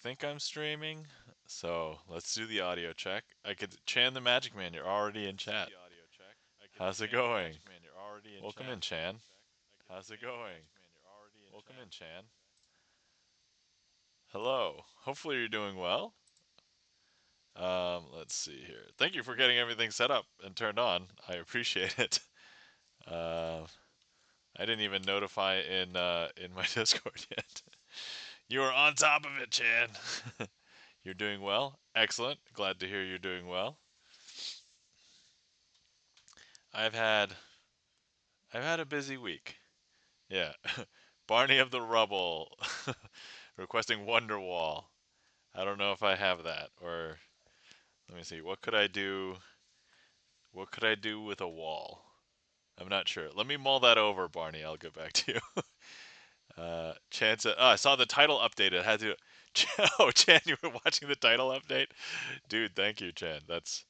think I'm streaming, so let's do the audio check. I could Chan the Magic Man, you're already in chat. How's it going? Welcome in, Chan. How's it going? Welcome in, Chan. Hello. Hopefully you're doing well. Let's see here. Thank you for getting everything set up and turned on. I appreciate it. Uh, I didn't even notify in my Discord yet. You are on top of it, Chan. You're doing well. Excellent. Glad to hear you're doing well. I've had I've had a busy week. Yeah. Barney of the Rubble requesting Wonderwall. I don't know if I have that or let me see. What could I do? What could I do with a wall? I'm not sure. Let me mull that over, Barney. I'll get back to you. Chance. Oh, I saw the title update. It had to. Oh, Chan, you were watching the title update, dude. Thank you, Chan. That's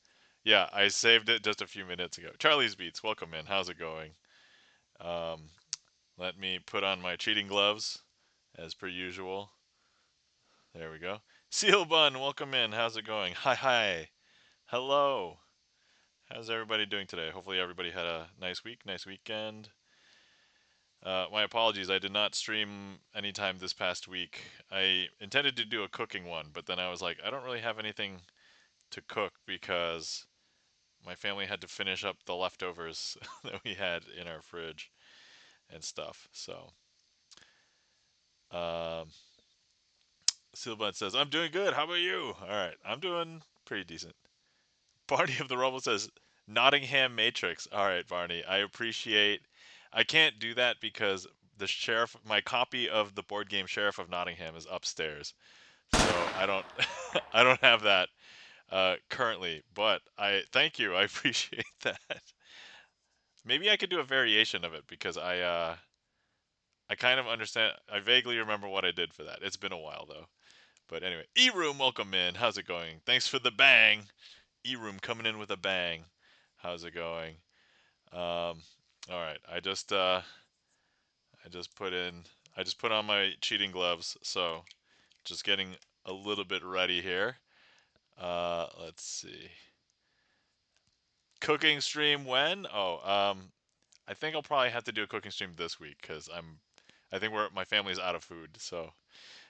yeah. I saved it just a few minutes ago. Charlie's Beats. Welcome in. How's it going? Um, Let me put on my cheating gloves, as per usual. There we go. Seal Bun, welcome in. How's it going? Hi, hi. Hello. How's everybody doing today? Hopefully, everybody had a nice week, nice weekend. My apologies, I did not stream anytime this past week. I intended to do a cooking one, but then I was like, I don't really have anything to cook because my family had to finish up the leftovers that we had in our fridge and stuff. So, um, Sealbud says, I'm doing good. How about you? All right. I'm doing pretty decent. Barney of the Rumble says, Nottingham Matrix. All right, Barney. I appreciate. I can't do that because the sheriff, my copy of the board game Sheriff of Nottingham is upstairs. So I don't, I don't have that currently. But I thank you. I appreciate that. Maybe I could do a variation of it because I kind of understand. I vaguely remember what I did for that. It's been a while though. But anyway, E-Room, welcome in. How's it going? Thanks for the bang. E-Room coming in with a bang. How's it going? All right. I just put in I just put on my cheating gloves, so just getting a little bit ready here. Let's see. Cooking stream when? I think I'll probably have to do a cooking stream this week because I think my family's out of food, so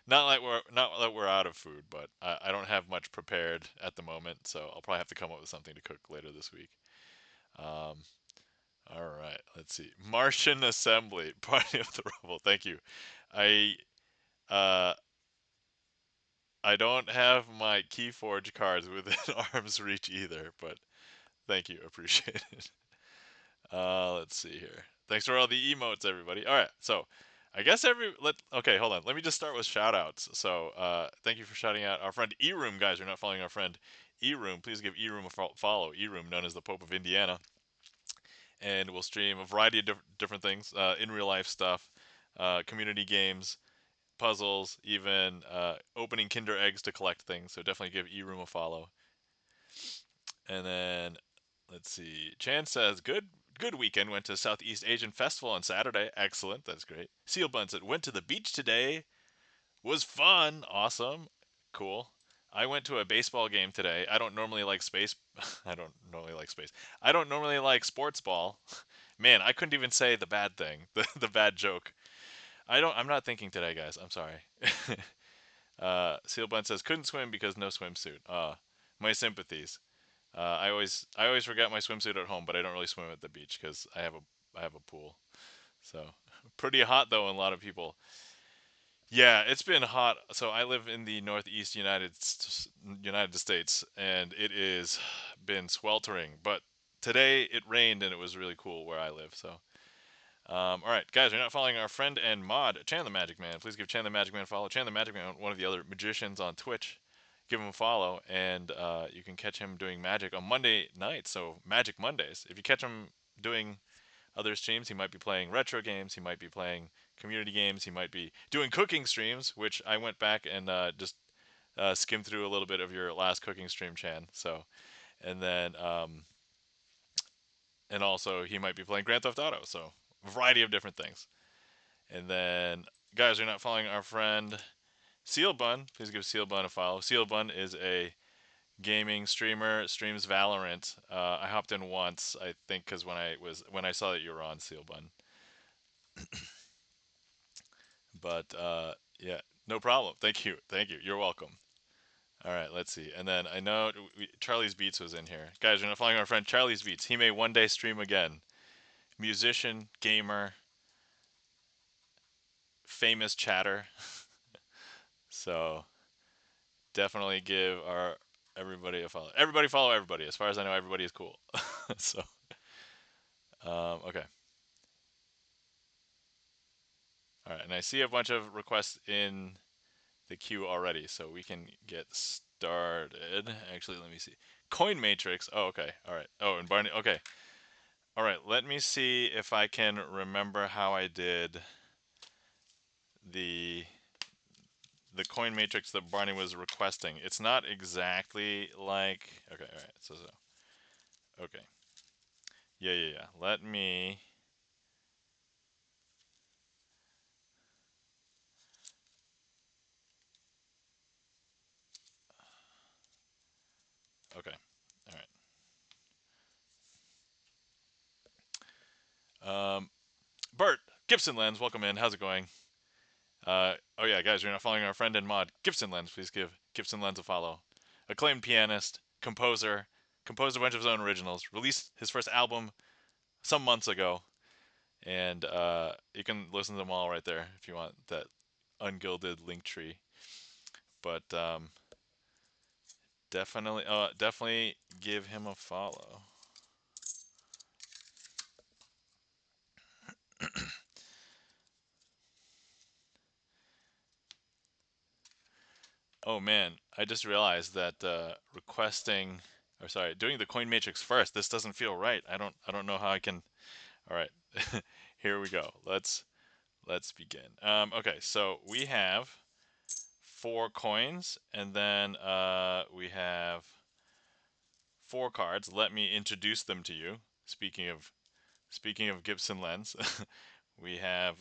not that we're out of food, but I don't have much prepared at the moment, so I'll probably have to come up with something to cook later this week. Um, all right, let's see. Martian Assembly, Party of the Rubble. Thank you. I uh I don't have my Keyforge cards within arm's reach either, but thank you, appreciate it. Let's see here. Thanks for all the emotes, everybody. All right, so I guess okay, hold on. Let me just start with shout outs. So, thank you for shouting out our friend E-Room, guys. You're not following our friend E-Room. Please give E-Room a follow. E-Room, known as the Pope of Indiana, and we'll stream a variety of different things, in real life stuff, community games, puzzles, even opening Kinder eggs to collect things. So definitely give E-Room a follow. And then let's see. Chan says, good weekend. Went to Southeast Asian Festival on Saturday. Excellent. That's great. Seal Bun said, went to the beach today. Was fun. Awesome. Cool. I went to a baseball game today. I don't normally like space. I don't normally like space. I don't normally like sports ball. Man, I couldn't even say the bad thing, the bad joke. I'm not thinking today, guys. I'm sorry. Seal Bun says couldn't swim because no swimsuit. My sympathies. I always forget my swimsuit at home, but I don't really swim at the beach because I have a pool. So pretty hot though, and a lot of people. Yeah, it's been hot. So I live in the Northeast United States, and it is been sweltering. But today it rained, and it was really cool where I live. So all right, guys, you're not following our friend and mod, Chan the Magic Man. Please give Chan the Magic Man a follow. Chan the Magic Man, one of the other magicians on Twitch. Give him a follow, and you can catch him doing magic on Monday nights, so Magic Mondays. If you catch him doing other streams, he might be playing retro games, he might be playing community games, he might be doing cooking streams, which I went back and just skimmed through a little bit of your last cooking stream, Chan. So, and then and also he might be playing Grand Theft Auto. So, a variety of different things. And then, guys, you're not following our friend Seal Bun, please give Seal Bun a follow. Seal Bun is a gaming streamer, streams Valorant. I hopped in once, I think, because when I saw that you were on Seal Bun. But yeah, no problem. Thank you, thank you. You're welcome. All right, let's see. And then I know Charlie's Beats was in here. Guys, you're not following our friend Charlie's Beats. He may one day stream again. Musician, gamer, famous chatter. So definitely give our everybody a follow. Everybody follow everybody. As far as I know, everybody is cool. So okay. All right, and I see a bunch of requests in the queue already, so we can get started. Actually, let me see. Coin Matrix. Oh, okay. All right. Oh, and Barney. Okay. All right. Let me see if I can remember how I did the the coin matrix that Barney was requesting. It's not exactly like. Okay. All right. Okay. Yeah. Let me. Okay. All right. Bert Gibson Lens, welcome in. How's it going? Oh yeah, guys, you're not following our friend and mod Gibson Lens. Please give Gibson Lens a follow. Acclaimed pianist, composer, composed a bunch of his own originals. Released his first album some months ago, and you can listen to them all right there if you want that ungilded link tree. But definitely give him a follow. Oh man, I just realized that requesting, or sorry, doing the coin matrix first. This doesn't feel right. I don't know how I can. All right, here we go. Let's begin. Okay, so we have 4 coins, and then we have 4 cards. Let me introduce them to you. Speaking of Gibson Lens, we have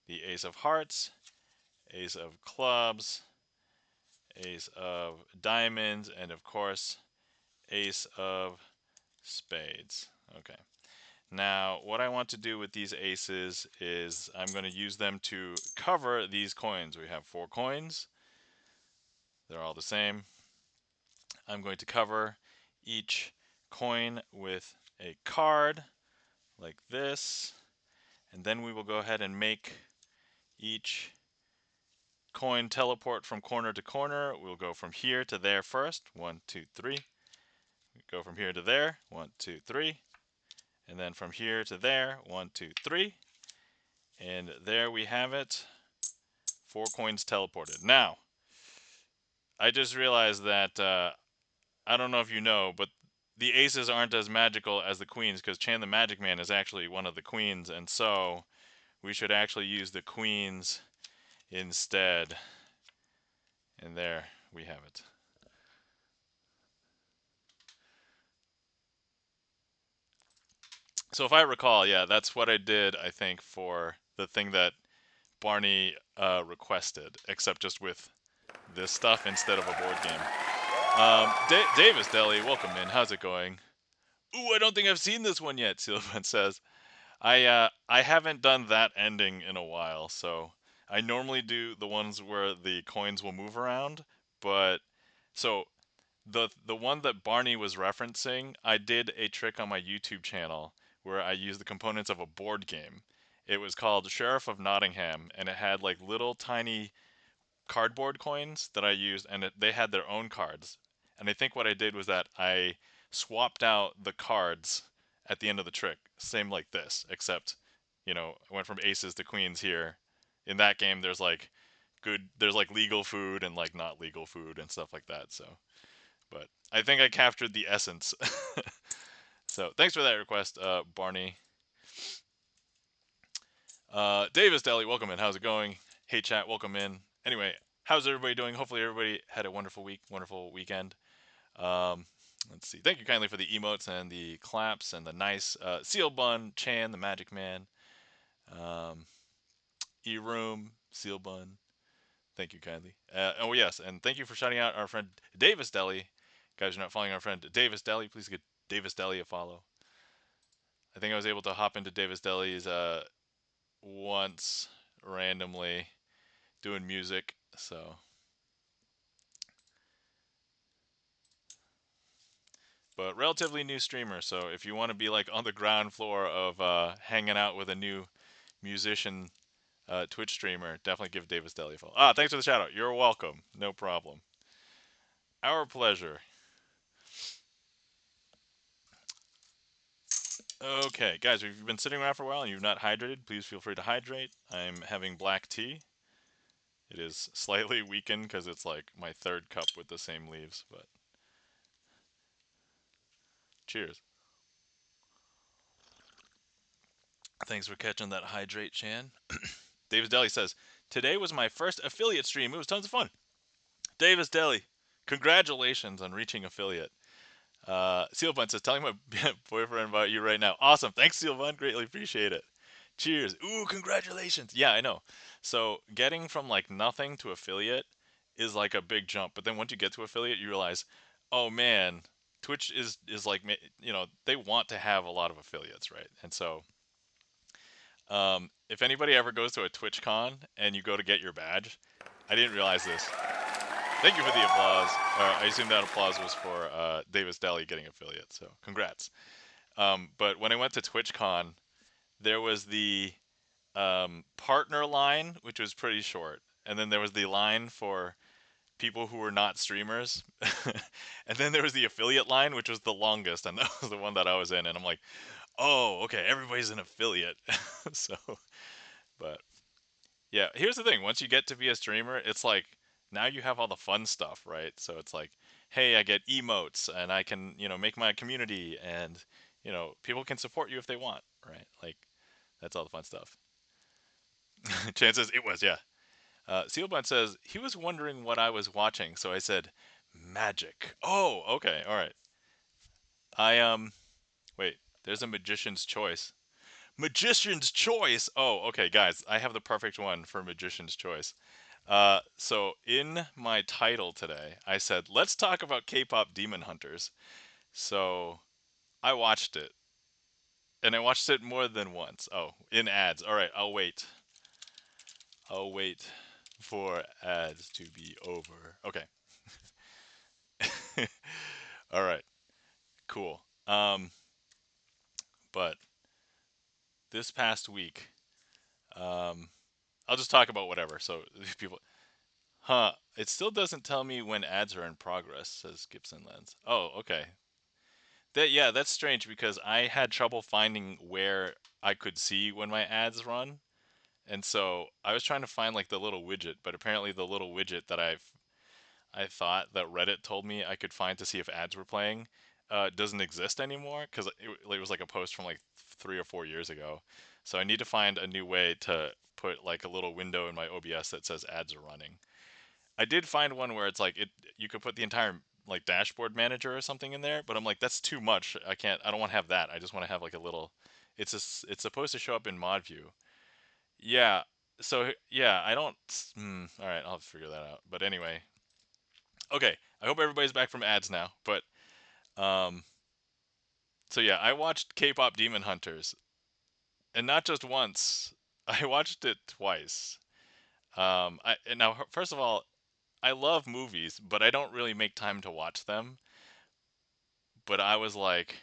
the Ace of Hearts, Ace of Clubs, Ace of Diamonds, and of course, Ace of Spades. Okay. Now, what I want to do with these aces is I'm going to use them to cover these coins. We have 4 coins. They're all the same. I'm going to cover each coin with a card like this. And then we will go ahead and make each coin teleport from corner to corner. We'll go from here to there first. 1, 2, 3. Go from here to there. 1, 2, 3. And then from here to there. 1, 2, 3. And there we have it. 4 coins teleported. Now, I just realized that I don't know if you know, but the aces aren't as magical as the queens because Chan the Magic Man is actually one of the queens, and so we should actually use the queens instead. And there we have it. So if I recall, yeah, that's what I did, I think, for the thing that Barney requested, except just with this stuff instead of a board game. Davis Deli, welcome in. How's it going? Ooh, I don't think I've seen this one yet, Silvan says. I haven't done that ending in a while, so I normally do the ones where the coins will move around, but so the one that Barney was referencing, I did a trick on my YouTube channel where I used the components of a board game. It was called Sheriff of Nottingham, and it had like little tiny cardboard coins that I used, and they had their own cards. And I think what I did was that I swapped out the cards at the end of the trick, same like this, except I went from aces to queens here. In that game, there's like legal food and like not legal food and stuff like that. So, but I think I captured the essence. So thanks for that request, Barney. Davis Deli, welcome in. How's it going? Hey chat, welcome in. Anyway, how's everybody doing? Hopefully everybody had a wonderful week, wonderful weekend. Um, let's see. Thank you kindly for the emotes and the claps and the nice Seal Bun, Chan, the Magic Man, E Room, Seal Bun. Thank you kindly. Oh yes, and thank you for shouting out our friend Davis Deli. Guys, you're not following our friend Davis Deli. Please give Davis Deli a follow. I think I was able to hop into Davis Deli's once randomly doing music. So, but relatively new streamer. So if you want to be like on the ground floor of hanging out with a new musician Twitch streamer, definitely give Davis Deli a follow. Ah, thanks for the shout out. You're welcome. No problem. Our pleasure. Okay, guys, if you've been sitting around for a while and you've not hydrated, please feel free to hydrate. I'm having black tea. It is slightly weakened because it's like my third cup with the same leaves, but cheers. Thanks for catching that hydrate, Chan. Davis Deli says, today was my first affiliate stream. It was tons of fun. Davis Deli, congratulations on reaching affiliate. Sealbun says, telling my boyfriend about you right now. Awesome. Thanks, Sealbun. Greatly appreciate it. Cheers. Ooh, congratulations. Yeah, I know. So getting from like nothing to affiliate is like a big jump. But then once you get to affiliate, you realize, oh man, Twitch is like, they want to have a lot of affiliates, right? And so if anybody ever goes to a TwitchCon and you go to get your badge, I didn't realize this. Thank you for the applause. I assume that applause was for Davis Deli getting affiliate. So congrats. But when I went to TwitchCon, there was the partner line, which was pretty short, and then there was the line for people who were not streamers, and then there was the affiliate line, which was the longest, and that was the one that I was in. And I'm like, oh, okay, everybody's an affiliate. So, but yeah, here's the thing: once you get to be a streamer, it's like now you have all the fun stuff, right? So it's like, hey, I get emotes, and I can, make my community, and people can support you if they want, right? Like that's all the fun stuff. Chances it was, yeah. Sealbun says he was wondering what I was watching, so I said magic. Oh, okay, all right. I wait. There's a magician's choice. Magician's choice. Oh, okay, guys. I have the perfect one for magician's choice. So in my title today, I said let's talk about K-pop Demon Hunters. So I watched it, and I watched it more than once. Oh, in ads. All right, I'll wait. I'll wait for ads to be over. Okay. All right. Cool. But this past week, um, I'll just talk about whatever. So people, huh? It still doesn't tell me when ads are in progress, says Gibson Lens. Oh, okay. Yeah, that's strange because I had trouble finding where I could see when my ads run, and so I was trying to find like the little widget, but apparently the little widget that I thought that Reddit told me I could find to see if ads were playing doesn't exist anymore because it was like a post from like 3 or 4 years ago. So I need to find a new way to put like a little window in my OBS that says ads are running. I did find one where it's like you could put the entire like dashboard manager or something in there, but I'm like that's too much. I don't want to have that. I just want to have like a little it's supposed to show up in mod view. Yeah. So yeah, I don't all right, I'll have to figure that out. But anyway, okay, I hope everybody's back from ads now. But um, so yeah, I watched K-pop Demon Hunters, and not just once. I watched it twice. And now first of all, I love movies, but I don't really make time to watch them. But I was like,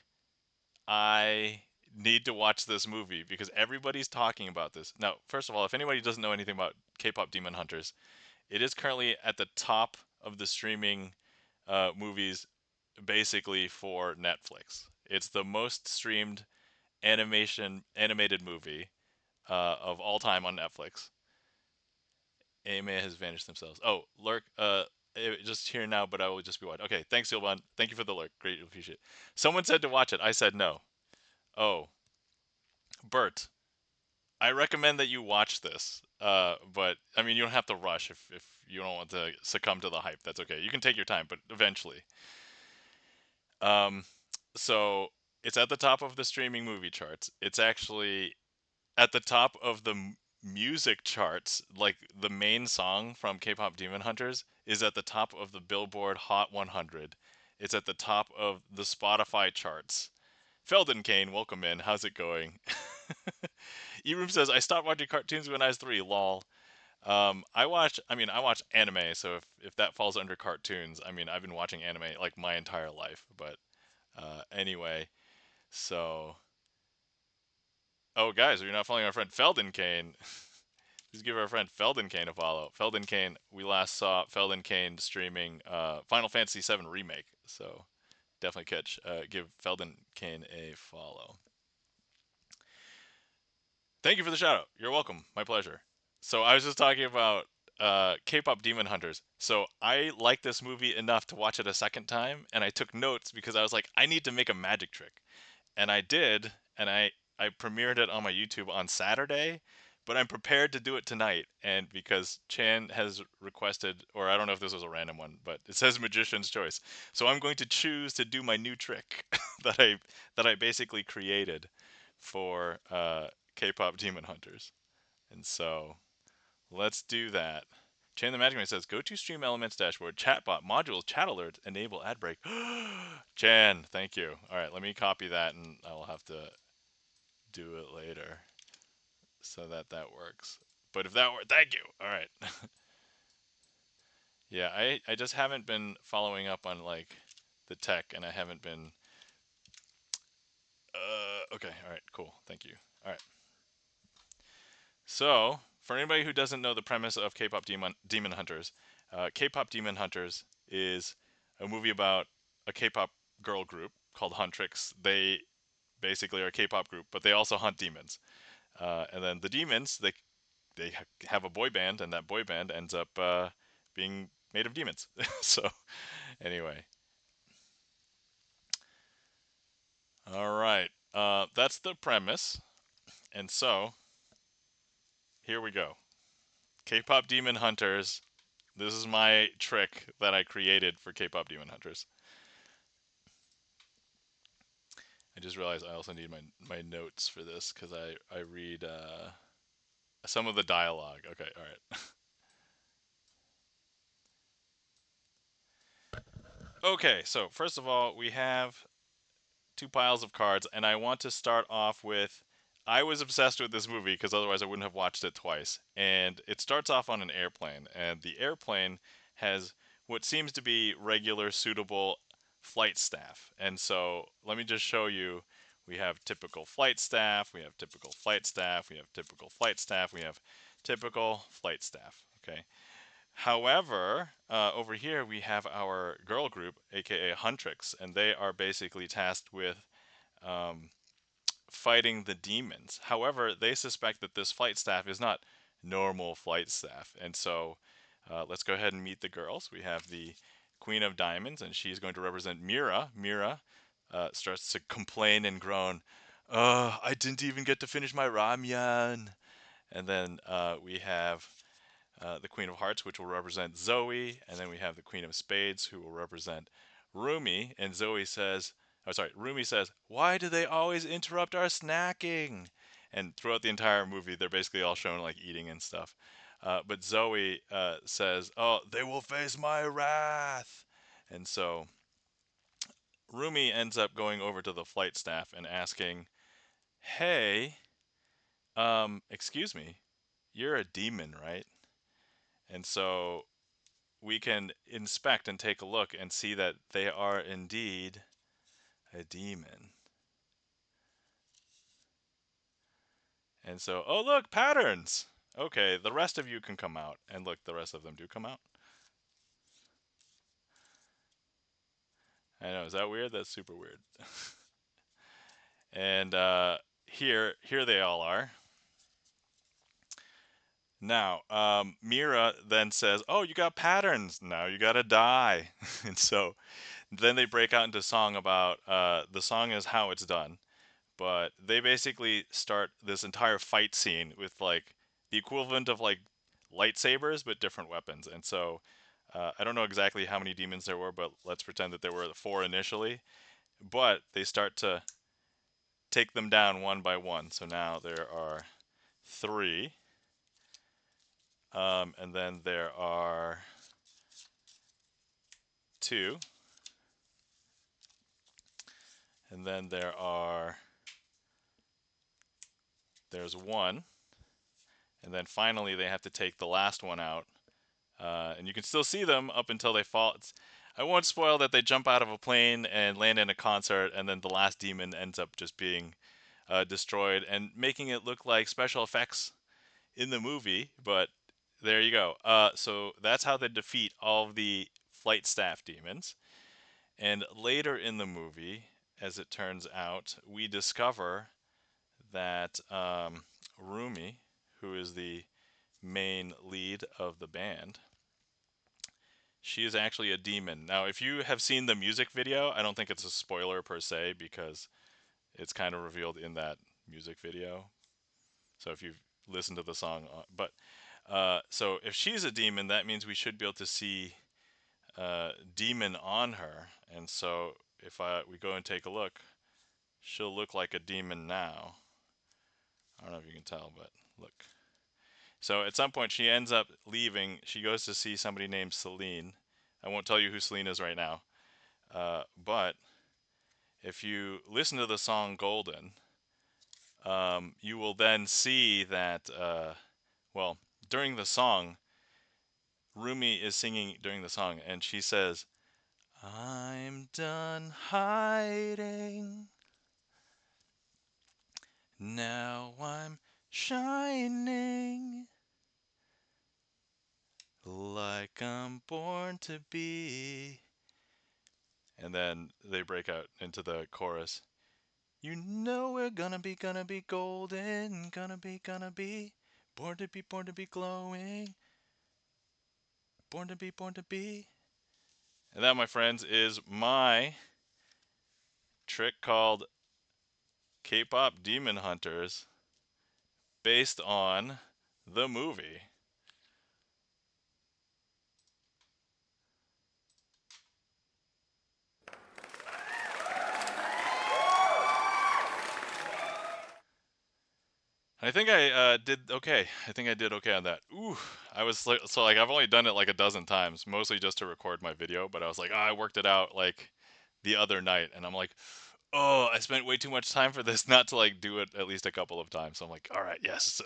I need to watch this movie because everybody's talking about this. Now, first of all, if anybody doesn't know anything about K-pop Demon Hunters, it is currently at the top of the streaming movies basically for Netflix. It's the most streamed animated movie of all time on Netflix. AMA has vanished themselves. Oh, lurk. Just here now, but I will just be watching. Okay, thanks, Silvan. Thank you for the lurk. Great, appreciate it. Someone said to watch it. I said no. Oh, Bert, I recommend that you watch this. But I mean, you don't have to rush if you don't want to succumb to the hype. That's okay. You can take your time, but eventually. Um, so it's at the top of the streaming movie charts. It's actually at the top of the music charts, like the main song from K-pop Demon Hunters is at the top of the Billboard Hot 100. It's at the top of the Spotify charts. Felden Kane, welcome in. How's it going? Eroom says I stopped watching cartoons when I was 3. Lol. I watch anime, so if that falls under cartoons, I mean, I've been watching anime like my entire life. But anyway, so oh guys, you're not following our friend Felden Kane. Please give our friend Felden Kane a follow. Felden Kane, we last saw Felden Kane streaming Final Fantasy VII Remake, so definitely give Felden Kane a follow. Thank you for the shout out. You're welcome. My pleasure. So I was just talking about K-pop Demon Hunters. So I like this movie enough to watch it a second time, and I took notes because I was like, I need to make a magic trick, and I did, and I premiered it on my YouTube on Saturday, but I'm prepared to do it tonight, and because Chan has requested, or I don't know if this was a random one, but it says Magician's Choice, so I'm going to choose to do my new trick that I basically created for K-pop Demon Hunters, and so let's do that. Chain the Magic Man says, go to Stream Elements dashboard, chatbot, modules, chat alerts, enable ad break. Chan, thank you. All right, let me copy that and I'll have to do it later so that that works. But if that works, thank you. All right. Yeah, I just haven't been following up on like the tech and I haven't been. Okay, all right, cool. Thank you. All right. So, for anybody who doesn't know the premise of K-pop Demon Hunters, K-pop Demon Hunters is a movie about a K-pop girl group called Huntrix. They basically are a K-pop group, but they also hunt demons. And then the demons, they have a boy band, and that boy band ends up being made of demons. So, anyway, all right, that's the premise, and so here we go. K-pop Demon Hunters. This is my trick that I created for K-pop Demon Hunters. I just realized I also need my notes for this because I read some of the dialogue. Okay, all right. Okay, so first of all, we have two piles of cards, and I want to start off with I was obsessed with this movie because otherwise I wouldn't have watched it twice. And it starts off on an airplane, and the airplane has what seems to be regular, suitable flight staff. And so let me just show you. We have typical flight staff, we have typical flight staff, we have typical flight staff, we have typical flight staff. Okay. However, over here we have our girl group, aka Huntrix, and they are basically tasked with um, fighting the demons. However, they suspect that this flight staff is not normal flight staff, and so let's go ahead and meet the girls. We have the Queen of Diamonds, and she's going to represent Mira. Mira starts to complain and groan. I didn't even get to finish my ramyun. And then we have the Queen of Hearts, which will represent Zoe, and then we have the Queen of Spades, who will represent Rumi. And Zoe says, oh sorry, Rumi says, "Why do they always interrupt our snacking?" And throughout the entire movie, they're basically all shown like eating and stuff. But Zoe says, "Oh, they will face my wrath." And so Rumi ends up going over to the flight staff and asking, "Hey, excuse me, you're a demon, right?" And so we can inspect and take a look and see that they are indeed a demon. And so, oh look, patterns! Okay, the rest of you can come out. And look, the rest of them do come out. I know, is that weird? That's super weird. And here they all are. Now, Mira then says, "Oh, you got patterns. Now you gotta die." And so then they break out into song about the song is how it's done. But they basically start this entire fight scene with like the equivalent of like lightsabers but different weapons. And so I don't know exactly how many demons there were, but let's pretend that there were 4 initially. But they start to take them down one by one. So now there are 3. And then there are two, and then there's one, and then finally they have to take the last one out. And you can still see them up until they fall. I won't spoil that they jump out of a plane and land in a concert, and then the last demon ends up just being destroyed and making it look like special effects in the movie. But there you go. So that's how they defeat all of the flight staff demons. And later in the movie, as it turns out, we discover that Rumi, who is the main lead of the band, she is actually a demon. Now, if you have seen the music video, I don't think it's a spoiler per se because it's kind of revealed in that music video. So if you've listened to the song, so if she's a demon, that means we should be able to see demon on her. And so if we go and take a look, she'll look like a demon now. I don't know if you can tell, but look. So at some point she ends up leaving. She goes to see somebody named Celine. I won't tell you who Celine is right now. But if you listen to the song Golden, you will then see that, well, during the song, Rumi is singing during the song, and she says, I'm done hiding. Now I'm shining like I'm born to be. And then they break out into the chorus. You know we're gonna be golden, gonna be, born to be glowing, born to be. And that, my friends, is my trick called KPop Demon Hunters, based on the movie. I think I did okay. I think I did okay on that. Ooh, I was like, so like I've only done it like a dozen times, mostly just to record my video. But I was like, oh, I worked it out like the other night, and I'm like, oh, I spent way too much time for this not to like do it at least a couple of times. So I'm like, all right, yes.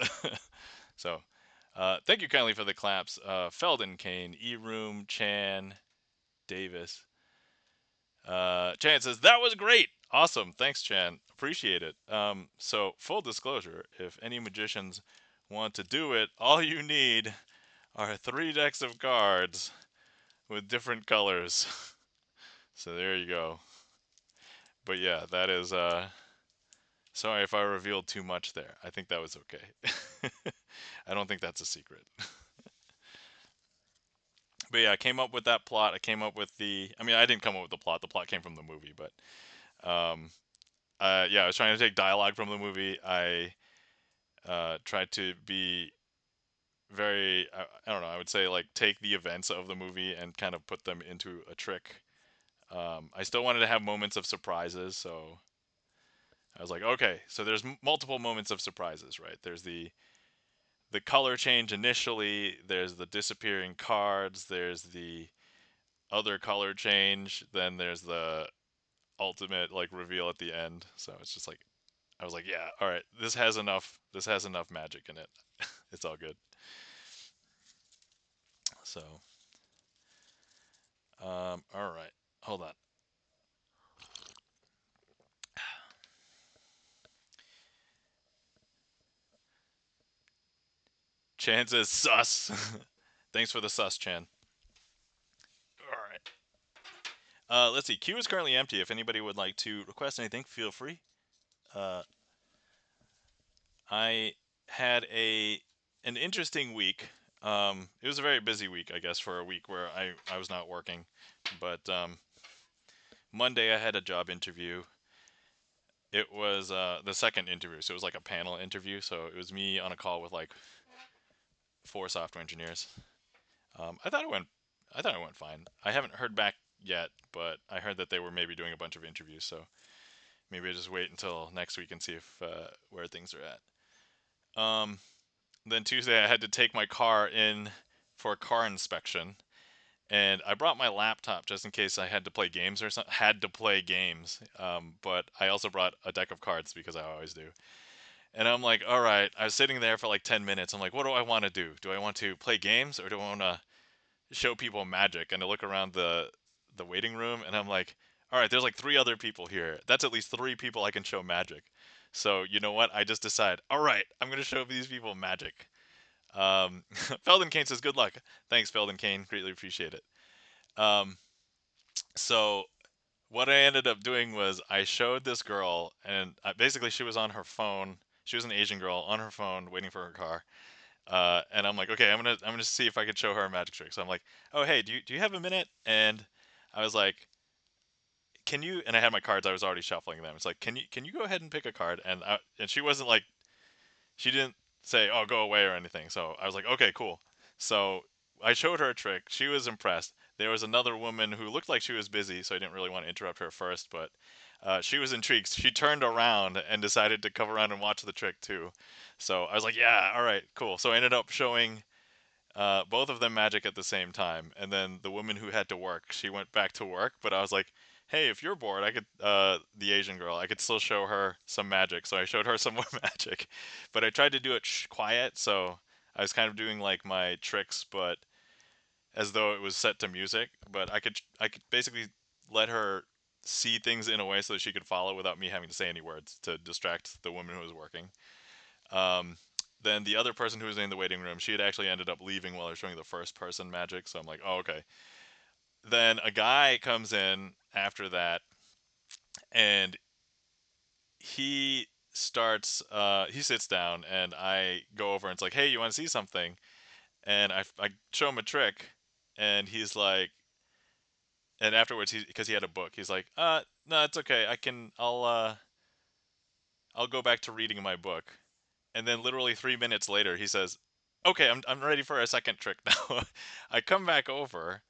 So, thank you kindly for the claps, Felden, Kane, E Room, Chan, Davis. Chan says, that was great. Awesome. Thanks, Chan. Appreciate it. So, full disclosure, if any magicians want to do it, all you need are 3 decks of cards with different colors. So, there you go. But yeah, that is, sorry if I revealed too much there. I think that was okay. I don't think that's a secret. But yeah, I came up with that plot. I came up with I mean, I didn't come up with the plot. The plot came from the movie, but um, yeah, I was trying to take dialogue from the movie. I tried to be very, I don't know, I would say like take the events of the movie and kind of put them into a trick. I still wanted to have moments of surprises, so I was like, okay, so there's multiple moments of surprises, right? There's the color change initially, there's the disappearing cards, there's the other color change, then there's the ultimate like reveal at the end. So it's just like I was like, yeah, all right, this has enough magic in it. It's all good. So all right, hold on. Chan says sus. Thanks for the sus, Chan. All right. Let's see. Queue is currently empty. If anybody would like to request anything, feel free. Uh, I had an interesting week. It was a very busy week, I guess, for a week where I was not working. But Monday I had a job interview. It was the second interview, so it was like a panel interview. So it was me on a call with like 4 software engineers. I thought it went. I thought it went fine. I haven't heard back yet, but I heard that they were maybe doing a bunch of interviews. So maybe I just wait until next week and see if where things are at. then Tuesday I had to take my car in for a car inspection, and I brought my laptop just in case I had to play games or something. Had to play games, but I also brought a deck of cards because I always do. And I'm like, all right. I was sitting there for like 10 minutes. I'm like, what do I want to do? Do I want to play games or do I want to show people magic? And I look around the waiting room, and I'm like, all right, there's like three other people here. That's at least three people I can show magic. So you know what? I just decide, all right, I'm gonna show these people magic. Felden Kane says, good luck. Thanks, Felden Kane. Greatly appreciate it. Um, so what I ended up doing was I showed this girl, and basically she was on her phone. She was an Asian girl on her phone waiting for her car. And I'm like, okay, I'm gonna see if I could show her a magic trick. So I'm like, oh hey, do you have a minute? And I was like, can you? And I had my cards. I was already shuffling them. It's like, can you go ahead and pick a card? And she wasn't like, she didn't say, oh, go away or anything. So I was like, okay, cool. So I showed her a trick. She was impressed. There was another woman who looked like she was busy, so I didn't really want to interrupt her first, but she was intrigued. She turned around and decided to come around and watch the trick too. So I was like, yeah, all right, cool. So I ended up showing both of them magic at the same time. And then the woman who had to work, she went back to work. But I was like, hey, if you're bored, I could, the Asian girl, I could still show her some magic. So I showed her some more magic. But I tried to do it quiet. So I was kind of doing like my tricks, but as though it was set to music. But I could basically let her see things in a way so that she could follow without me having to say any words to distract the woman who was working. Um, then the other person who was in the waiting room, she had actually ended up leaving while I was showing the first person magic. So I'm like, oh, okay. Then a guy comes in after that, and he sits down, and I go over and it's like, hey, you want to see something? And I show him a trick, and he's like, and afterwards, because he had a book, he's like, no, it's okay. I'll go back to reading my book. And then literally 3 minutes later, he says, okay, I'm ready for a second trick now. I come back over,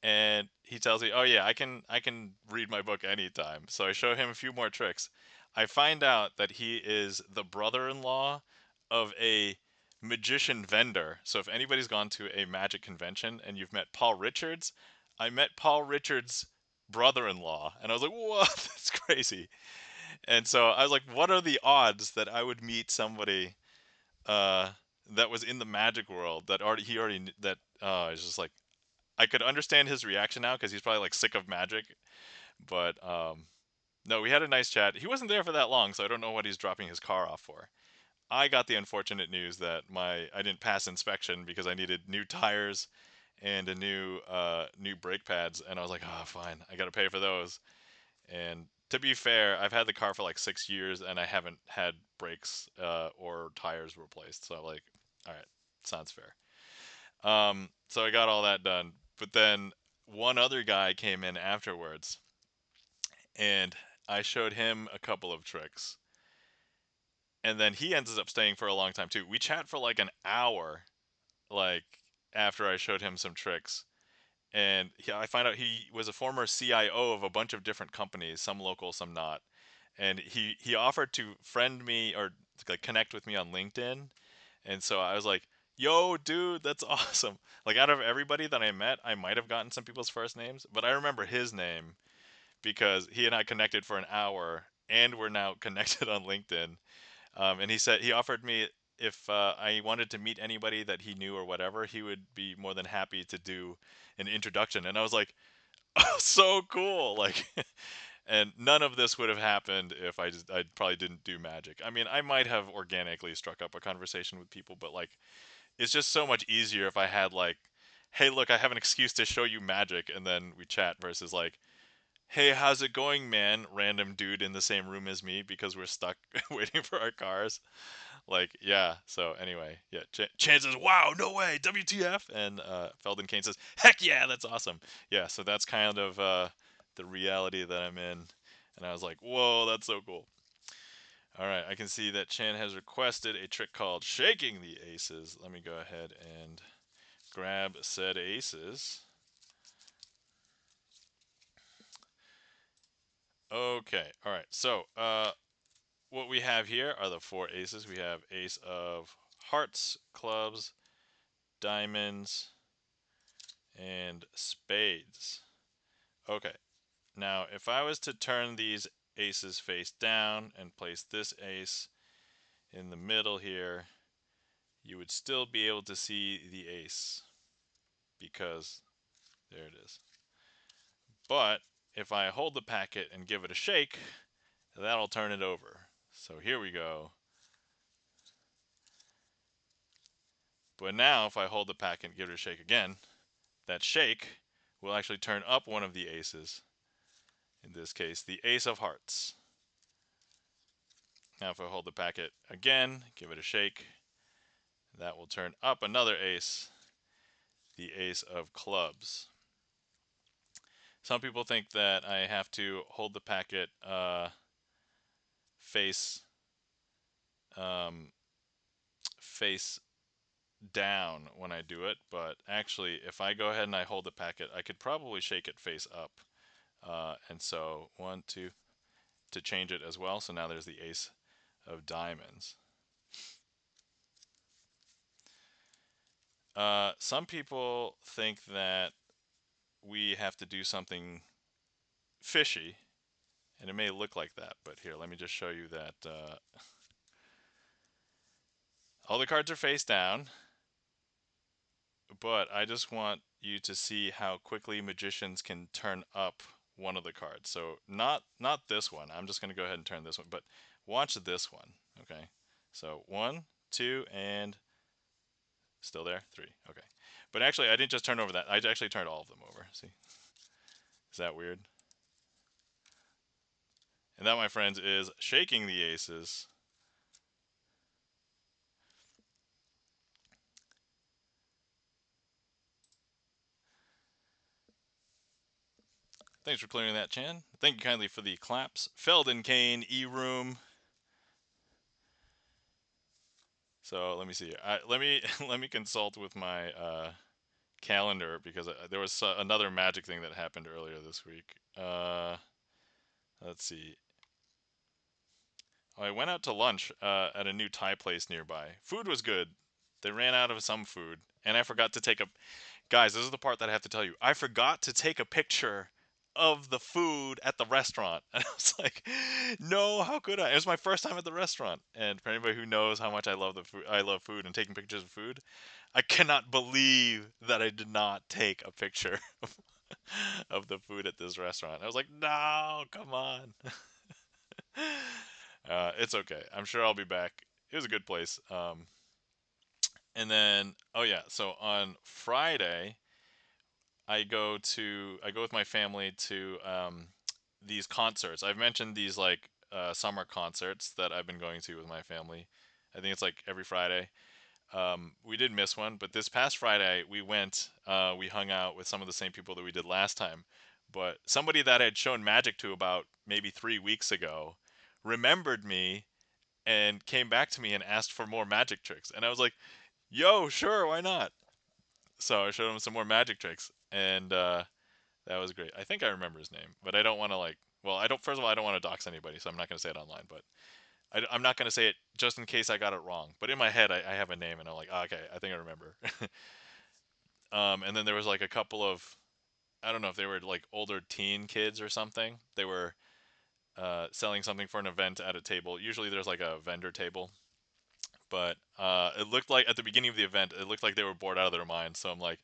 and he tells me, oh yeah, I can read my book anytime. So I show him a few more tricks. I find out that he is the brother-in-law of a magician vendor. So if anybody's gone to a magic convention and you've met Paul Richards, I met Paul Richards' brother-in-law, and I was like, what? That's crazy. And so I was like, what are the odds that I would meet somebody uh, that was in the magic world that already he already that it's just like I could understand his reaction now because he's probably like sick of magic. But no, we had a nice chat. He wasn't there for that long, so I don't know what he's dropping his car off for. I got the unfortunate news that my I didn't pass inspection because I needed new tires and a new brake pads, and I was like, oh, fine, I got to pay for those. And to be fair, I've had the car for like 6 years, and I haven't had brakes or tires replaced. So I'm like, all right, sounds fair. So I got all that done. But then one other guy came in afterwards, and I showed him a couple of tricks. And then he ends up staying for a long time too. We chat for like an hour, like after I showed him some tricks. And I find out he was a former CIO of a bunch of different companies, some local, some not. And he offered to friend me or like connect with me on LinkedIn. And so I was like, "Yo, dude, that's awesome!" Like out of everybody that I met, I might have gotten some people's first names, but I remember his name because he and I connected for an hour, and we're now connected on LinkedIn. And he said he offered me if I wanted to meet anybody that he knew or whatever, he would be more than happy to do an introduction. And I was like, "Oh, so cool!" Like, and none of this would have happened if I probably didn't do magic. I mean, I might have organically struck up a conversation with people, but like it's just so much easier if I had like, hey, look, I have an excuse to show you magic, and then we chat versus like, hey, how's it going, man? Random dude in the same room as me because we're stuck waiting for our cars. Like, yeah. So anyway, yeah. Chances, wow, no way, WTF? And Felden Kane says, heck yeah, that's awesome. Yeah. So that's kind of the reality that I'm in. And I was like, whoa, that's so cool. All right, I can see that Chan has requested a trick called shaking the aces. Let me go ahead and grab said aces. Okay, all right. So, what we have here are the four aces. We have ace of hearts, clubs, diamonds, and spades. Okay, now if I was to turn these aces face down and place this ace in the middle here, you would still be able to see the ace because there it is. But if I hold the packet and give it a shake, that'll turn it over. So here we go. But now if I hold the packet and give it a shake again, that shake will actually turn up one of the aces. In this case, the ace of hearts. Now if I hold the packet again, give it a shake, that will turn up another ace, the ace of clubs. Some people think that I have to hold the packet face face down when I do it, but actually if I go ahead and I hold the packet, I could probably shake it face up. And so 1, 2, to change it as well. So now there's the ace of diamonds. Some people think that we have to do something fishy, and it may look like that, but here, let me just show you that all the cards are face down, but I just want you to see how quickly magicians can turn up one of the cards. So not this one. I'm just going to go ahead and turn this one, but watch this one, okay? So 1, 2, and still there, 3, okay. But actually, I didn't just turn over that. I actually turned all of them over, see? Is that weird? And that, my friends, is shaking the aces. Thanks for clearing that, Chan. Thank you kindly for the claps. Felden Kane, E-Room. So let me see. Let me let me consult with my calendar because there was another magic thing that happened earlier this week. Let's see. Oh, I went out to lunch at a new Thai place nearby. Food was good. They ran out of some food, and I forgot to take a. Guys, this is the part that I have to tell you. I forgot to take a picture of the food at the restaurant. And I was like, no, how could I? It was my first time at the restaurant. And for anybody who knows how much I love the food, I love food and taking pictures of food. I cannot believe that I did not take a picture of the food at this restaurant. I was like, no, come on. It's okay. I'm sure I'll be back. It was a good place. And then, oh yeah, so on Friday, I go with my family to these concerts. I've mentioned these like summer concerts that I've been going to with my family. I think it's like every Friday. We did miss one, but this past Friday we went. We hung out with some of the same people that we did last time. But somebody that I had shown magic to about maybe 3 weeks ago remembered me and came back to me and asked for more magic tricks. And I was like, "Yo, sure, why not?" So I showed him some more magic tricks, and that was great. I think I remember his name, but I don't want to like. Well, I don't. First of all, I don't want to dox anybody, so I'm not going to say it online. But I'm not going to say it just in case I got it wrong. But in my head, I have a name, and I'm like, oh, okay, I think I remember. And then there was like a couple of, I don't know if they were like older teen kids or something. They were selling something for an event at a table. Usually there's like a vendor table, but it looked like at the beginning of the event, it looked like they were bored out of their minds. So I'm like,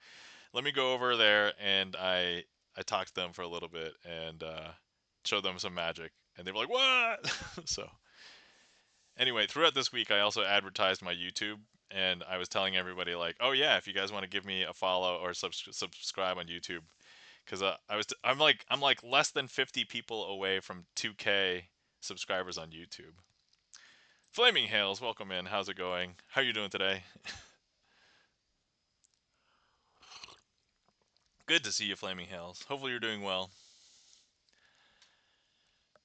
let me go over there, and I talked to them for a little bit and showed them some magic, and they were like, what? So anyway, throughout this week, I also advertised my YouTube, and I was telling everybody like, oh yeah, if you guys want to give me a follow or subscribe on YouTube, because I'm like less than 50 people away from 2K subscribers on YouTube. Flaming Hails, welcome in. How's it going? How are you doing today? Good to see you, Flaming Hails. Hopefully you're doing well.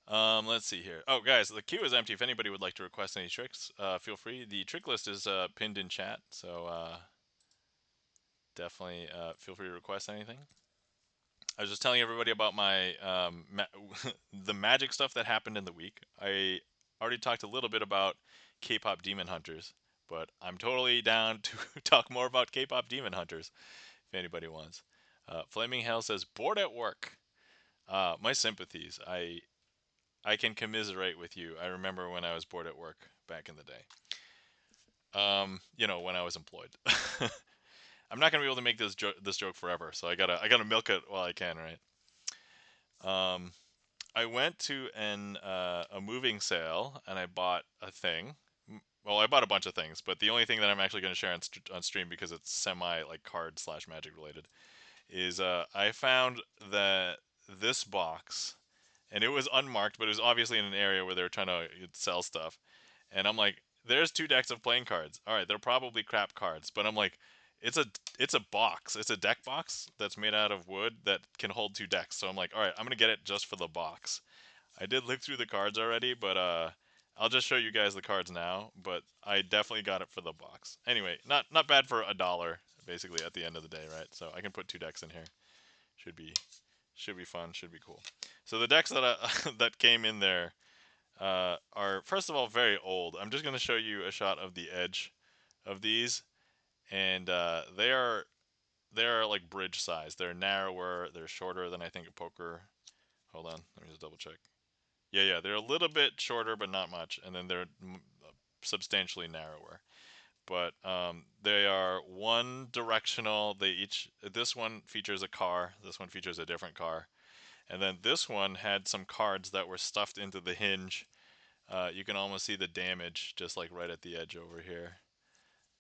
Let's see here. Oh, guys, the queue is empty. If anybody would like to request any tricks, feel free. The trick list is pinned in chat, so definitely feel free to request anything. I was just telling everybody about my the magic stuff that happened in the week. I already talked a little bit about K-pop Demon Hunters, but I'm totally down to talk more about K-pop Demon Hunters if anybody wants. Flaming Hell says bored at work. My sympathies. I can commiserate with you. I remember when I was bored at work back in the day. When I was employed. I'm not gonna be able to make this joke forever, so I gotta milk it while I can, right? Um, I went to a moving sale and I bought a thing. Well, I bought a bunch of things, but the only thing that I'm actually going to share on stream because it's semi like card slash magic related is I found that this box, and it was unmarked, but it was obviously in an area where they were trying to sell stuff. And I'm like, there's 2 decks of playing cards. All right, they're probably crap cards, but I'm like, it's a it's a box. It's a deck box that's made out of wood that can hold 2 decks. So I'm like, all right, I'm gonna get it just for the box. I did look through the cards already, but I'll just show you guys the cards now. But I definitely got it for the box. Anyway, not bad for $1 basically at the end of the day, right? So I can put 2 decks in here. Should be fun. Should be cool. So the decks that that came in there are first of all very old. I'm just gonna show you a shot of the edge of these, and they are like bridge size. They're narrower. They're shorter than I think a poker. Hold on, let me just double check. Yeah, they're a little bit shorter, but not much, and then they're substantially narrower. But they are one directional. This one features a car. This one features a different car, and then this one had some cards that were stuffed into the hinge. You can almost see the damage just like right at the edge over here.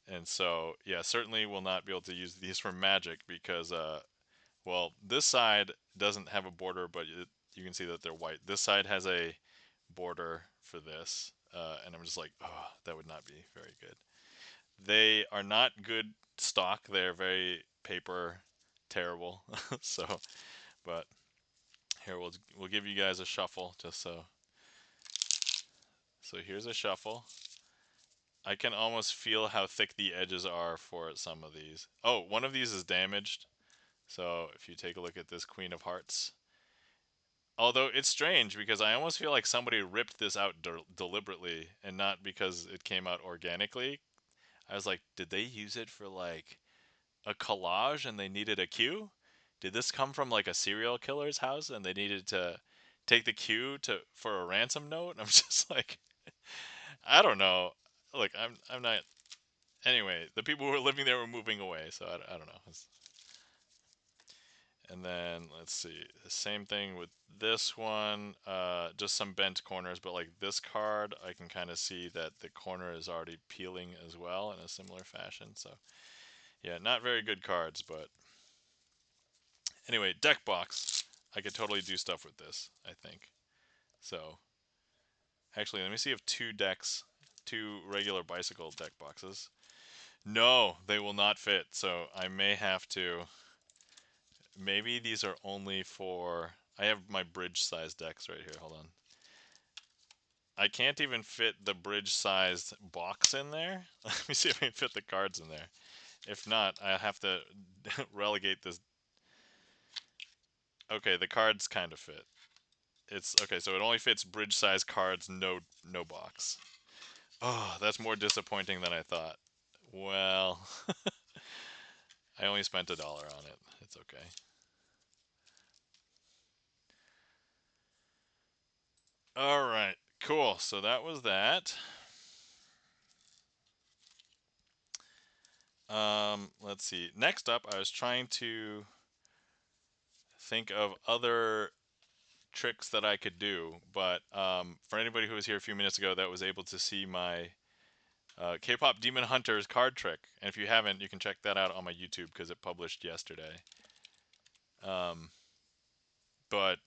And so, yeah, certainly will not be able to use these for magic because, well, this side doesn't have a border, but you can see that they're white. This side has a border for this, and I'm just like, oh, that would not be very good. They are not good stock. They're very paper terrible. So, but here we'll give you guys a shuffle just so. So here's a shuffle. I can almost feel how thick the edges are for some of these. Oh, one of these is damaged. So if you take a look at this Queen of Hearts. Although it's strange because I almost feel like somebody ripped this out deliberately and not because it came out organically. I was like, did they use it for like a collage and they needed a cue? Did this come from like a serial killer's house and they needed to take the cue for a ransom note? I'm just like, I don't know. Look, I'm not. Anyway, the people who were living there were moving away, so I don't know. And then let's see, the same thing with this one, just some bent corners, but like this card, I can kind of see that the corner is already peeling as well in a similar fashion. So yeah, not very good cards, but anyway, deck box. I could totally do stuff with this, I think. So actually, let me see if 2 regular bicycle deck boxes. No, they will not fit. So I may have to. Maybe these are only for. I have my bridge size decks right here. Hold on. I can't even fit the bridge sized box in there. Let me see if I can fit the cards in there. If not, I have to relegate this. Okay, the cards kind of fit. It's okay, so it only fits bridge size cards, no box. Oh, that's more disappointing than I thought. Well, I only spent $1 on it. It's okay. All right, cool. So that was that. Let's see. Next up, I was trying to think of other tricks that I could do, but for anybody who was here a few minutes ago that was able to see my K-pop Demon Hunters card trick, and if you haven't, you can check that out on my YouTube because it published yesterday. But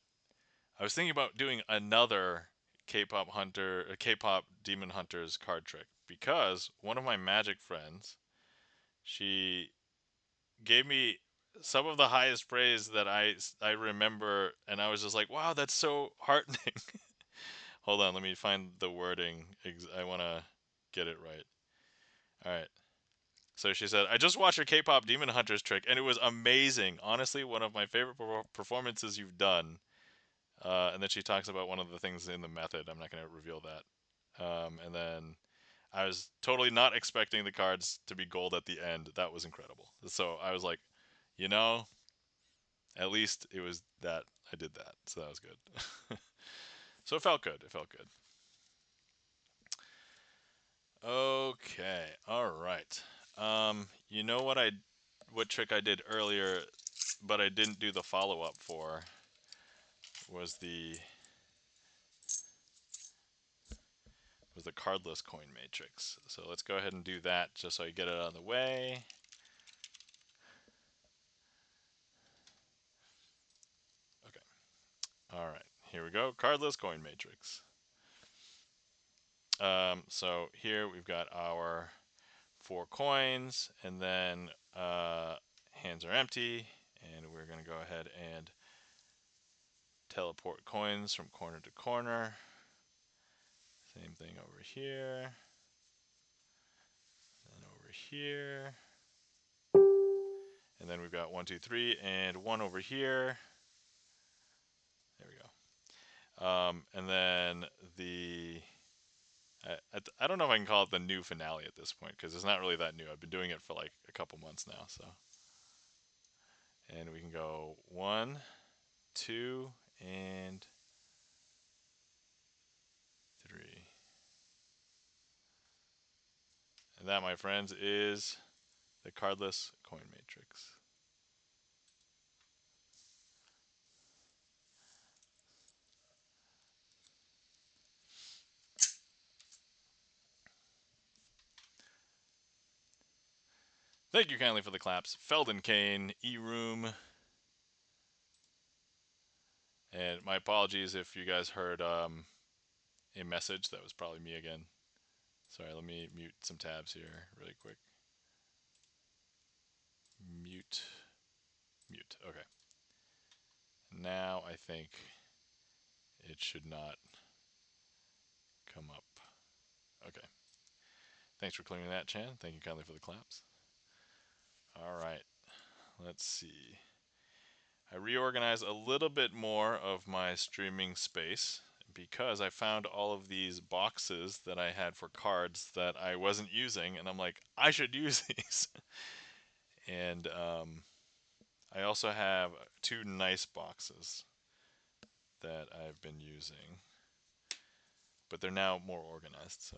I was thinking about doing another K-pop Demon Hunters card trick because one of my magic friends, she gave me some of the highest praise that I remember, and I was just like, wow, that's so heartening. Hold on, let me find the wording. I want to get it right. All right. So she said, I just watched your K-pop Demon Hunters trick, and it was amazing. Honestly, one of my favorite performances you've done. And then she talks about one of the things in the method. I'm not going to reveal that. And then I was totally not expecting the cards to be gold at the end. That was incredible. So I was like, you know, at least it was that I did that. So that was good. So it felt good. It felt good. Okay. All right. You know what trick I did earlier, but I didn't do the follow up for was the cardless coin matrix. So let's go ahead and do that just so I get it out of the way. Okay. All right. Here we go. Cardless coin matrix. So here we've got our 4 coins, and then hands are empty, and we're going to go ahead and teleport coins from corner to corner. Same thing over here, and over here, and then we've got 1, 2, 3, and 1 over here. There we go. And then I don't know if I can call it the new finale at this point because it's not really that new. I've been doing it for like a couple months now, so. And we can go 1, 2, and 3. And that, my friends, is the cardless coin matrix. Thank you kindly for the claps. Felden Kane, E-Room. And my apologies if you guys heard a message. That was probably me again. Sorry, let me mute some tabs here really quick. Mute. Mute. Okay. Now I think it should not come up. Okay. Thanks for clearing that, Chan. Thank you kindly for the claps. All right. Let's see. I reorganized a little bit more of my streaming space because I found all of these boxes that I had for cards that I wasn't using, and I'm like, I should use these. And I also have 2 nice boxes that I've been using, but they're now more organized.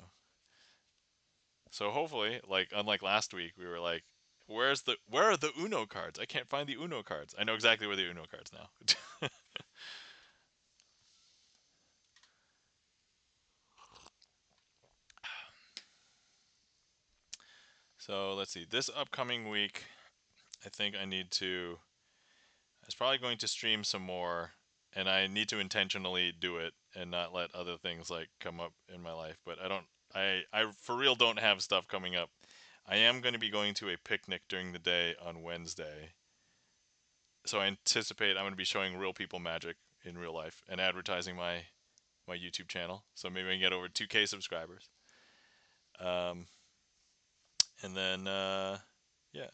So hopefully, like unlike last week, we were like, where are the Uno cards? I can't find the Uno cards. I know exactly where the Uno cards now. So let's see. This upcoming week, I think I was probably going to stream some more, and I need to intentionally do it and not let other things like come up in my life. But I for real don't have stuff coming up. I am going to be going to a picnic during the day on Wednesday. So I anticipate I'm going to be showing real people magic in real life and advertising my YouTube channel. So maybe I can get over 2K subscribers. And then, yeah.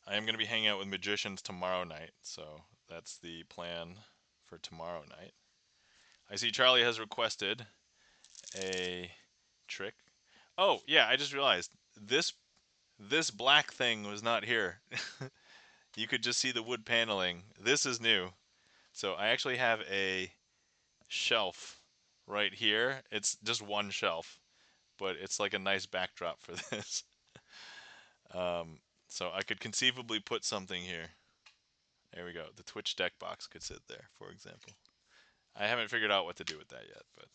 I am going to be hanging out with magicians tomorrow night. So that's the plan for tomorrow night. I see Charlie has requested a trick. Oh, yeah, I just realized this black thing was not here. You could just see the wood paneling. This is new. So I actually have a shelf right here. It's just one shelf, but it's like a nice backdrop for this. So I could conceivably put something here. There we go. The Twitch deck box could sit there, for example. I haven't figured out what to do with that yet, but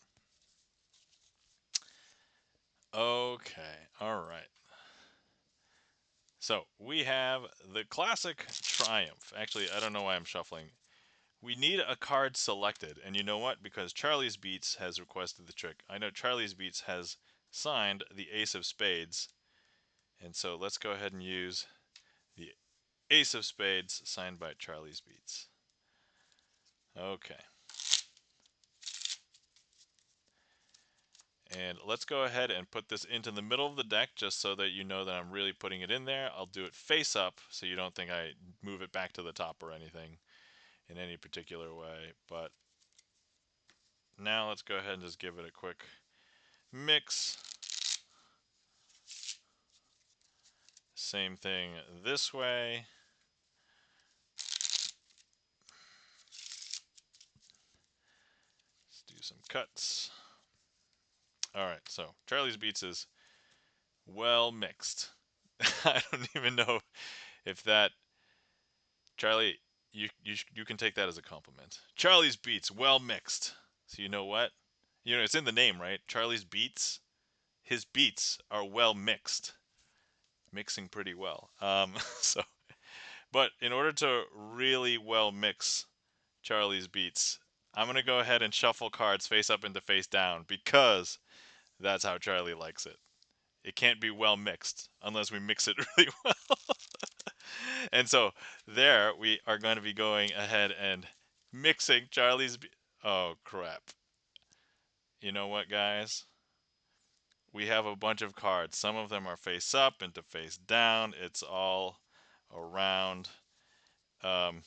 okay. All right. So we have the classic Triumph. Actually, I don't know why I'm shuffling. We need a card selected, and you know what? Because Charlie's Beats has requested the trick. I know Charlie's Beats has signed the Ace of Spades, and so let's go ahead and use the Ace of Spades signed by Charlie's Beats. Okay. And let's go ahead and put this into the middle of the deck just so that you know that I'm really putting it in there. I'll do it face up so you don't think I move it back to the top or anything in any particular way. But now let's go ahead and just give it a quick mix. Same thing this way. Let's do some cuts. All right, so Charlie's Beats is well mixed. I don't even know if that Charlie, you can take that as a compliment. Charlie's Beats well mixed. So you know what? You know it's in the name, right? Charlie's Beats. His beats are well mixed, mixing pretty well. So, but in order to really well mix Charlie's Beats, I'm gonna go ahead and shuffle cards face up into face down because that's how Charlie likes it. It can't be well mixed unless we mix it really well. And so there we are going to be going ahead and mixing oh crap. You know what, guys? We have a bunch of cards. Some of them are face up into face down. It's all around. Um,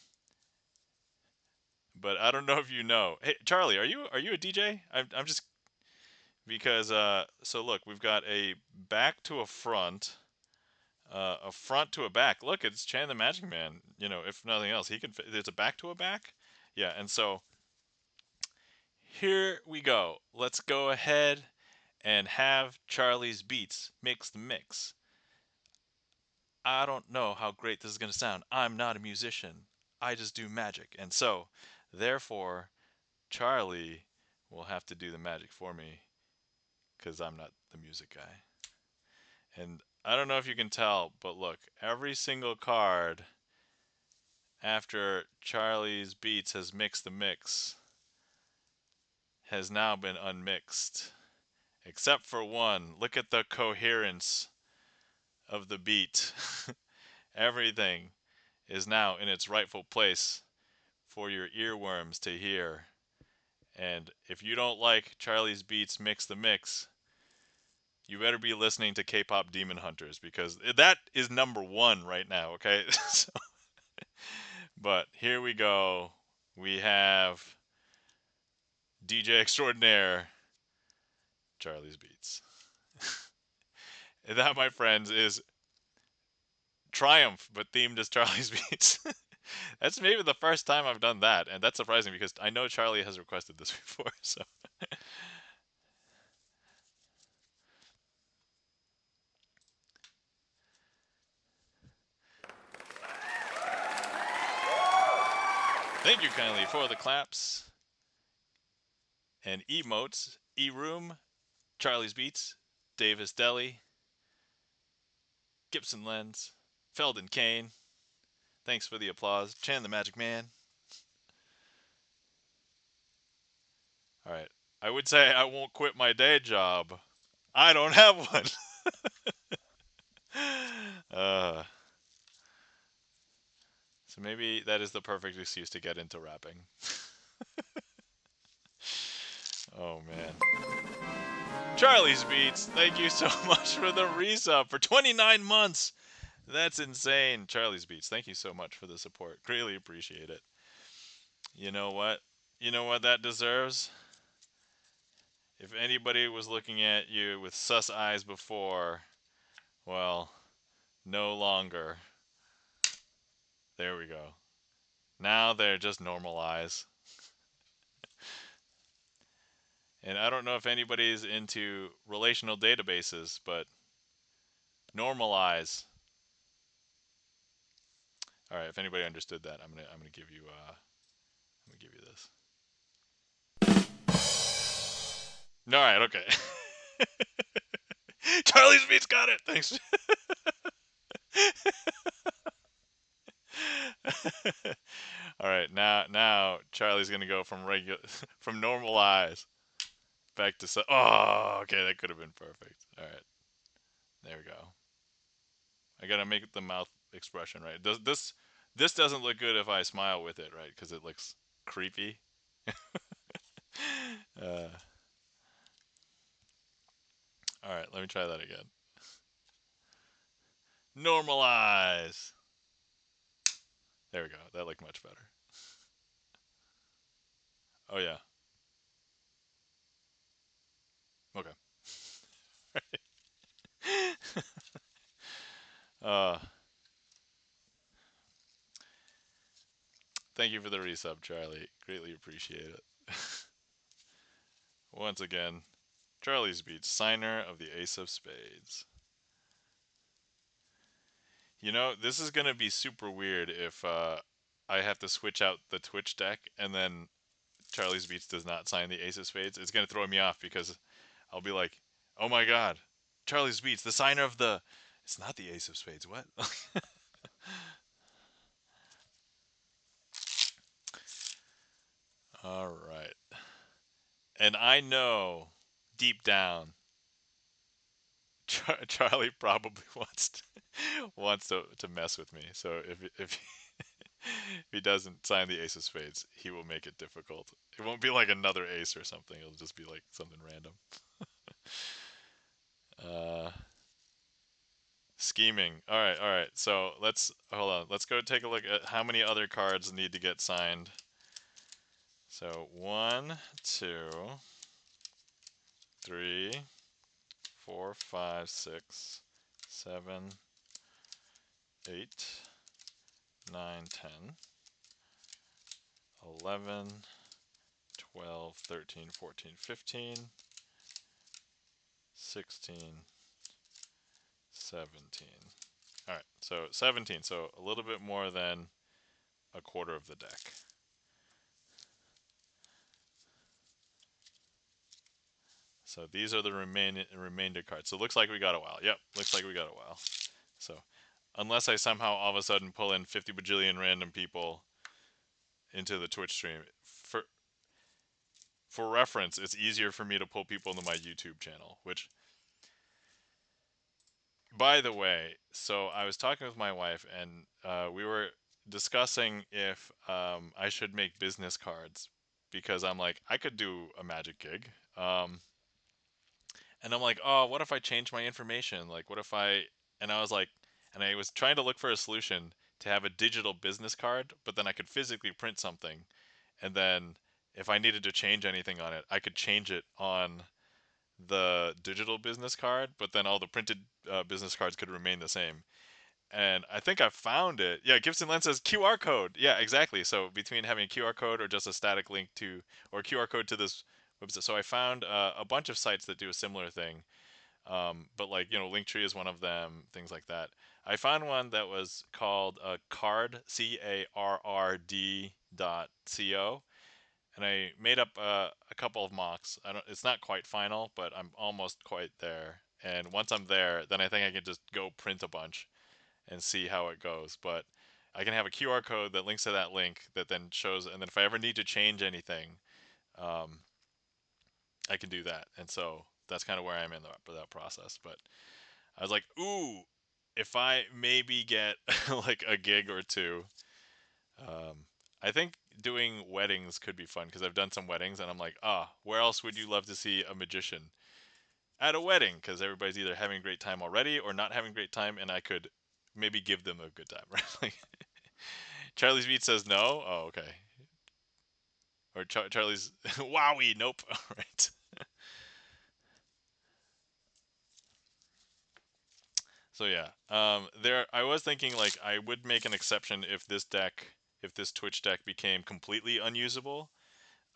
but I don't know if you know. Hey, Charlie, are you a DJ? I'm just because so look, we've got a back to a front to a back. Look, it's Chan the Magic Man. You know, if nothing else, he can. There's a back to a back. Yeah, and so here we go. Let's go ahead and have Charlie's Beats mix the mix. I don't know how great this is going to sound. I'm not a musician. I just do magic. And so, therefore, Charlie will have to do the magic for me because I'm not the music guy. And I don't know if you can tell, but look, every single card after Charlie's Beats has mixed the mix has now been unmixed. Except for one. Look at the coherence of the beat. Everything is now in its rightful place for your earworms to hear. And if you don't like Charlie's Beats Mix the Mix, you better be listening to K-Pop Demon Hunters because that is number one right now, okay? So, but here we go. We have DJ Extraordinaire, Charlie's Beats. And that, my friends, is Triumph, but themed as Charlie's Beats. That's maybe the first time I've done that, and that's surprising because I know Charlie has requested this before, so. Thank you kindly for the claps and emotes. E-Room, Charlie's Beats, Davis Deli, Gibson Lens, Feldon Kane. Thanks for the applause. Chan the Magic Man. Alright. I would say I won't quit my day job. I don't have one. uh, so maybe that is the perfect excuse to get into rapping. Oh man. Charlie's Beats, thank you so much for the resub for 29 months. That's insane. Charlie's Beats, thank you so much for the support. Greatly appreciate it. You know what? You know what that deserves? If anybody was looking at you with sus eyes before, well, no longer. There we go. Now they're just normal eyes. And I don't know if anybody's into relational databases, but normal eyes. All right, if anybody understood that, I'm gonna give you this. All right, okay. Charlie's Beats got it. Thanks. All right, now Charlie's gonna go from from normal eyes back to oh, okay, that could have been perfect. All right, there we go. I gotta make the mouth expression right. Does this doesn't look good if I smile with it, right? Because it looks creepy. uh, all right, let me try that again. Normalize. There we go. That looked much better. Oh yeah. Okay. Thank you for the resub, Charlie. Greatly appreciate it. Once again, Charlie's Beats, signer of the Ace of Spades. You know, this is gonna be super weird if I have to switch out the Twitch deck and then Charlie's Beats does not sign the Ace of Spades. It's gonna throw me off because I'll be like, "Oh my God, Charlie's Beats, the signer of the." It's not the Ace of Spades. What? All right. And I know deep down, Charlie probably wants to mess with me. So if if he doesn't sign the Ace of Spades, he will make it difficult. It won't be like another ace or something. It'll just be like something random. Uh, Scheming. All right, all right. So let's hold on. Let's go take a look at how many other cards need to get signed. So 1, 2, 3, 4, 5, 6, 7, 8, 9, 10, 11, 12, 13, 14, 15, 16, 17. All right, so 17. So a little bit more than a quarter of the deck. So these are the remainder cards. So it looks like we got a while. Yep, looks like we got a while. So unless I somehow all of a sudden pull in 50 bajillion random people into the Twitch stream, for reference, it's easier for me to pull people into my YouTube channel, which, by the way, so I was talking with my wife and we were discussing if I should make business cards because I'm like, I could do a magic gig. And I'm like, oh, what if I change my information? Like, what if I, and I was like, and I was trying to look for a solution to have a digital business card, but then I could physically print something. And then if I needed to change anything on it, I could change it on the digital business card, but then all the printed business cards could remain the same. And I think I found it. Yeah, Gibson Len says QR code. Yeah, exactly. So between having a QR code or just a static link to, or QR code to this website. So I found a bunch of sites that do a similar thing. But like, Linktree is one of them, things like that. I found one that was called Card, CARRD.co, and I made up a couple of mocks. I don't. It's not quite final, but I'm almost quite there. And once I'm there, then I think I can just go print a bunch and see how it goes. But I can have a QR code that links to that link that then shows, and then if I ever need to change anything, um, I can do that. And so that's kind of where I'm in that process. But I was like, ooh, if I maybe get like a gig or two, um, I think doing weddings could be fun because I've done some weddings and I'm like, where else would you love to see a magician? At a wedding, because everybody's either having a great time already or not having a great time, and I could maybe give them a good time, right? Like, Charlie's Beat says no. Oh, okay. Or Charlie's wowie, nope. All right. So yeah, there. I was thinking like I would make an exception if this Twitch deck became completely unusable.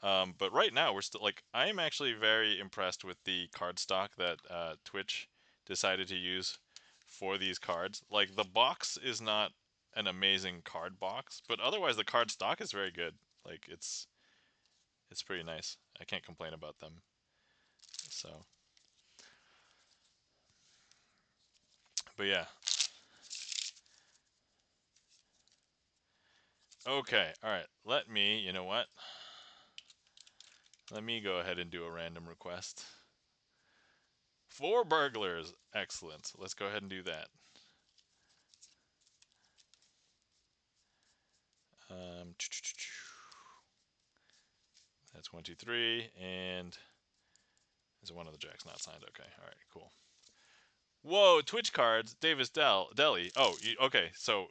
But right now we're still like I am actually very impressed with the card stock that Twitch decided to use for these cards. Like the box is not an amazing card box, but otherwise the card stock is very good. Like it's pretty nice. I can't complain about them. So, but yeah. Okay, all right. Let me, you know what? Let me go ahead and do a random request. 4 burglars. Excellent. Let's go ahead and do that. Um, that's 1, 2, 3, and is one of the jacks not signed? Okay, all right, cool. Whoa, Twitch cards, Davis Deli. Oh, okay. So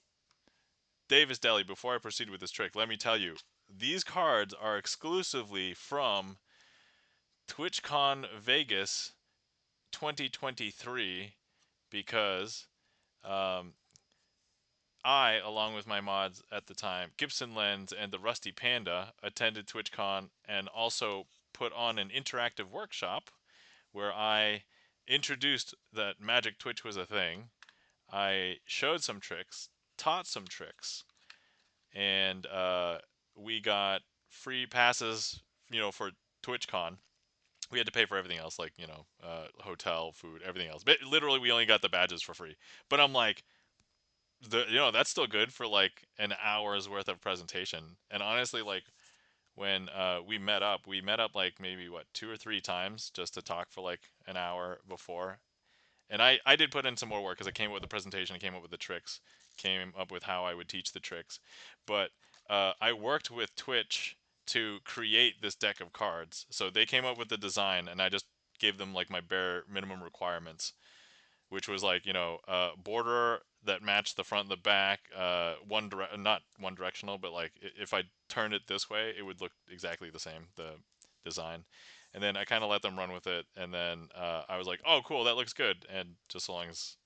Davis Deli. Before I proceed with this trick, let me tell you, these cards are exclusively from TwitchCon Vegas 2023 because um, I, along with my mods at the time, Gibson Lens and the Rusty Panda, attended TwitchCon and also put on an interactive workshop where I introduced that Magic Twitch was a thing. I showed some tricks, taught some tricks, and we got free passes, for TwitchCon. We had to pay for everything else, like hotel, food, everything else. But literally, we only got the badges for free. But I'm like, that's still good for like an hour's worth of presentation. And honestly, like when we met up like maybe what 2 or 3 times just to talk for like an hour before. And I did put in some more work because I came up with the presentation, I came up with the tricks, came up with how I would teach the tricks. But I worked with Twitch to create this deck of cards. So they came up with the design, and I just gave them like my bare minimum requirements, which was like border that matched the front and the back, not one directional, but like if I turned it this way, it would look exactly the same, the design. And then I kind of let them run with it, and then I was like, oh cool, that looks good, and just so long as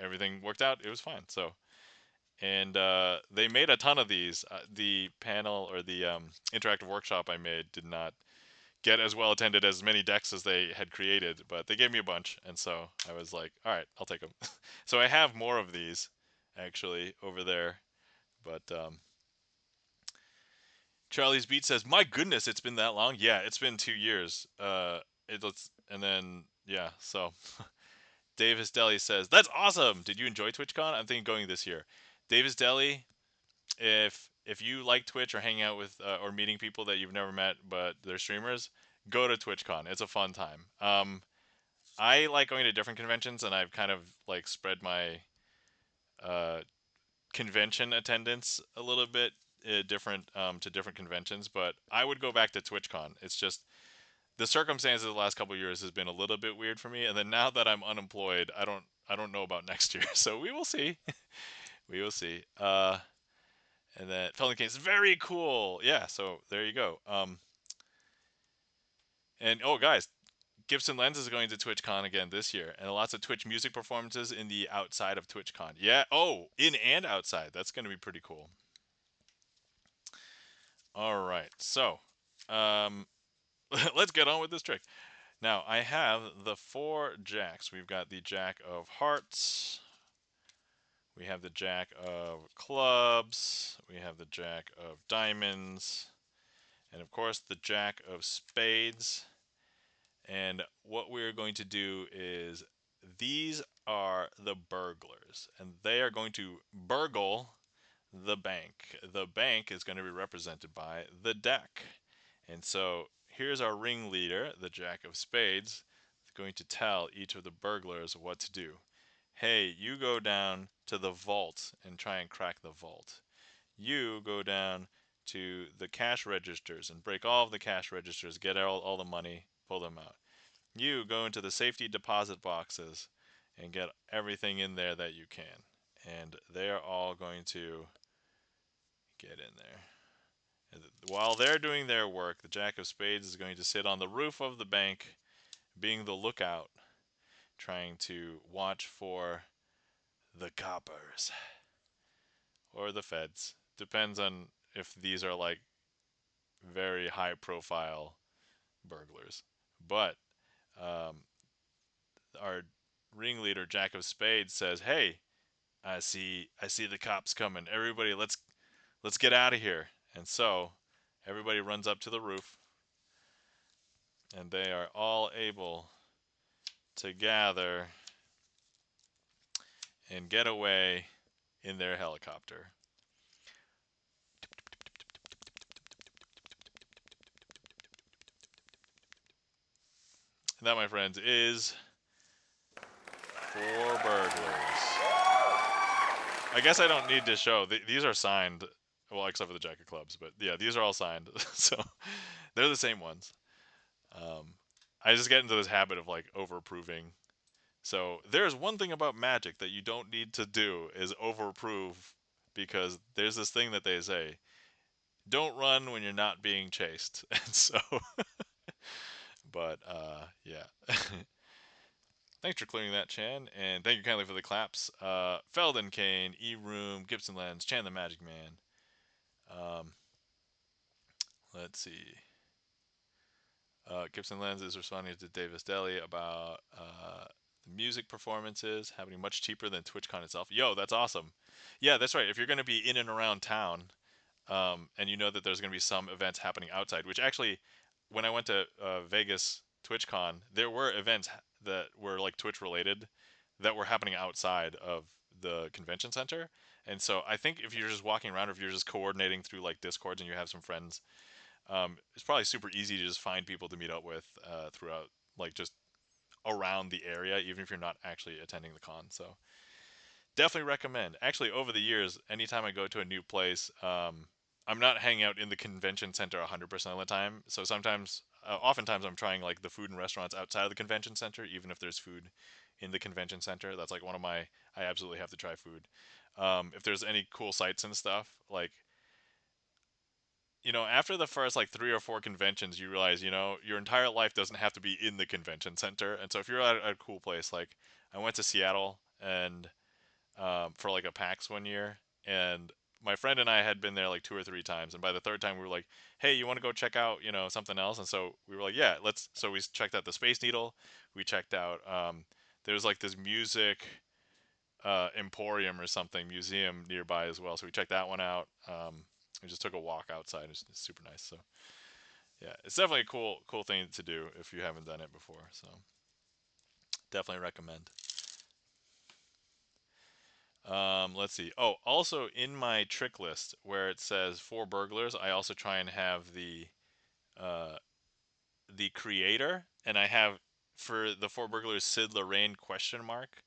everything worked out, it was fine. So and they made a ton of these. The panel or the interactive workshop I made did not get as well attended as many decks as they had created, but they gave me a bunch, and so I was like, all right, I'll take them. So I have more of these actually over there, but Charlie's Beat says, "My goodness, it's been that long." Yeah, it's been 2 years. And then yeah, so Davis Deli says, "That's awesome. Did you enjoy TwitchCon? I'm thinking going this year." Davis Deli, if you like Twitch or hanging out with or meeting people that you've never met but they're streamers, go to TwitchCon. It's a fun time. I like going to different conventions, and I've kind of like spread my uh, convention attendance a little bit different to different conventions. But I would go back to TwitchCon. It's just the circumstances of the last couple of years has been a little bit weird for me, and then now that I'm unemployed, I don't know about next year. So we will see. We will see. And then Felon King is very cool. Yeah. So there you go. And oh guys, Gibson Lens is going to TwitchCon again this year, and lots of Twitch music performances in the outside of TwitchCon. Yeah. Oh, in and outside. That's going to be pretty cool. All right. So, um, let's get on with this trick. Now, I have the 4 jacks. We've got the Jack of Hearts. We have the Jack of Clubs. We have the Jack of Diamonds. And of course, the Jack of Spades. And what we're going to do is these are the burglars, and they are going to burgle the bank. The bank is going to be represented by the deck. And so here's our ringleader, the Jack of Spades, going to tell each of the burglars what to do. Hey, you go down to the vault and try and crack the vault. You go down to the cash registers and break all of the cash registers, get all the money, pull them out. You go into the safety deposit boxes and get everything in there that you can. And they are all going to get in there. And while they're doing their work, the Jack of Spades is going to sit on the roof of the bank, being the lookout, trying to watch for the coppers or the feds. Depends on if these are like very high profile burglars. But um, our ringleader Jack of Spades says, "Hey, I see the cops coming. Everybody, let's get out of here." And so everybody runs up to the roof, and they are all able to gather and get away in their helicopter. And that, my friends, is 4 burglars. I guess I don't need to show. These are signed. Well, except for the Jack of Clubs, but yeah, these are all signed. So they're the same ones. I just get into this habit of like over-proving. So there's one thing about magic that you don't need to do is over-prove, because there's this thing that they say, don't run when you're not being chased. And so, but yeah. Thanks for clearing that, Chan, and thank you kindly for the claps. Felden Kane, E Room, Gibson Lens, Chan the Magic Man. Um, let's see. Gibson Lens is responding to Davis Deli about the music performances happening much cheaper than TwitchCon itself. Yo, that's awesome. Yeah, that's right. If you're going to be in and around town, and you know that there's going to be some events happening outside, which actually, when I went to Vegas TwitchCon, there were events that were like Twitch related that were happening outside of the convention center. And so I think if you're just walking around, or if you're just coordinating through like Discords and you have some friends, it's probably super easy to just find people to meet up with throughout, like just around the area, even if you're not actually attending the con. So definitely recommend. Actually, over the years, anytime I go to a new place, I'm not hanging out in the convention center 100% of the time. So sometimes, oftentimes, I'm trying like the food and restaurants outside of the convention center, even if there's food in the convention center. That's like one of my, I absolutely have to try food. If there's any cool sites and stuff, like, after the first like 3 or 4 conventions, you realize, your entire life doesn't have to be in the convention center. And so if you're at a cool place, like I went to Seattle and for like a PAX one year, and my friend and I had been there like 2 or 3 times, and by the third time we were like, "Hey, you want to go check out, something else?" And so we were like, "Yeah, let's." So we checked out the Space Needle. We checked out. There was like this music emporium or something museum nearby as well. So we checked that one out. We just took a walk outside. It's super nice. So yeah, it's definitely a cool thing to do if you haven't done it before. So definitely recommend. Let's see. Oh, also in my trick list where it says 4 burglars, I also try and have uh, the creator, and I have for the 4 burglars Sid Lorraine question mark.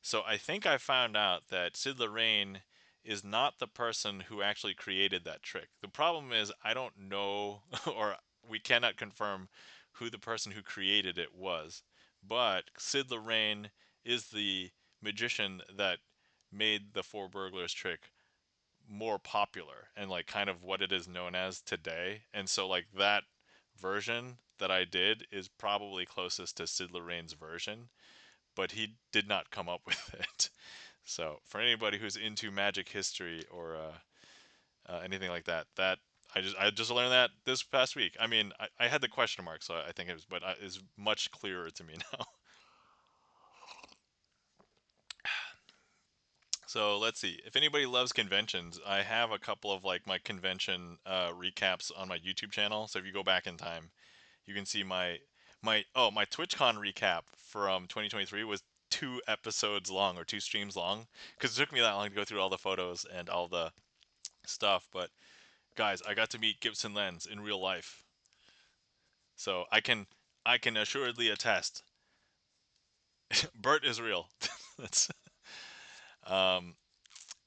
So I think I found out that Sid Lorraine is not the person who actually created that trick. The problem is I don't know, or we cannot confirm who the person who created it was. But Sid Lorraine is the magician that made the 4 burglars trick more popular and like kind of what it is known as today. And so like that version that I did is probably closest to Sid Lorraine's version, but he did not come up with it. So for anybody who's into magic history or anything like that, I just learned that this past week. I mean, I had the question mark, so I think it was, but it's much clearer to me now. So let's see. If anybody loves conventions, I have a couple of like my convention recaps on my YouTube channel. So if you go back in time, you can see my TwitchCon recap from 2023 was 2 episodes long, or 2 streams long, because it took me that long to go through all the photos and all the stuff. But guys, I got to meet Gibson Lens in real life, so I can assuredly attest. Bert is real. That's um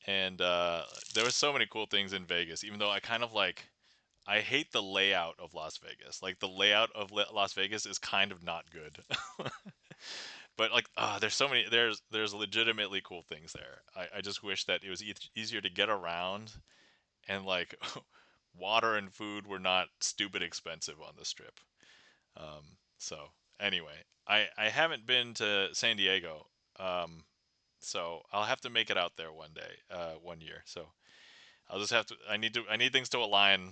and there was so many cool things in Vegas. Even though I kind of like, I hate the layout of Las Vegas. Like the layout of Las Vegas is kind of not good. But like, there's so many. There's legitimately cool things there. I just wish that it was easier to get around, and like water and food were not stupid expensive on the strip. So anyway, I haven't been to San Diego. Um, so I'll have to make it out there one day, one year. So I'll just have to. I need things to align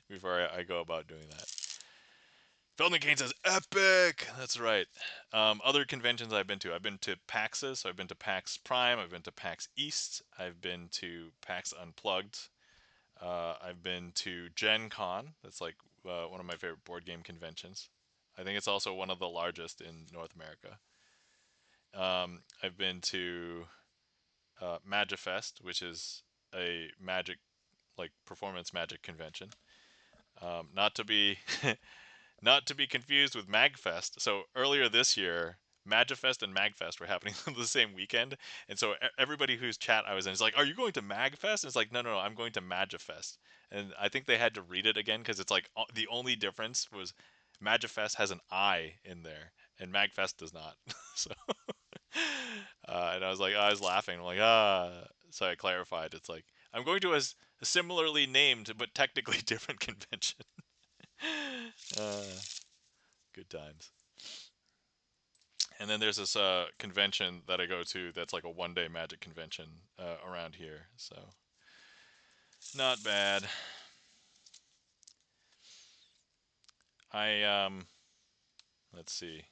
before I go about doing that. Feldman Kane says epic. That's right. Other conventions I've been to PAXs. So I've been to PAX Prime. I've been to PAX East. I've been to PAX Unplugged. I've been to Gen Con. That's like one of my favorite board game conventions. I think it's also one of the largest in North America. I've been to Magifest, which is a magic, like performance magic convention. Not to be not to be confused with Magfest. So earlier this year, Magifest and Magfest were happening the same weekend, and so everybody whose chat I was in is like, "Are you going to Magfest?" And it's like, "No, I'm going to Magifest." And I think they had to read it again because it's like the only difference was Magifest has an I in there, and Magfest does not. So, and I was like, I was laughing. I'm like, ah. So I clarified. It's like I'm going to a similarly named but technically different convention. uh, Good times. And then there's this convention that I go to that's like a 1-day magic convention around here. So not bad. I let's see.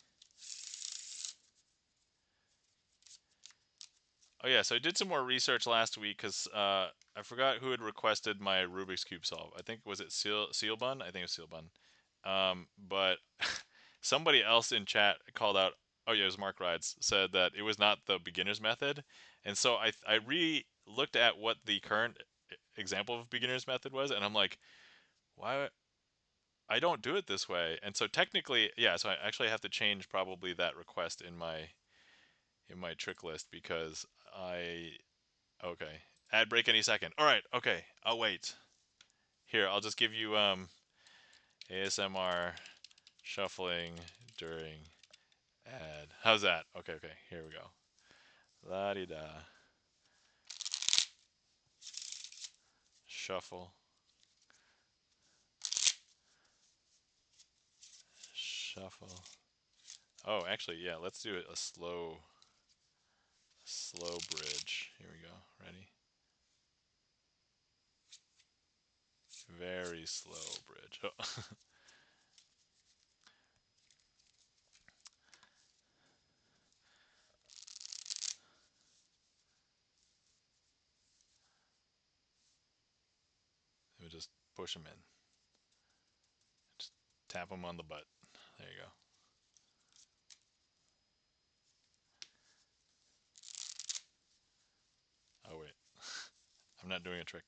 Oh yeah, so I did some more research last week because I forgot who had requested my Rubik's Cube solve. I think was it Sealbun? I think it was Sealbun. But somebody else in chat called out. Oh yeah, it was Mark Rides said that it was not the beginner's method, and so I re looked at what the current example of beginner's method was, and I'm like, why? I don't do it this way, and so technically, yeah. So I actually have to change probably that request in my trick list because I okay. Ad break any second. All right. Okay. I'll wait. Here, I'll just give you ASMR shuffling during ad. How's that? Okay. Okay. Here we go. La di da. Shuffle. Shuffle. Oh, actually, yeah. Let's do it a slow bridge. Here we go. Ready? Very slow bridge. Oh. We just push them in. Just tap them on the butt. There you go. Oh wait, I'm not doing a trick.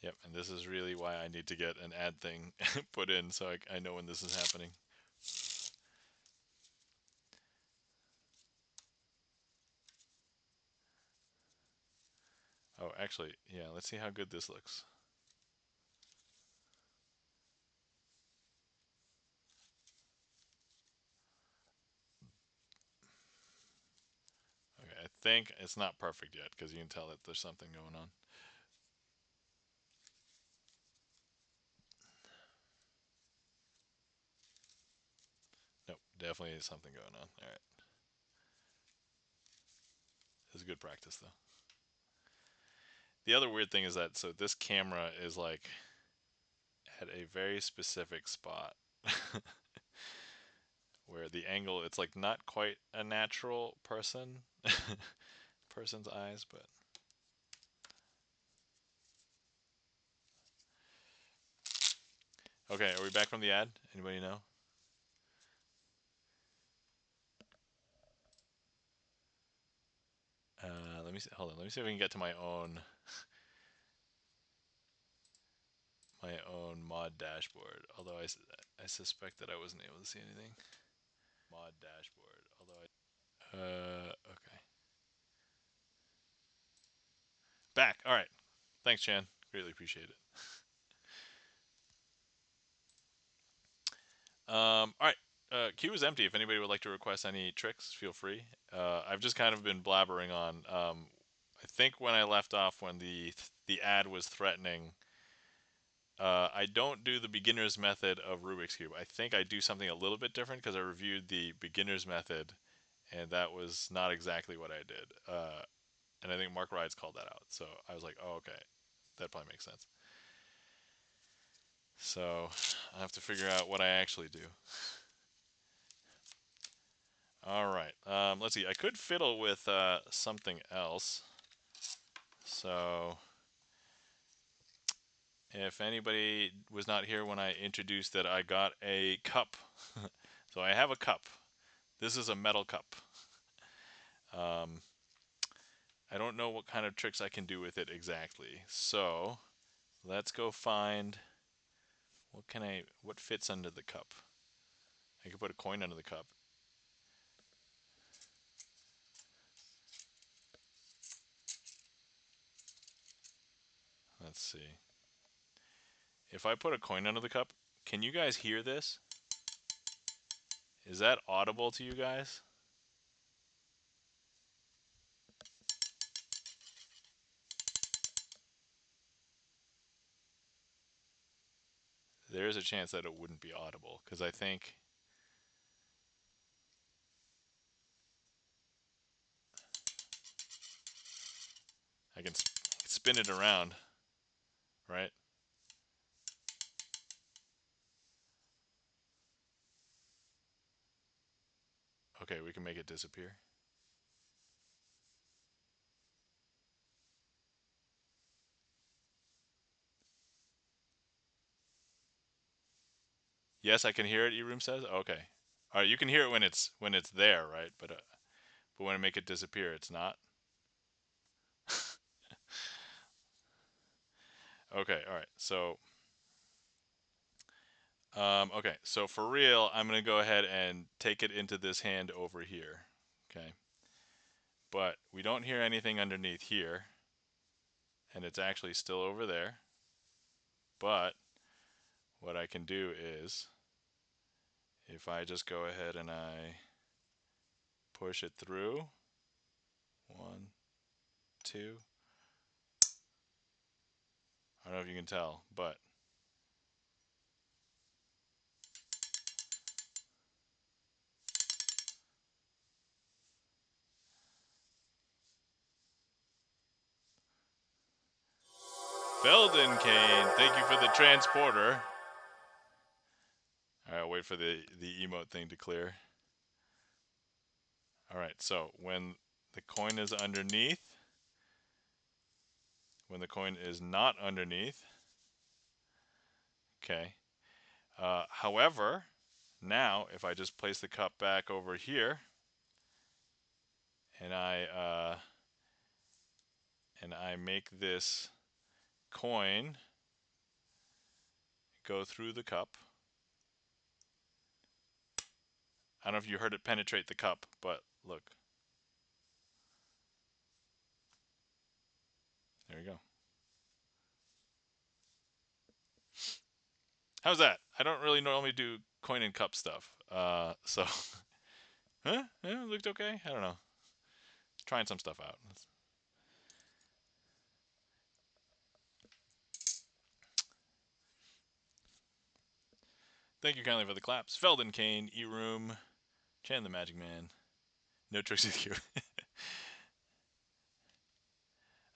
Yep, and this is really why I need to get an ad thing put in so I know when this is happening. Oh, actually, yeah, let's see how good this looks. Okay, I think it's not perfect yet because you can tell that there's something going on. Nope, definitely something going on. All right, it's good practice though. The other weird thing is that so this camera is like at a very specific spot where the angle it's like not quite a natural person's eyes, but okay, are we back from the ad? Anybody know? Let me see, hold on. Let me see if we can get to my own mod dashboard. Although I suspect that I wasn't able to see anything. Mod dashboard. Okay. Back. All right. Thanks, Chan. Greatly appreciate it. All right. Queue is empty. If anybody would like to request any tricks, feel free. I've just kind of been blabbering on. I think when I left off, when the ad was threatening, I don't do the beginner's method of Rubik's Cube. I think I do something a little bit different because I reviewed the beginner's method, and that was not exactly what I did. And I think Mark Rides called that out. So I was like, oh, okay, that probably makes sense. So I have to figure out what I actually do. All right. Let's see. I could fiddle with something else. So if anybody was not here when I introduced that I got a cup. So I have a cup. This is a metal cup. Um, I don't know what kind of tricks I can do with it exactly. So let's go find what fits under the cup. I could put a coin under the cup. Let's see. If I put a coin under the cup, can you guys hear this? Is that audible to you guys? there is a chance that it wouldn't be audible because I think I can spin it around, right? Okay, we can make it disappear. Yes, I can hear it. E-room says. Okay. All right, you can hear it when it's there, right? But when I make it disappear, it's not. Okay. All right. So okay. So for real, I'm gonna go ahead and take it into this hand over here. Okay. But we don't hear anything underneath here, and it's actually still over there. But what I can do is, if I just go ahead and I push it through, one, two. I don't know if you can tell, but Feldenkane, thank you for the transporter. All right, I'll wait for the emote thing to clear. All right, so when the coin is underneath, when the coin is not underneath, okay. However, now if I just place the cup back over here, and I make this coin go through the cup. I don't know if you heard it penetrate the cup, but look. There you go. How's that? I don't really normally do coin and cup stuff. So, huh? Yeah, it looked okay. I don't know. Trying some stuff out. Thank you kindly for the claps. Felden Kane, E-Room, Chan the Magic Man. No tricks with you.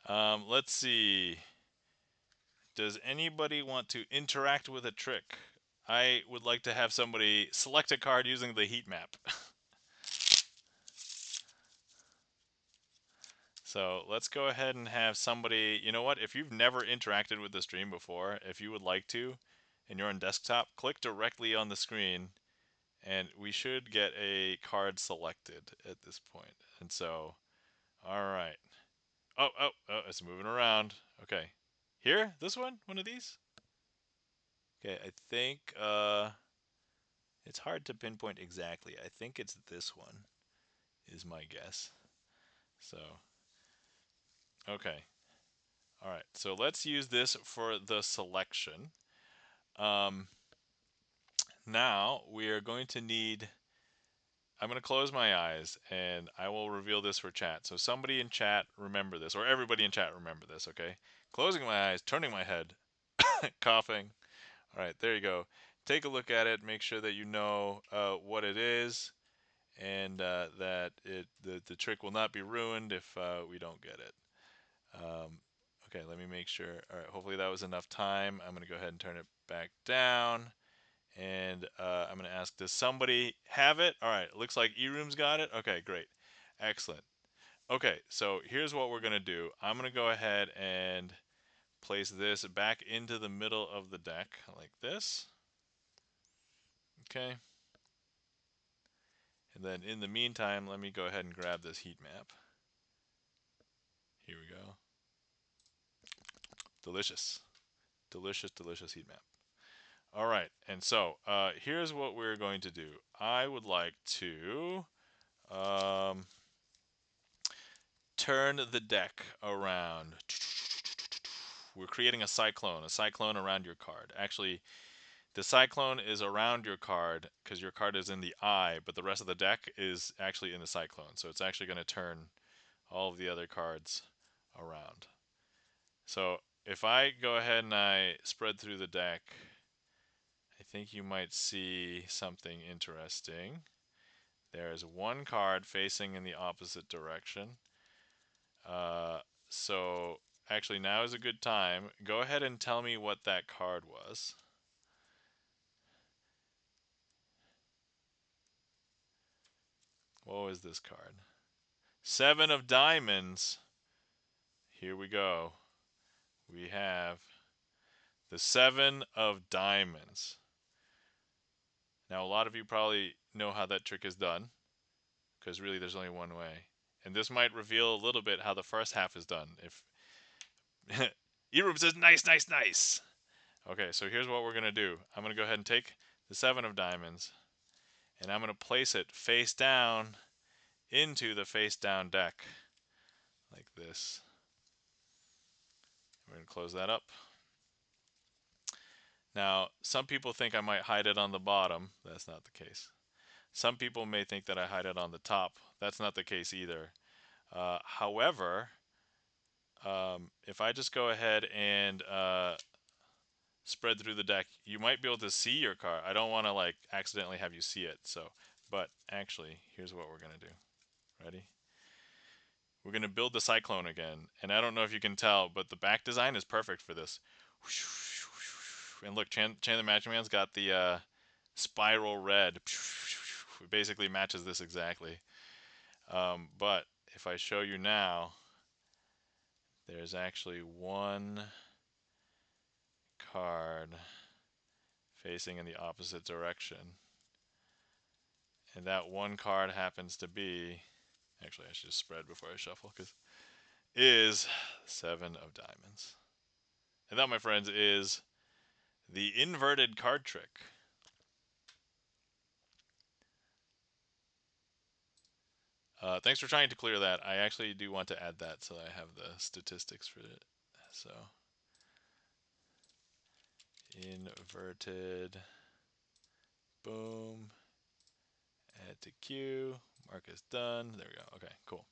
Let's see. Does anybody want to interact with a trick? I would like to have somebody select a card using the heat map. So let's go ahead and have somebody, you know what, if you've never interacted with the stream before, if you would like to, and you're on desktop, click directly on the screen, and we should get a card selected at this point. And so, all right. Oh, it's moving around. Okay. Here? This one? One of these? Okay, I think, it's hard to pinpoint exactly. I think it's this one, is my guess. So, okay. All right, so let's use this for the selection. Um, Now we are going to need, I'm going to close my eyes and I will reveal this for chat. So somebody in chat remember this, or everybody in chat remember this, okay? Closing my eyes, turning my head, coughing. All right, there you go. Take a look at it, make sure that you know what it is, and that the trick will not be ruined if we don't get it. Okay, let me make sure. All right, hopefully that was enough time. I'm going to go ahead and turn it back down. And I'm going to ask, does somebody have it? All right, looks like E-Room's got it. Okay, great. Excellent. Okay, so here's what we're going to do. I'm going to go ahead and place this back into the middle of the deck like this. Okay. And then in the meantime, let me go ahead and grab this heat map. Here we go. Delicious. Delicious, delicious heat map. All right, and so here's what we're going to do. I would like to turn the deck around. We're creating a cyclone around your card. Actually, the cyclone is around your card because your card is in the eye, but the rest of the deck is actually in the cyclone. So it's actually going to turn all of the other cards around. So if I go ahead and I spread through the deck, think you might see something interesting. There is one card facing in the opposite direction. Uh, so actually, now is a good time. Go ahead and tell me what that card was. What was this card? Seven of Diamonds. Here we go. We have the Seven of Diamonds. Now, a lot of you probably know how that trick is done, because really there's only one way. And this might reveal a little bit how the first half is done. If Eroom says nice, nice, nice. Okay, so here's what we're going to do. I'm going to go ahead and take the Seven of Diamonds, and I'm going to place it face down into the face down deck, like this. We're going to close that up. Now, some people think I might hide it on the bottom. That's not the case. Some people may think that I hide it on the top. That's not the case either. However, if I just go ahead and spread through the deck, you might be able to see your card. I don't want to like accidentally have you see it. So, but actually, here's what we're gonna do. Ready? We're gonna build the cyclone again, and I don't know if you can tell, but the back design is perfect for this. And look, Chan the Magic Man's got the spiral red. It basically matches this exactly. But if I show you now, there's actually one card facing in the opposite direction. And that one card happens to be, actually I should just spread before I shuffle, because is Seven of Diamonds. And that, my friends, is the inverted card trick. Thanks for trying to clear that. I actually do want to add that so I have the statistics for it. So, inverted, boom, add to queue, mark as done. There we go. Okay, cool.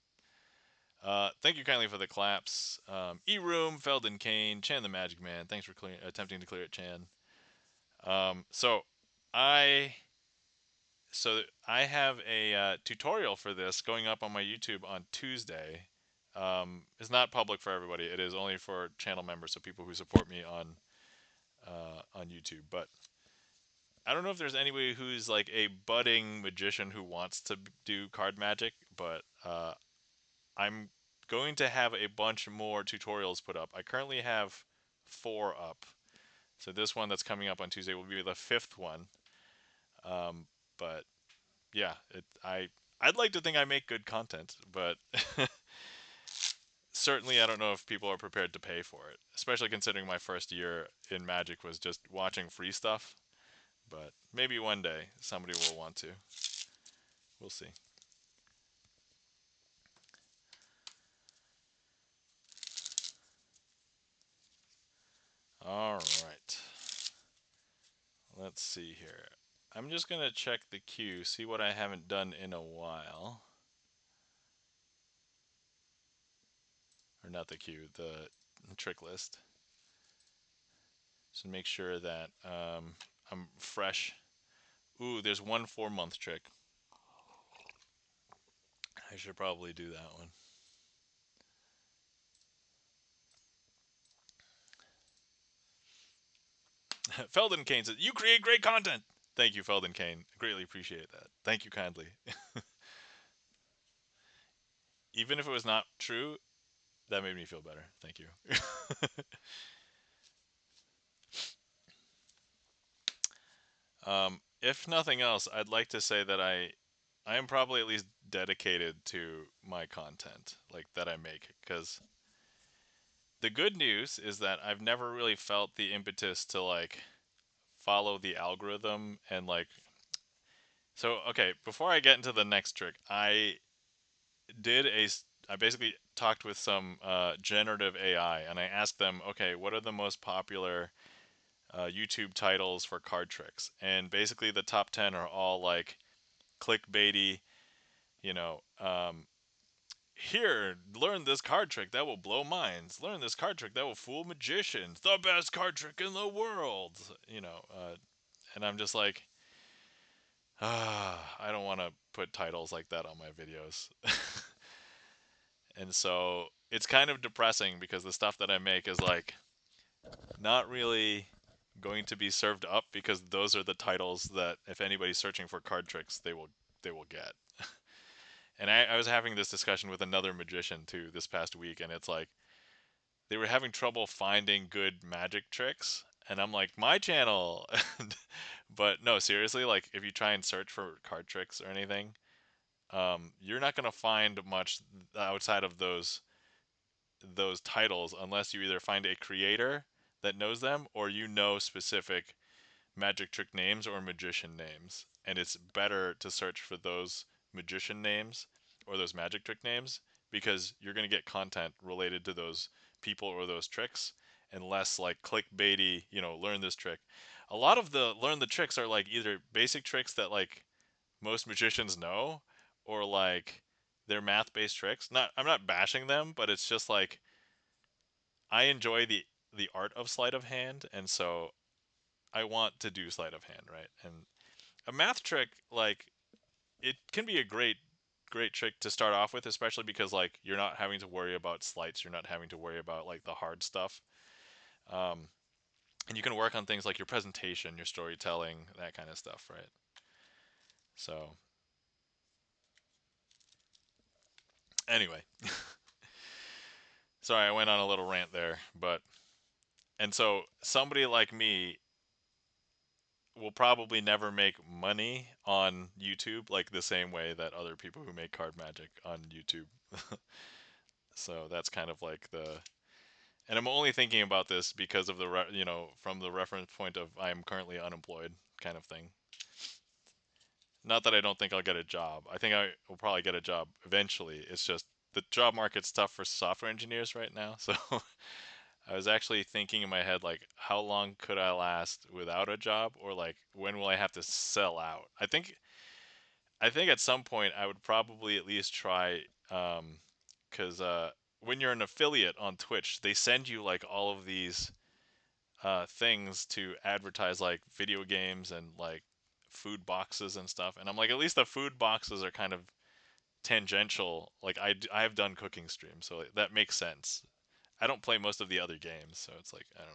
Thank you kindly for the claps. E-Room, Felden Kane, Chan the Magic Man. Thanks for attempting to clear it, Chan. So I have a tutorial for this going up on my YouTube on Tuesday. It's not public for everybody. It is only for channel members, so people who support me on YouTube. But I don't know if there's anybody who's like a budding magician who wants to do card magic, but I'm going to have a bunch more tutorials put up. I currently have 4 up. So this one that's coming up on Tuesday will be the 5th one. But yeah, I'd like to think I make good content, but certainly I don't know if people are prepared to pay for it, especially considering my first year in Magic was just watching free stuff. But maybe one day somebody will want to. We'll see. All right. Let's see here. I'm just going to check the queue, see what I haven't done in a while. Or not the queue, the trick list. So make sure that I'm fresh. Ooh, there's one 4-month trick. I should probably do that one. Felden Kane says, "You create great content." Thank you, Felden Kane. Greatly appreciate that. Thank you kindly. Even if it was not true, that made me feel better. Thank you. If nothing else, I'd like to say that I am probably at least dedicated to my content, like that I make, because the good news is that I've never really felt the impetus to like follow the algorithm and like. So okay, before I get into the next trick, I basically talked with some generative AI, and I asked them, okay, what are the most popular YouTube titles for card tricks? And basically, the top 10 are all like clickbaity, you know, here, learn this card trick that will blow minds. Learn this card trick that will fool magicians. The best card trick in the world, And I'm just like, I don't want to put titles like that on my videos. And so it's kind of depressing because the stuff that I make is like not really going to be served up because those are the titles that if anybody's searching for card tricks, they will get. And I was having this discussion with another magician too this past week, and it's like they were having trouble finding good magic tricks, and I'm like, my channel. But no, seriously, like if you try and search for card tricks or anything, you're not gonna find much outside of those titles unless you either find a creator that knows them or you know specific magic trick names or magician names. And it's better to search for those magician names or those magic trick names because you're going to get content related to those people or those tricks and less like clickbaity, learn this trick. A lot of the learn the tricks are like either basic tricks that like most magicians know or like they're math based tricks. Not I'm not bashing them, but it's just like I enjoy the art of sleight of hand, and so I want to do sleight of hand, right? And a math trick, like it can be a great trick to start off with, especially because like you're not having to worry about sleights, you're not having to worry about like the hard stuff, um, and you can work on things like your presentation, your storytelling, that kind of stuff, right? So anyway, sorry I went on a little rant there, but and so somebody like me will probably never make money on YouTube like the same way that other people who make card magic on YouTube. So that's kind of like and I'm only thinking about this because of from the reference point of I am currently unemployed kind of thing. Not that I don't think I'll get a job. I think I will probably get a job eventually. It's just the job market's tough for software engineers right now. So I was actually thinking in my head like how long could I last without a job or like when will I have to sell out? I think at some point I would probably at least try, because when you're an affiliate on Twitch, they send you like all of these things to advertise like video games and like food boxes and stuff. And I'm like, at least the food boxes are kind of tangential. Like I have done cooking streams, so like, that makes sense. I don't play most of the other games, so it's like I don't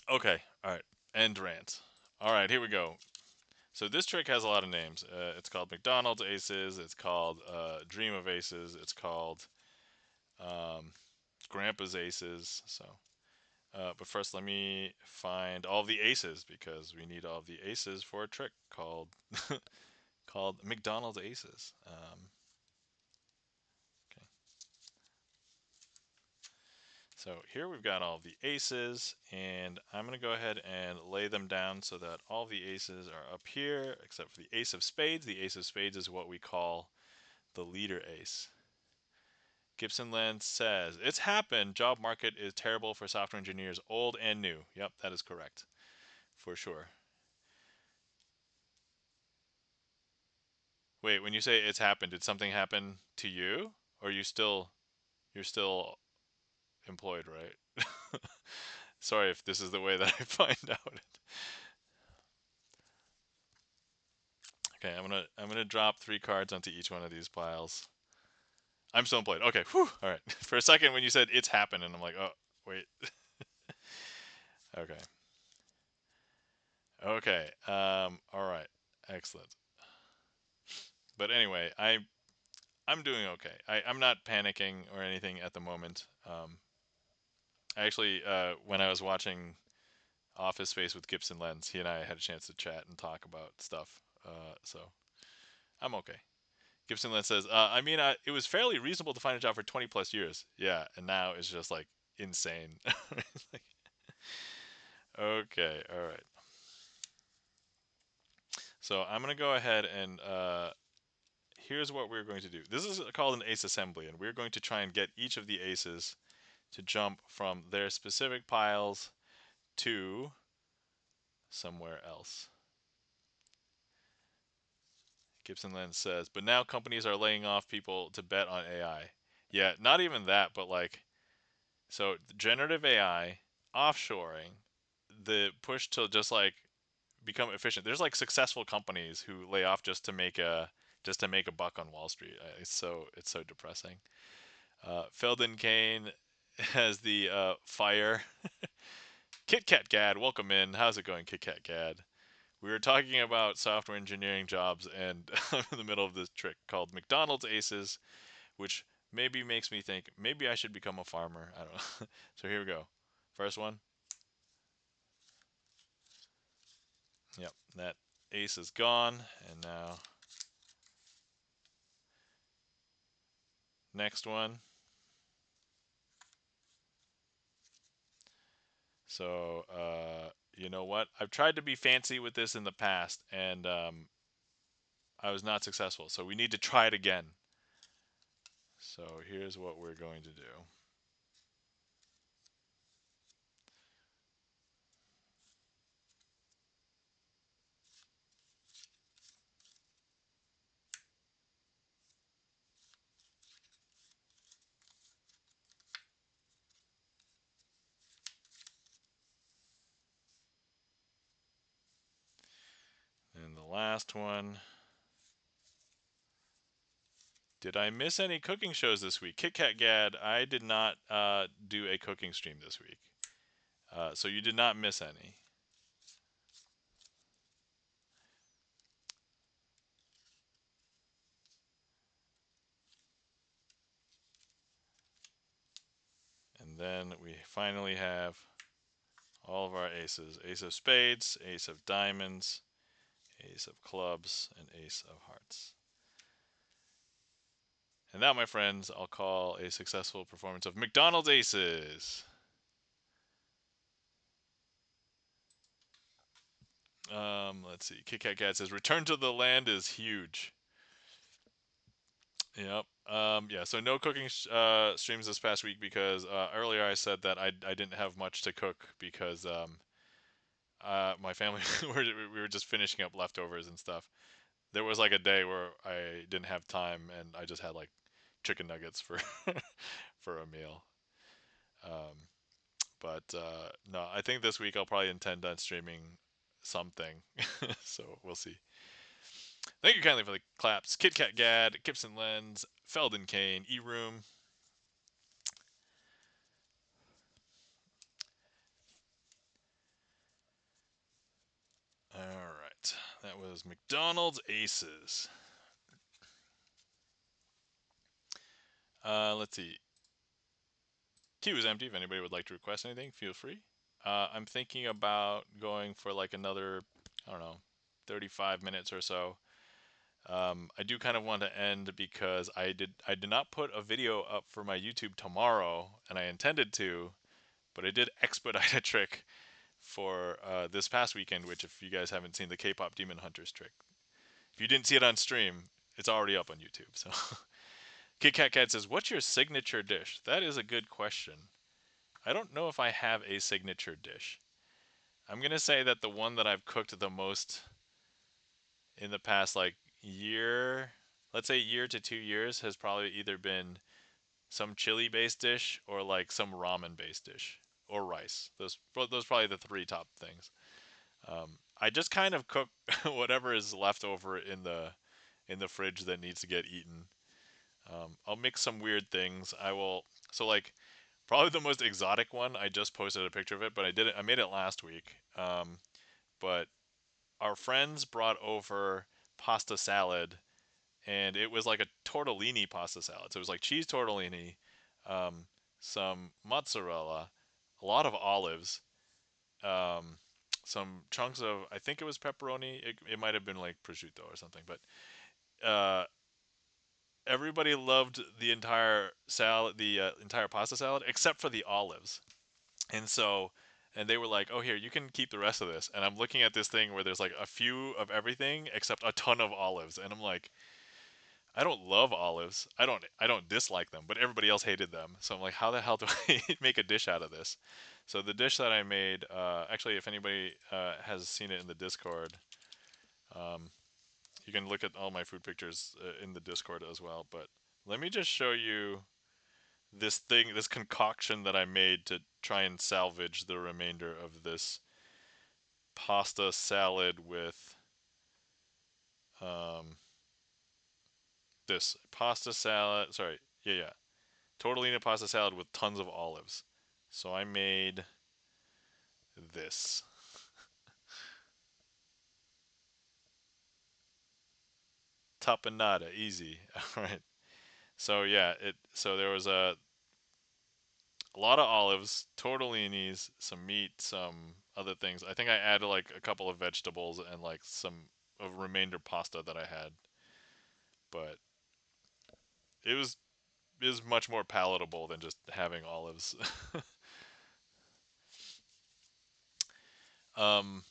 know. Okay, all right, end rant. All right, here we go. So this trick has a lot of names. It's called McDonald's Aces. It's called Dream of Aces. It's called um, Grandpa's Aces. So, but first, let me find all the aces because we need all the aces for a trick called called McDonald's Aces. Okay. So here we've got all the aces, and I'm going to go ahead and lay them down so that all the aces are up here, except for the ace of spades. The ace of spades is what we call the leader ace. Gibson Land says, it's happened. Job market is terrible for software engineers, old and new. Yep, that is correct. For sure. Wait, when you say it's happened, did something happen to you? Or you're still employed, right? Sorry if this is the way that I find out. Okay, I'm gonna drop 3 cards onto each one of these piles. I'm still employed. Okay, whew. All right. For a second when you said it's happened, and I'm like, oh, wait. Okay. Okay. All right. Excellent. But anyway, I'm doing okay. I'm not panicking or anything at the moment. Actually, when I was watching Office Space with Gibson Lens, he and I had a chance to chat and talk about stuff. So I'm okay. Gibson Lens says, I mean, it was fairly reasonable to find a job for 20 plus years. Yeah, and now it's just like insane. Like, okay, all right. So I'm going to go ahead and here's what we're going to do. This is called an ace assembly, and we're going to try and get each of the aces to jump from their specific piles to somewhere else. Gibson Lens says, but now companies are laying off people to bet on AI. Yeah, not even that, but like, so generative AI offshoring, the push to just like become efficient. There's like successful companies who lay off just to make a buck on Wall Street. It's so depressing. Feldon Kane has the fire. Kit Kat Gad, welcome in. How's it going, Kit Kat Gad? We were talking about software engineering jobs, and I'm in the middle of this trick called McDonald's Aces, which maybe makes me think maybe I should become a farmer. I don't know. So here we go. First one. Yep, that ace is gone, and now next one. So, you know what? I've tried to be fancy with this in the past, and I was not successful. So we need to try it again. So here's what we're going to do. And the last one. Did I miss any cooking shows this week? Kit Kat Gad, I did not do a cooking stream this week. So you did not miss any. And then we finally have all of our aces. Ace of spades, ace of diamonds, ace of clubs, and ace of hearts. And that, my friends, I'll call a successful performance of McDonald's Aces. Let's see. Kit Kat Cat says, "Return to the land is huge." Yep. Yeah. So no cooking streams this past week because earlier I said that I didn't have much to cook because my family we were just finishing up leftovers and stuff. There was like a day where I didn't have time and I just had like chicken nuggets for for a meal. Um, but no, I think this week I'll probably intend on streaming something. So we'll see. Thank you kindly for the claps. Kit Kat Gad, Gibson Lens, Feldon Kane, E Room. All right, that was McDonald's Aces. Let's see. Queue is empty. If anybody would like to request anything, feel free. I'm thinking about going for like another, I don't know, 35 minutes or so. I do kind of want to end because I did not put a video up for my YouTube tomorrow, and I intended to, but I did expedite a trick for this past weekend. Which, if you guys haven't seen the K-pop Demon Hunters trick, if you didn't see it on stream, it's already up on YouTube. So, Kit Kat Cat says, "What's your signature dish?" That is a good question. I don't know if I have a signature dish. I'm gonna say that the one that I've cooked the most in the past like year, let's say year to 2 years, has probably either been some chili based dish or like some ramen based dish or rice. Those probably the three top things. I just kind of cook whatever is left over in the fridge that needs to get eaten. I'll mix some weird things. So like probably the most exotic one. I just posted a picture of it, but I made it last week. But our friends brought over pasta salad, and it was like a tortellini pasta salad. So it was like cheese tortellini, um, some mozzarella, a lot of olives, um, some chunks of, I think it was pepperoni. It might have been like prosciutto or something, but uh, everybody loved the entire salad, the entire pasta salad, except for the olives. And so, and they were like, "Oh, here, you can keep the rest of this." And I'm looking at this thing where there's like a few of everything except a ton of olives, and I'm like, I don't love olives. I don't dislike them, but everybody else hated them. So I'm like, how the hell do I make a dish out of this? So the dish that I made, actually, if anybody has seen it in the Discord, um, you can look at all my food pictures in the Discord as well. But let me just show you this concoction that I made to try and salvage the remainder of this pasta salad with um this pasta salad. Sorry, yeah, tortellini pasta salad with tons of olives. So I made this tapenada, easy. All right. So yeah, it so there was a lot of olives, tortellinis, some meat, some other things. I think I added like a couple of vegetables and like some of remainder pasta that I had, but it was is much more palatable than just having olives. um,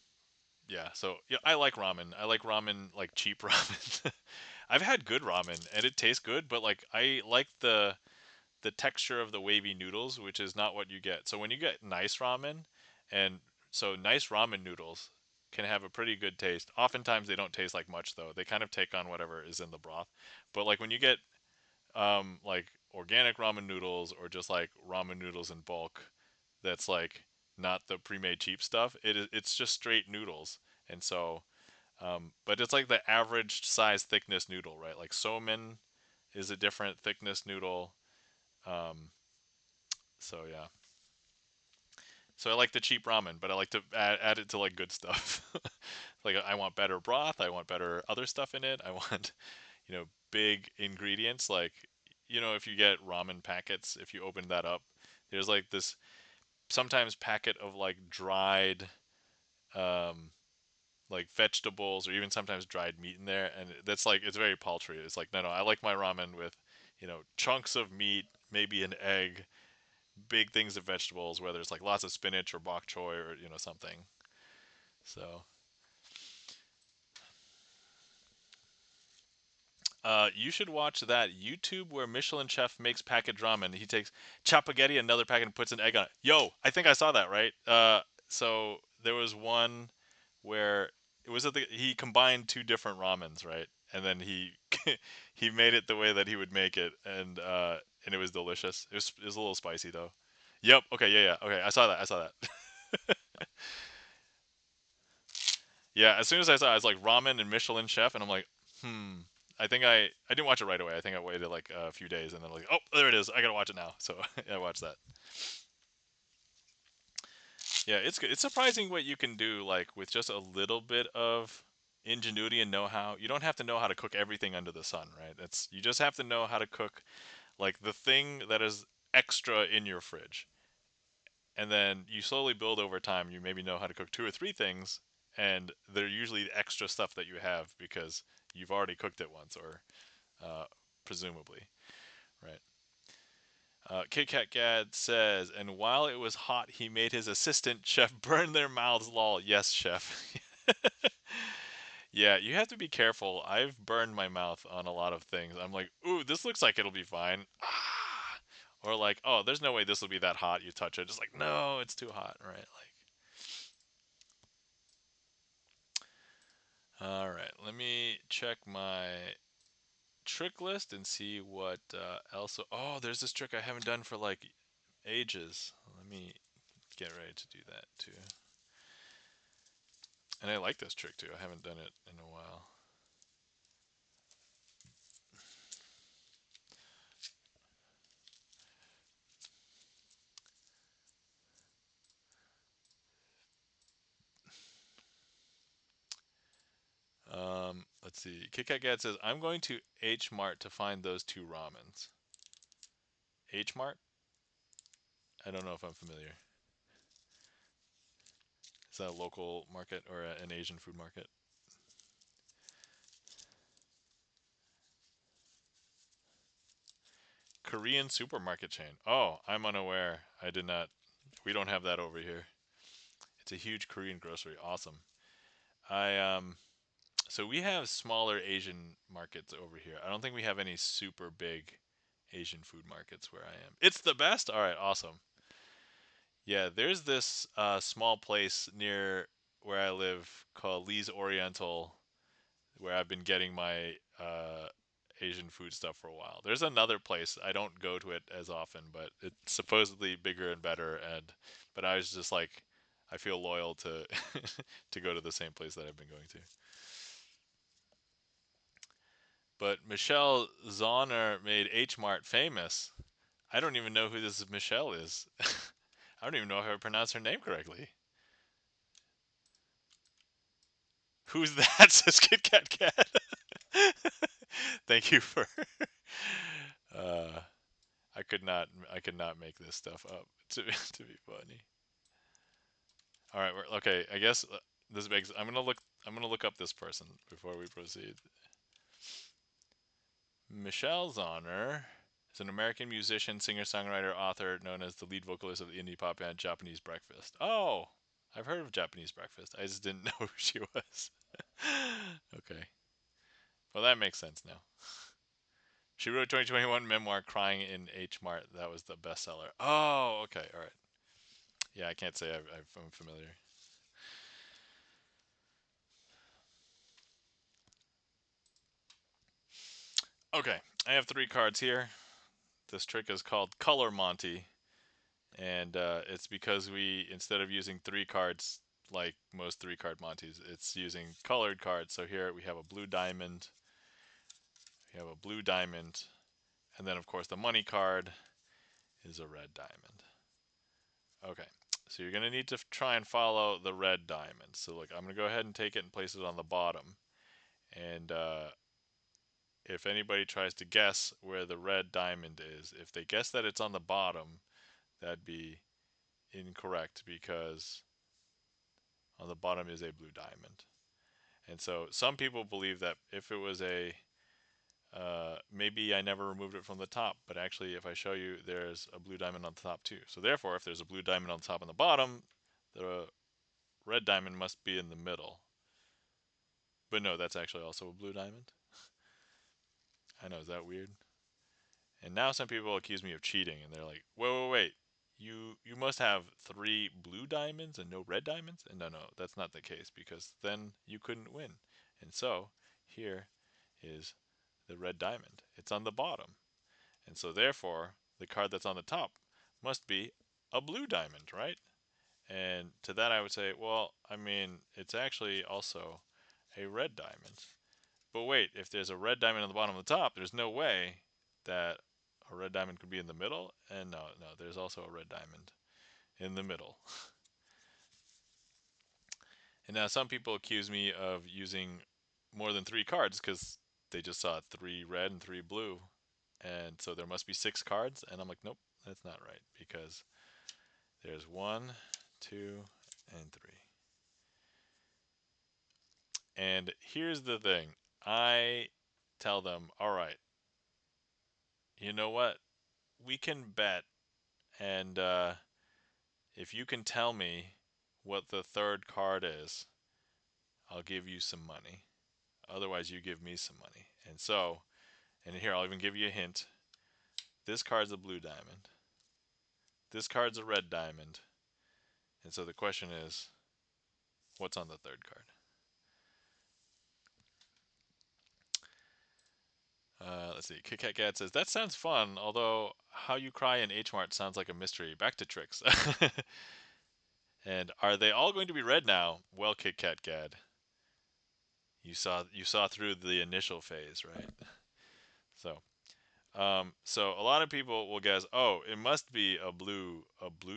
yeah. So yeah, I like ramen. I like ramen, like cheap ramen. I've had good ramen and it tastes good, but like I like the texture of the wavy noodles, which is not what you get. So when you get nice ramen, and so nice ramen noodles can have a pretty good taste. Oftentimes they don't taste like much though. They kind of take on whatever is in the broth. But like when you get like organic ramen noodles or just like ramen noodles in bulk, that's like not the pre-made cheap stuff. It's just straight noodles. And so but it's like the average size thickness noodle, right? Like somen is a different thickness noodle. Um, so yeah. So I like the cheap ramen, but I like to add it to like good stuff. Like I want better broth, I want better other stuff in it. I want, big ingredients like if you get ramen packets, if you open that up, there's like this sometimes packet of like dried um like vegetables or even sometimes dried meat in there, and that's like it's very paltry. It's like no, I like my ramen with, chunks of meat, maybe an egg, big things of vegetables, whether it's like lots of spinach or bok choy or something. So, you should watch that YouTube where Michelin chef makes packet ramen. He takes chapaghetti, another packet, and puts an egg on it. Yo, I think I saw that right. So there was one where it was he combined two different ramens, right? And then he he made it the way that he would make it, and it was delicious. It was a little spicy though. Yep. Okay. Yeah. Yeah. Okay. I saw that. I saw that. Yeah, as soon as I saw it, I was like ramen and Michelin chef, and I'm like, hmm. I think I didn't watch it right away. I think I waited like a few days, and then like, oh, there it is. I gotta watch it now. So yeah, I watched that. Yeah, it's good. It's surprising what you can do like with just a little bit of ingenuity and know-how. You don't have to know how to cook everything under the sun, right? It's you just have to know how to cook like the thing that is extra in your fridge, and then you slowly build over time. You maybe know how to cook two or three things, and they're usually extra stuff that you have because you've already cooked it once, or uh, presumably, right? Kit Kat Gad says, and while it was hot, he made his assistant chef burn their mouths. Lol. Yes, chef. Yeah, you have to be careful. I've burned my mouth on a lot of things. I'm like, ooh, this looks like it'll be fine. Ah! Or like, oh, there's no way this will be that hot. You touch it, just like, no, it's too hot, right? All right, let me check my trick list and see what else. Oh, there's this trick I haven't done for like ages. Let me get ready to do that too. And I like this trick too. I haven't done it in a while. Let's see. Kit Kat Gad says, I'm going to H Mart to find those two ramens. H Mart? I don't know if I'm familiar. Is that a local market or an Asian food market? Korean supermarket chain. Oh, I'm unaware. I did not. We don't have that over here. It's a huge Korean grocery. Awesome. I So we have smaller Asian markets over here. I don't think we have any super big Asian food markets where I am. It's the best. All right, awesome. Yeah, there's this small place near where I live called Lee's Oriental, where I've been getting my Asian food stuff for a while. There's another place, I don't go to it as often, but it's supposedly bigger and better. But I was just like, I feel loyal to to go to the same place that I've been going to. But Michelle Zauner made H Mart famous. I don't even know who this Michelle is. I don't even know if I pronounced her name correctly. Who's that? Says Kit Kat Cat. Thank you for. uh, I could not make this stuff up to be funny. All right, okay. I guess this begs. I'm gonna look up this person before we proceed. Michelle Zauner is an American musician, singer-songwriter, author, known as the lead vocalist of the indie pop band Japanese Breakfast. Oh, I've heard of Japanese Breakfast. I just didn't know who she was. Okay. Well, that makes sense now. She wrote a 2021 memoir, Crying in H Mart. That was the bestseller. Oh, okay. All right. Yeah, I can't say I'm familiar. Okay. I have 3 cards here. This trick is called Color Monty. And it's because we, instead of using 3 cards like most 3 card Monties, it's using colored cards. So here we have a blue diamond. We have a blue diamond. And then, of course, the money card is a red diamond. Okay, so you're going to need to try and follow the red diamond. So look, I'm going to go ahead and take it and place it on the bottom. And if anybody tries to guess where the red diamond is, if they guess that it's on the bottom, that'd be incorrect because on the bottom is a blue diamond. And so some people believe that if it was a maybe I never removed it from the top, but actually if I show you, there's a blue diamond on the top too. So therefore, if there's a blue diamond on the top and the bottom, the red diamond must be in the middle. But no, that's actually also a blue diamond. I know, is that weird? And now some people accuse me of cheating, and they're like, wait. You must have 3 blue diamonds and no red diamonds? And no, that's not the case, because then you couldn't win. And so, here is the red diamond. It's on the bottom. And so therefore, the card that's on the top must be a blue diamond, right? And to that I would say, well, I mean, it's actually also a red diamond. But wait, if there's a red diamond on the bottom of the top, there's no way that a red diamond could be in the middle. And no, there's also a red diamond in the middle. And now some people accuse me of using more than 3 cards because they just saw 3 red and 3 blue. And so there must be 6 cards. And I'm like, nope, that's not right, because there's 1, 2, and 3. And here's the thing. I tell them, all right, you know what? We can bet, and if you can tell me what the 3rd card is, I'll give you some money. Otherwise, you give me some money. And so, and here, I'll even give you a hint. This card's a blue diamond. This card's a red diamond. And so the question is, what's on the 3rd card? Let's see. Kit Kat Gad says, that sounds fun, although how you cry in H Mart sounds like a mystery. Back to tricks. And are they all going to be red now? Well, Kit Kat Gad, you saw through the initial phase, right? So, so a lot of people will guess, oh, it must be a blue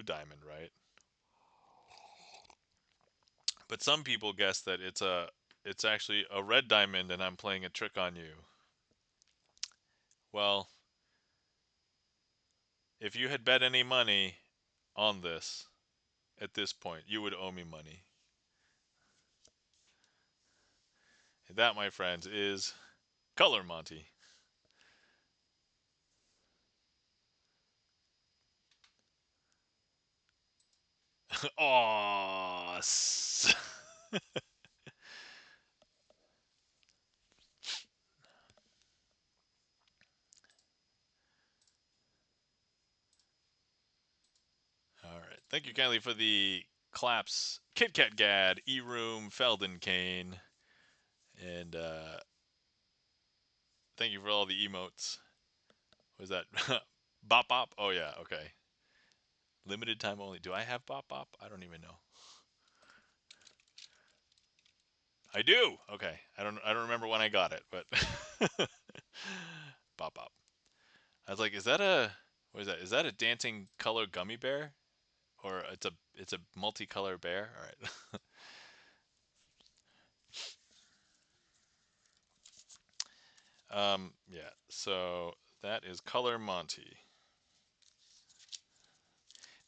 diamond, right? But some people guess that it's actually a red diamond, and I'm playing a trick on you. Well, if you had bet any money on this at this point, you would owe me money. And that, my friends, is Color Monty. Aww. All right. Thank you kindly for the claps. Kit Kat Gad, E Room, Felden Kane, and Thank you for all the emotes. Was that bop bop? Oh yeah, okay. Limited time only. Do I have bop bop? I don't even know. I do. Okay. I don't remember when I got it, but bop bop. I was like, is that a what is that? Is that a dancing color gummy bear? Or it's a multicolor bear? All right. Yeah. So that is Color Monty.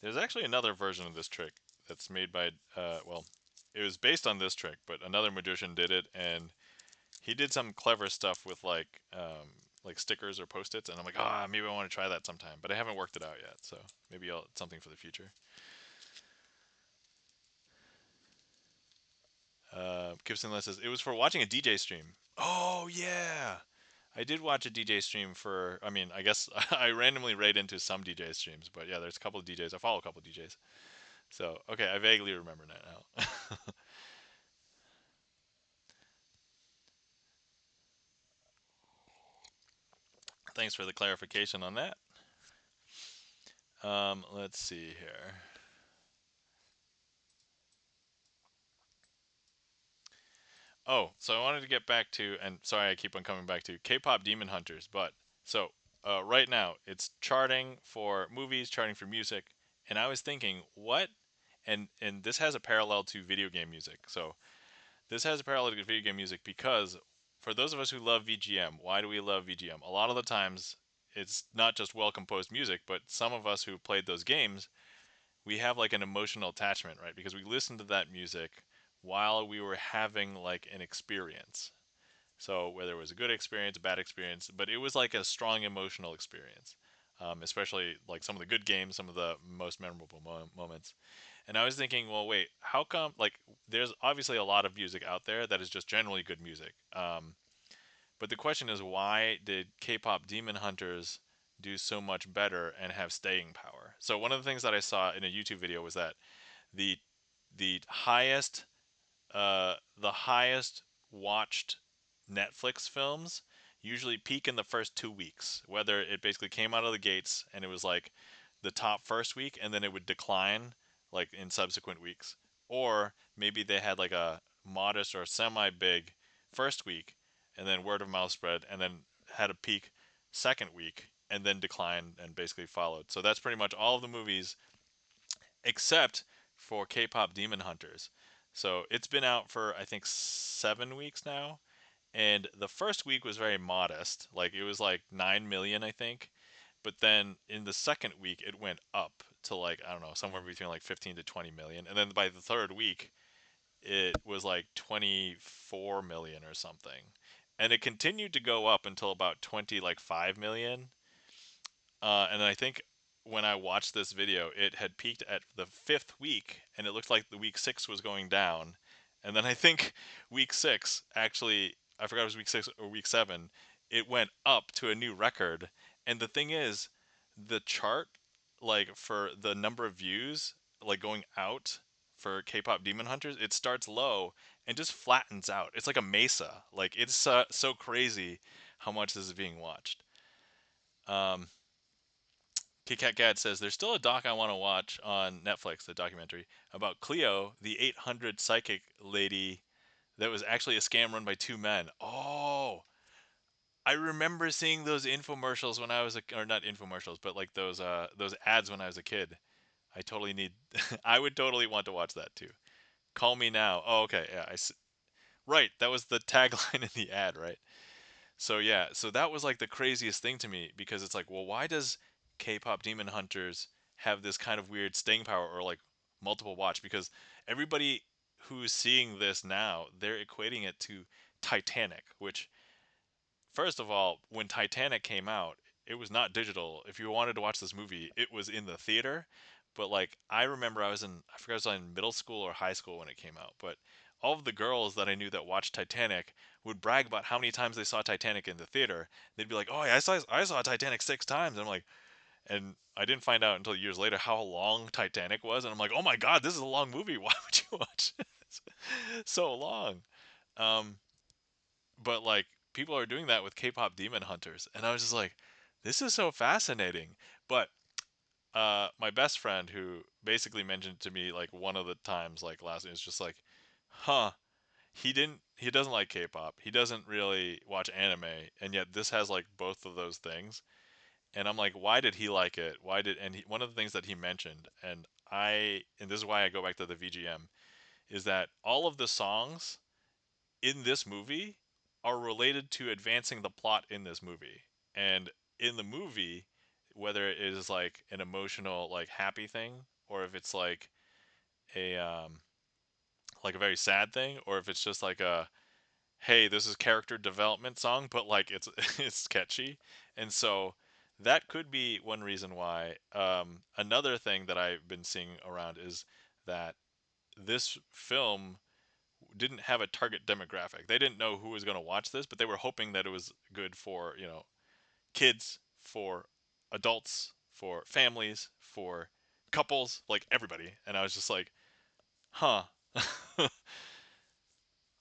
There's actually another version of this trick that's made by well, it was based on this trick, but another magician did it, and he did some clever stuff with like stickers or post-its, and I'm like, maybe I want to try that sometime, but I haven't worked it out yet, so maybe I'll something for the future. Gibson Les says it was for watching a DJ stream. Oh yeah, I did watch a DJ stream for. I mean, I guess I randomly raid into some DJ streams, but yeah, there's a couple of DJs. I follow a couple of DJs, so okay, I vaguely remember that now. Thanks for the clarification on that. Let's see here. Oh, so I wanted to get back to, and sorry I keep on coming back to K-pop Demon Hunters, but so right now it's charting for movies, charting for music, and I was thinking, what? And this has a parallel to video game music. So this has a parallel to video game music because for those of us who love VGM, why do we love VGM? A lot of the times it's not just well composed music, but some of us who played those games we have like an emotional attachment, right? Because we listened to that music while we were having like an experience. So whether it was a good experience, a bad experience, but it was like a strong emotional experience. Especially like some of the good games, some of the most memorable moments. And I was thinking, well, wait, how come? Like, there's obviously a lot of music out there that is just generally good music. But the question is, why did K-pop Demon Hunters do so much better and have staying power? So one of the things that I saw in a YouTube video was that the the highest watched Netflix films usually peak in the first 2 weeks. Whether it basically came out of the gates and it was like the top first week and then it would decline like in subsequent weeks, or maybe they had like a modest or semi big first week and then word of mouth spread and then had a peak second week and then declined and basically followed. So that's pretty much all of the movies except for K-pop Demon Hunters. So it's been out for I think 7 weeks now, and the first week was very modest. Like it was like 9 million, I think. But then in the second week, it went up to like I don't know, somewhere between like 15 to 20 million, and then by the third week, it was like 24 million or something, and it continued to go up until about 20 like 5 million, and I think when I watched this video, it had peaked at the fifth week, and it looked like the week six was going down. And then I think week six, actually, I forgot it was week six or week seven, it went up to a new record. And the thing is, the chart, like for the number of views, like going out for K-pop Demon Hunters, it starts low and just flattens out. It's like a mesa. Like it's so crazy how much this is being watched. Um, KitKat Gad says there's still a doc I want to watch on Netflix, the documentary about Cleo, the 800 psychic lady that was actually a scam run by two men. Oh, I remember seeing those infomercials when I was or not infomercials, but like those ads when I was a kid. I totally need. I would totally want to watch that too. Call me now. Oh, okay. Yeah, right. That was the tagline in the ad, right? So yeah, so that was like the craziest thing to me because it's like, well, why does K-pop Demon Hunters have this kind of weird staying power or like multiple watch? Because everybody who's seeing this now, they're equating it to Titanic, which first of all, when Titanic came out, it was not digital. If you wanted to watch this movie, it was in the theater. But like I remember I forgot I was in middle school or high school when it came out, but all of the girls that I knew that watched Titanic would brag about how many times they saw Titanic in the theater. They'd be like, "Oh, yeah, I saw Titanic 6 times." And I'm like, and I didn't find out until years later how long Titanic was, and I'm like, "Oh my God, this is a long movie. Why would you watch it so long?" Um, but like people are doing that with K-pop Demon Hunters, and I was just like, this is so fascinating. But my best friend, who basically mentioned to me like one of the times like last week, is just like, huh, he doesn't like K-pop, he doesn't really watch anime, and yet this has like both of those things. And I'm like, why did he like it? Why did and he, one of the things that he mentioned, and this is why I go back to the VGM, is that all of the songs in this movie are related to advancing the plot in this movie. And in the movie, whether it is like an emotional, like happy thing, or if it's a like a very sad thing, or if it's just like a hey, this is character development song, but like it's it's catchy, and so that could be one reason why. Another thing that I've been seeing around is that this film didn't have a target demographic. They didn't know who was going to watch this, but they were hoping that it was good for, kids, for adults, for families, for couples, like everybody. And I was just like, huh.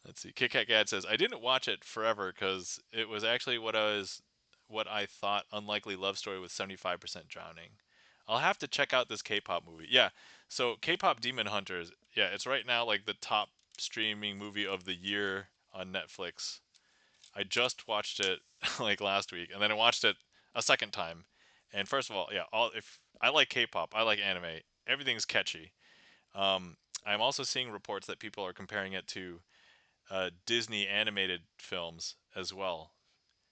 Let's see. Kit Kat Gad says I didn't watch it forever because it was actually what I thought unlikely love story with 75% drowning. I'll have to check out this K-pop movie. Yeah. So K-pop Demon Hunters. Yeah, it's right now like the top streaming movie of the year on Netflix. I just watched it like last week, and then I watched it a second time. And first of all, yeah, all if I like K-pop, I like anime. Everything's catchy. Um, I'm also seeing reports that people are comparing it to Disney animated films as well.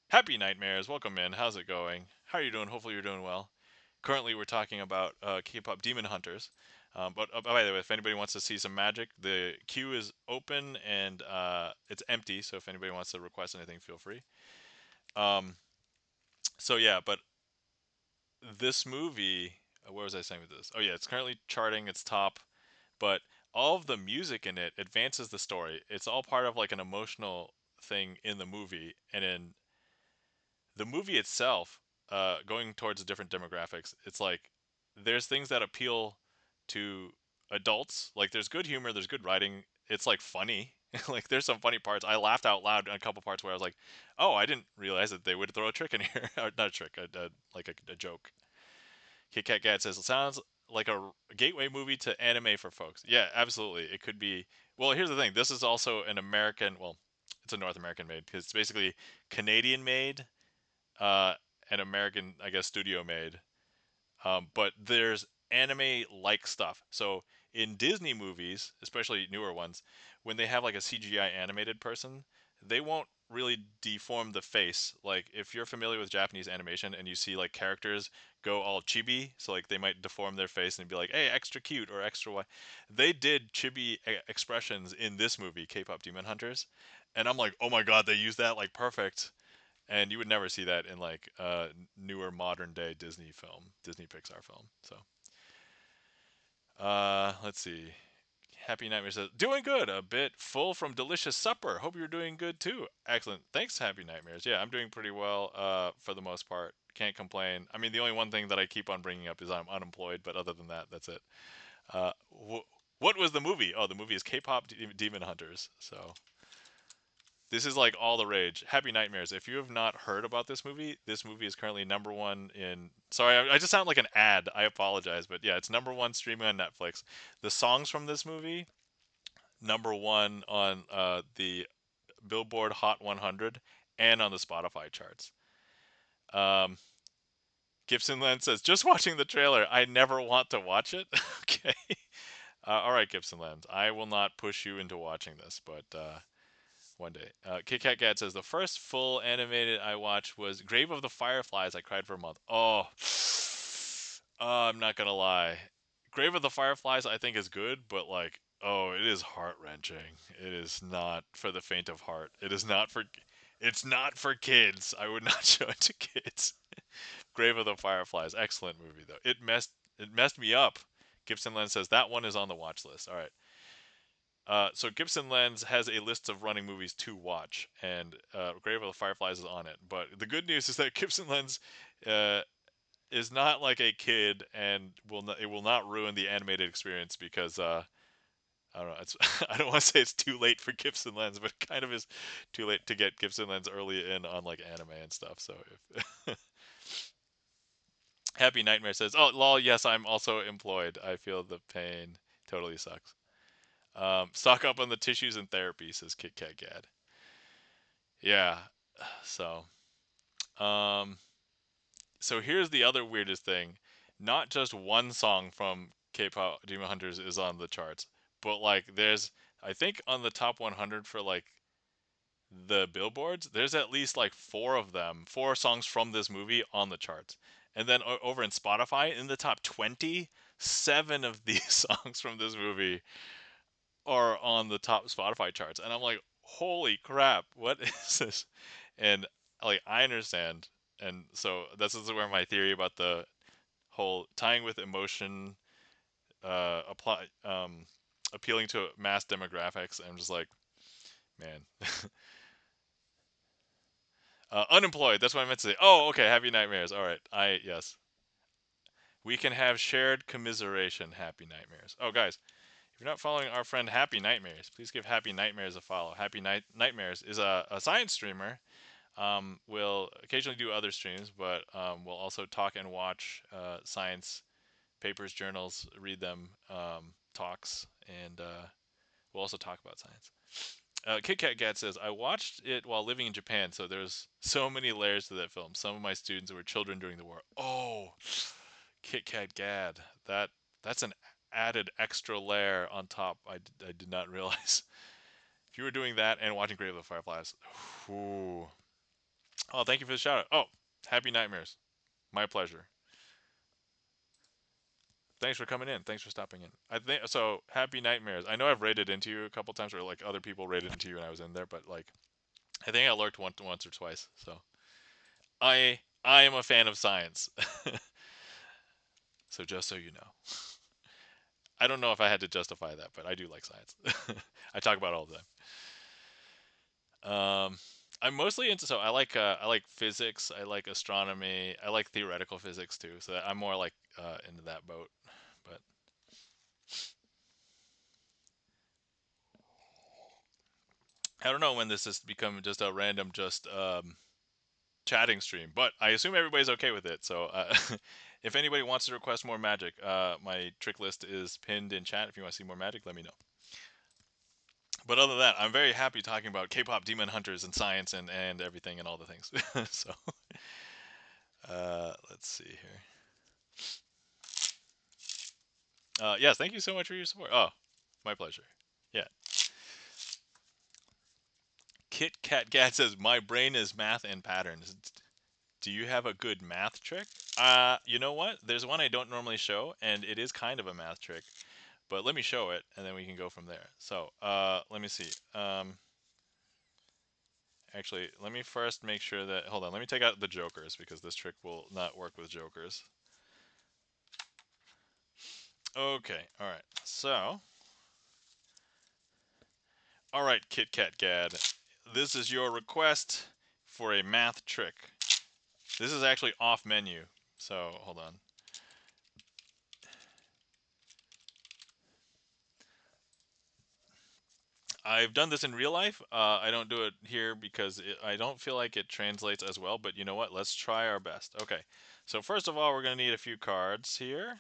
Happy Nightmares, welcome in. How's it going? How are you doing? Hopefully you're doing well. Currently, we're talking about K-pop Demon Hunters. But by the way, if anybody wants to see some magic, the queue is open and it's empty. So if anybody wants to request anything, feel free. Um, so yeah, but this movie, where was I saying with this? Oh yeah, it's currently charting its top, but all of the music in it advances the story. It's all part of like an emotional thing in the movie, and in the movie itself, going towards different demographics, it's like there's things that appeal to adults. Like there's good humor, there's good writing. It's like funny. Like there's some funny parts. I laughed out loud in a couple parts where I was like, "Oh, I didn't realize that they would throw a trick in here." Or not a trick, like a joke. Kit Kat Gad says it sounds like a gateway movie to anime for folks. Yeah, absolutely. It could be. Well, here's the thing. This is also an American. Well, it's a North American made because it's basically Canadian made, uh, and American, I guess, studio made. But there's anime like stuff. So in Disney movies, especially newer ones, when they have like a CGI animated person, they won't really deform the face. Like if you're familiar with Japanese animation and you see like characters go all chibi, so like they might deform their face and be like, "Hey, extra cute" or "extra what." They did chibi expressions in this movie, K-pop Demon Hunters, and I'm like, "Oh my god, they used that like perfect." And you would never see that in like newer modern day Disney Pixar film. So let's see. Happy Nightmare says, doing good. A bit full from delicious supper. Hope you're doing good too. Excellent. Thanks, Happy Nightmares. Yeah, I'm doing pretty well for the most part. Can't complain. I mean, the only one thing that I keep on bringing up is I'm unemployed, but other than that, that's it. Uh, what was the movie? Oh, the movie is K-pop Demon Hunters. So this is like all the rage. Happy Nightmares. If you have not heard about this movie is currently number one in. Sorry, I just sound like an ad. I apologize, but yeah, it's number one streaming on Netflix. The songs from this movie, number one on the Billboard Hot 100 and on the Spotify charts. Um, Gibson Land says, just watching the trailer. I never want to watch it. Okay. All right, Gibson Land. I will not push you into watching this, but one day. Kit Kat Gad says the first full animated I watched was Grave of the Fireflies. I cried for a month. Oh, I'm not gonna lie. Grave of the Fireflies I think is good, but like, oh, it is heart wrenching. It is not for the faint of heart. It is not for. It's not for kids. I would not show it to kids. Grave of the Fireflies, excellent movie though. It messed me up. Gibson Len says that one is on the watch list. All right. So Gibson Lens has a list of running movies to watch, and Grave of the Fireflies is on it. But the good news is that Gibson Lens uh, is not like a kid, and it will not ruin the animated experience because I don't know. It's I don't want to say it's too late for Gibson Lens, but it kind of is too late to get Gibson Lens early in on like anime and stuff. So if Happy Nightmare says, "Oh, lol, yes, I'm also employed. I feel the pain. Totally sucks." Stock up on the tissues and therapy, says Kit Kat Gad. Yeah. So, um, so here's the other weirdest thing. Not just one song from K-pop Demon Hunters is on the charts, but like there's I think on the top 100 for like the billboards, there's at least like four of them, four songs from this movie on the charts. And then over in Spotify, in the top 20, seven of these songs from this movie are on the top Spotify charts. And I'm like, holy crap, what is this? And like, I understand. And so this is where my theory about the whole tying with emotion, appealing to mass demographics. I'm just like, man, unemployed. That's what I meant to say. Oh, okay. Happy nightmares. All right. Yes. We can have shared commiseration. Happy nightmares. Oh, guys, if you're not following our friend Happy Nightmares, please give Happy Nightmares a follow. Nightmares is a science streamer. We'll occasionally do other streams, but we'll also talk and watch science papers, journals, read them, talks, and we'll also talk about science. Kit Kat Gat says, I watched it while living in Japan, so there's so many layers to that film. Some of my students were children during the war. Oh, Kit Kat Gad. That's an added extra layer on top. I did not realize. If you were doing that and watching Grave of the Fireflies. Ooh. Oh, thank you for the shout out. Oh, happy nightmares. My pleasure. Thanks for coming in. Thanks for stopping in. I think so. Happy nightmares. I know I've raided into you a couple times, or like other people raided into you when I was in there, but like I think I lurked once or twice. So I am a fan of science. So just so you know, I don't know if I had to justify that, but I do like science. I talk about it all the time. I'm mostly into I like physics. I like astronomy. I like theoretical physics too. So I'm more like into that boat. But I don't know when this has become just a random just chatting stream, but I assume everybody's okay with it. So if anybody wants to request more magic, my trick list is pinned in chat. If you want to see more magic, let me know. But other than that, I'm very happy talking about K-pop Demon Hunters and science and everything and all the things. So let's see here. Yes, thank you so much for your support. Oh, my pleasure. Yeah. Kit Kat Gat says, my brain is math and patterns. Do you have a good math trick? You know what? There's one I don't normally show, and it is kind of a math trick. But let me show it, and then we can go from there. So, let me see. Actually, let me first make sure that... Hold on, let me take out the jokers, because this trick will not work with jokers. Okay, alright. So... Alright, Kit Kat Gad. This is your request for a math trick. This is actually off menu. So, hold on. I've done this in real life. I don't do it here because I don't feel like it translates as well, but you know what? Let's try our best. Okay, so first of all, we're going to need a few cards here.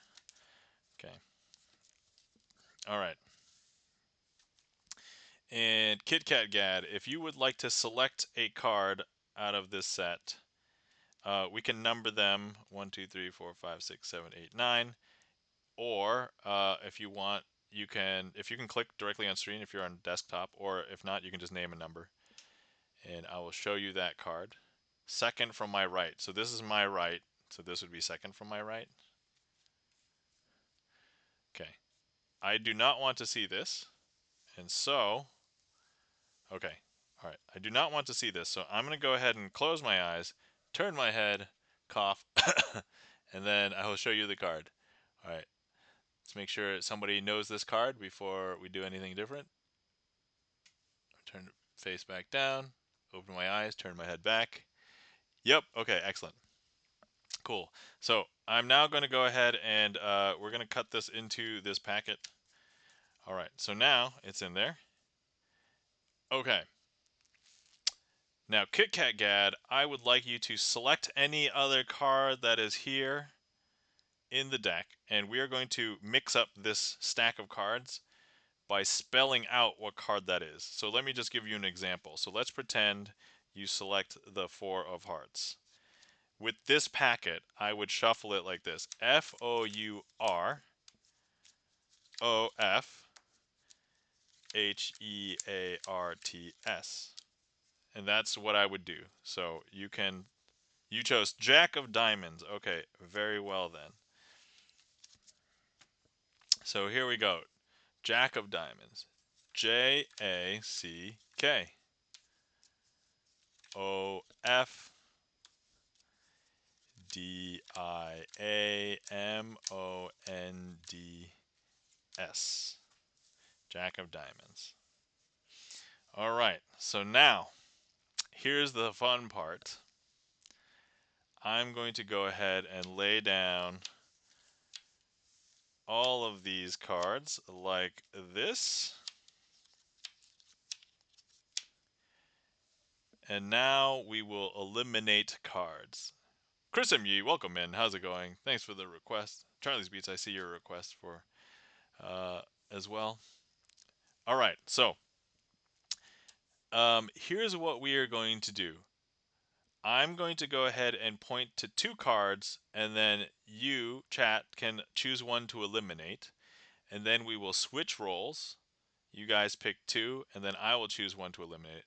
Okay. All right. And Kit Kat Gad, if you would like to select a card out of this set, we can number them 1, 2, 3, 4, 5, 6, 7, 8, 9. Or if you want, if you can click directly on screen if you're on desktop, or if not, you can just name a number. And I will show you that card. Second from my right. So this is my right. So this would be second from my right. Okay. I do not want to see this. And so, okay. All right. I do not want to see this. So I'm going to go ahead and close my eyes, turn my head, cough, and then I will show you the card. All right. Let's make sure somebody knows this card before we do anything different. Turn the face back down, open my eyes, turn my head back. Yep. Okay. Excellent. Cool. So I'm now going to go ahead and we're going to cut this into this packet. All right, so now it's in there. Okay. Now, Kit Kat Gad, I would like you to select any other card that is here in the deck, and we are going to mix up this stack of cards by spelling out what card that is. So let me just give you an example. So let's pretend you select the 4 of hearts. With this packet, I would shuffle it like this. Fourhearts. And that's what I would do. So you chose Jack of Diamonds. Okay, very well then. So here we go. Jack of Diamonds. JACKOFDIAMONDS. Jack of Diamonds. All right, so now here's the fun part. I'm going to go ahead and lay down all of these cards like this. And now we will eliminate cards. Chris M. Yee, welcome in. How's it going? Thanks for the request. Charlie's Beats, I see your request for as well. All right, so here's what we are going to do. I'm going to go ahead and point to 2 cards, and then you, chat, can choose one to eliminate, and then we will switch roles. You guys pick 2, and then I will choose one to eliminate.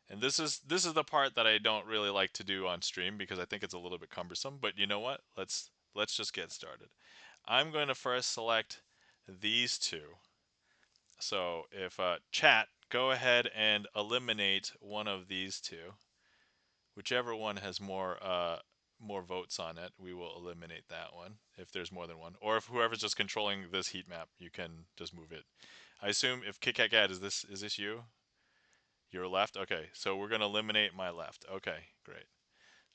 And this is the part that I don't really like to do on stream because I think it's a little bit cumbersome. But you know what? Let's just get started. I'm going to first select these 2. So if chat, go ahead and eliminate one of these 2. Whichever one has more votes on it, we will eliminate that one if there's more than one. Or if whoever's just controlling this heat map, you can just move it. I assume if KitKatGad, is this you? Your left? Okay, so we're going to eliminate my left. Okay, great.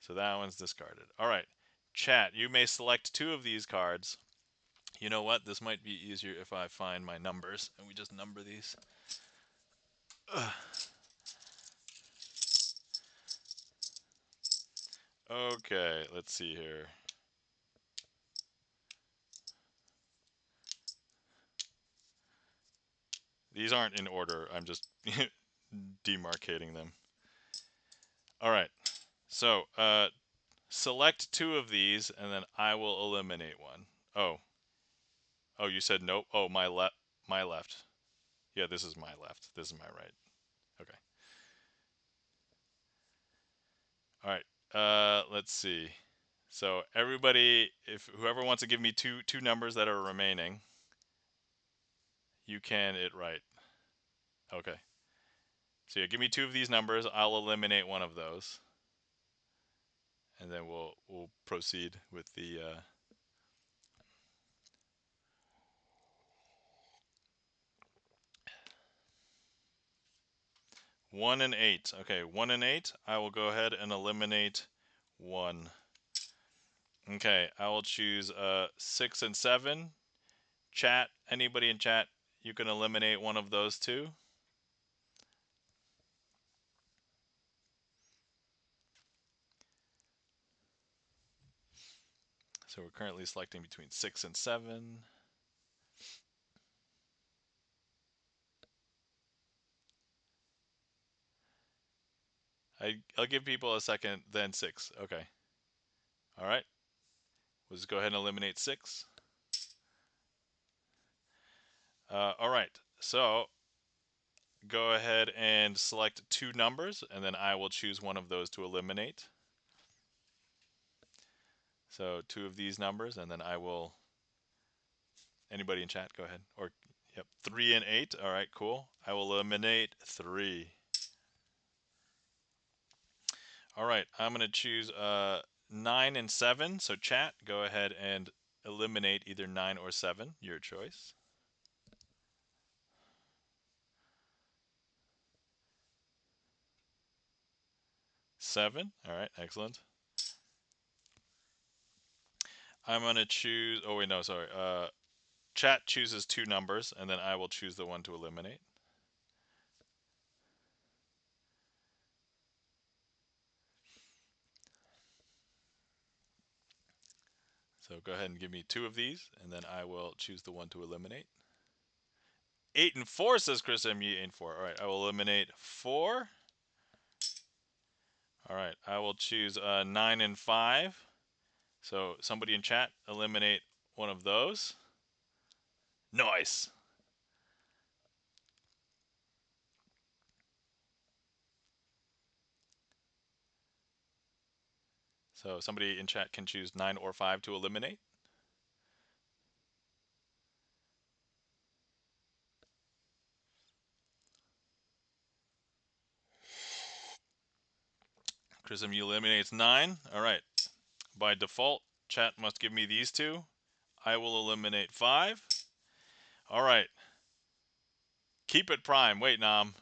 So that one's discarded. All right, chat, you may select 2 of these cards. You know what? This might be easier if I find my numbers and we just number these. Ugh. Okay, let's see here. These aren't in order. I'm just demarcating them. All right. So, select 2 of these, and then I will eliminate one. Oh. Oh, you said nope. Oh, my left. My left. Yeah, this is my left. This is my right. Okay. All right. Let's see. So everybody, if whoever wants to give me two numbers that are remaining, you can it right. Okay. So yeah, give me 2 of these numbers. I'll eliminate one of those, and then we'll proceed with the. 1 and 8. Okay, 1 and 8. I will go ahead and eliminate 1. Okay, I will choose 6 and 7. Chat, anybody in chat, you can eliminate one of those 2. So we're currently selecting between 6 and 7. I'll give people a second, then 6. Okay. All right. We'll just go ahead and eliminate 6. All right. So go ahead and select 2 numbers, and then I will choose one of those to eliminate. So 2 of these numbers, and then I will. Anybody in chat, go ahead. Or, yep, 3 and 8. All right, cool. I will eliminate 3. All right, I'm going to choose 9 and 7. So chat, go ahead and eliminate either 9 or 7, your choice. 7. All right, excellent. I'm going to choose. Oh wait, no, sorry. chat chooses 2 numbers, and then I will choose the one to eliminate. So go ahead and give me 2 of these, and then I will choose the one to eliminate. 8 and 4 says Chris M.E. 8 and 4. All right, I will eliminate 4. All right, I will choose 9 and 5. So somebody in chat eliminate one of those. Nice. So somebody in chat can choose 9 or 5 to eliminate. Chrism, you eliminates 9. All right. By default, chat must give me these 2. I will eliminate 5. All right. Keep it prime. Wait, Nam.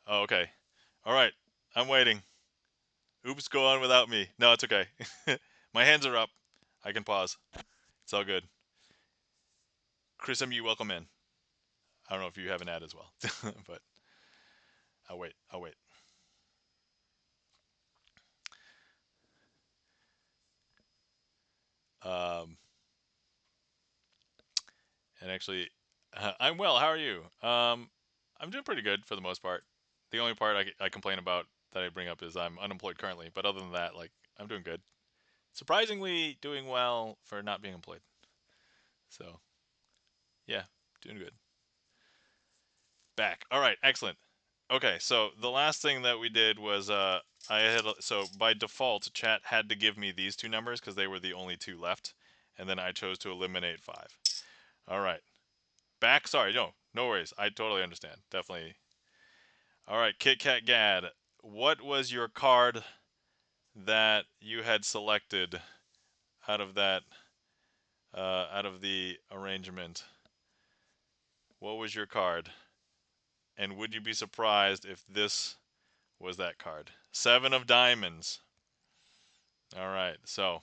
Oh, okay. All right. I'm waiting. Oops, go on without me. No, it's okay. My hands are up. I can pause. It's all good. Chrism, you welcome in. I don't know if you have an ad as well, but I'll wait. I'll wait. Um, and actually, I'm well. How are you? I'm doing pretty good for the most part. The only part I complain about that I bring up is I'm unemployed currently. But other than that, like, I'm doing good. Surprisingly doing well for not being employed. So, yeah, doing good. Back. All right, excellent. Okay, so the last thing that we did was so by default chat had to give me these 2 numbers because they were the only 2 left, and then I chose to eliminate 5. All right, back. Sorry, no worries. I totally understand. Definitely. All right, Kit Kat Gad, what was your card that you had selected out of that out of the arrangement? What was your card? And would you be surprised if this was that card? 7 of diamonds. All right, so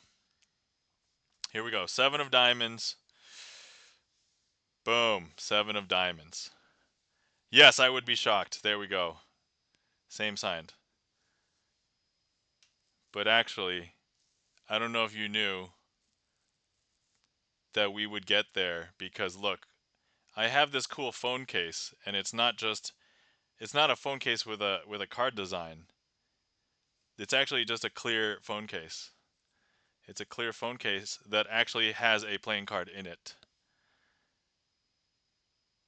here we go. 7 of diamonds. Boom. 7 of diamonds. Yes, I would be shocked. There we go. Same sign. But actually, I don't know if you knew that we would get there because look, I have this cool phone case and it's not a phone case with a card design. It's actually just a clear phone case. It's a clear phone case that actually has a playing card in it.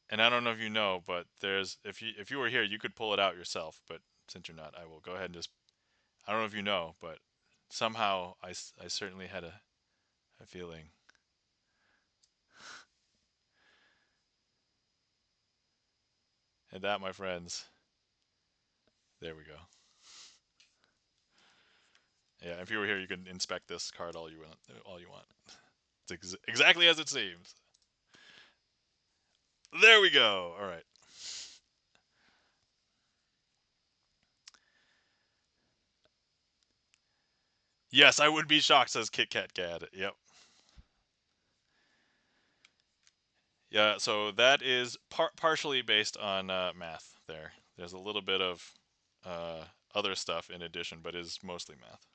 And I don't know if you know, but there's if you were here, you could pull it out yourself. But since you're not, I will go ahead and just. I don't know if you know, but somehow I certainly had a feeling. And that, my friends, there we go. Yeah, if you were here, you can inspect this card all you want. All you want. It's exactly as it seems. There we go. All right. Yes, I would be shocked, says Kit Kat Gad. Yep. Yeah, so that is partially based on math there. There's a little bit of other stuff in addition, but is mostly math.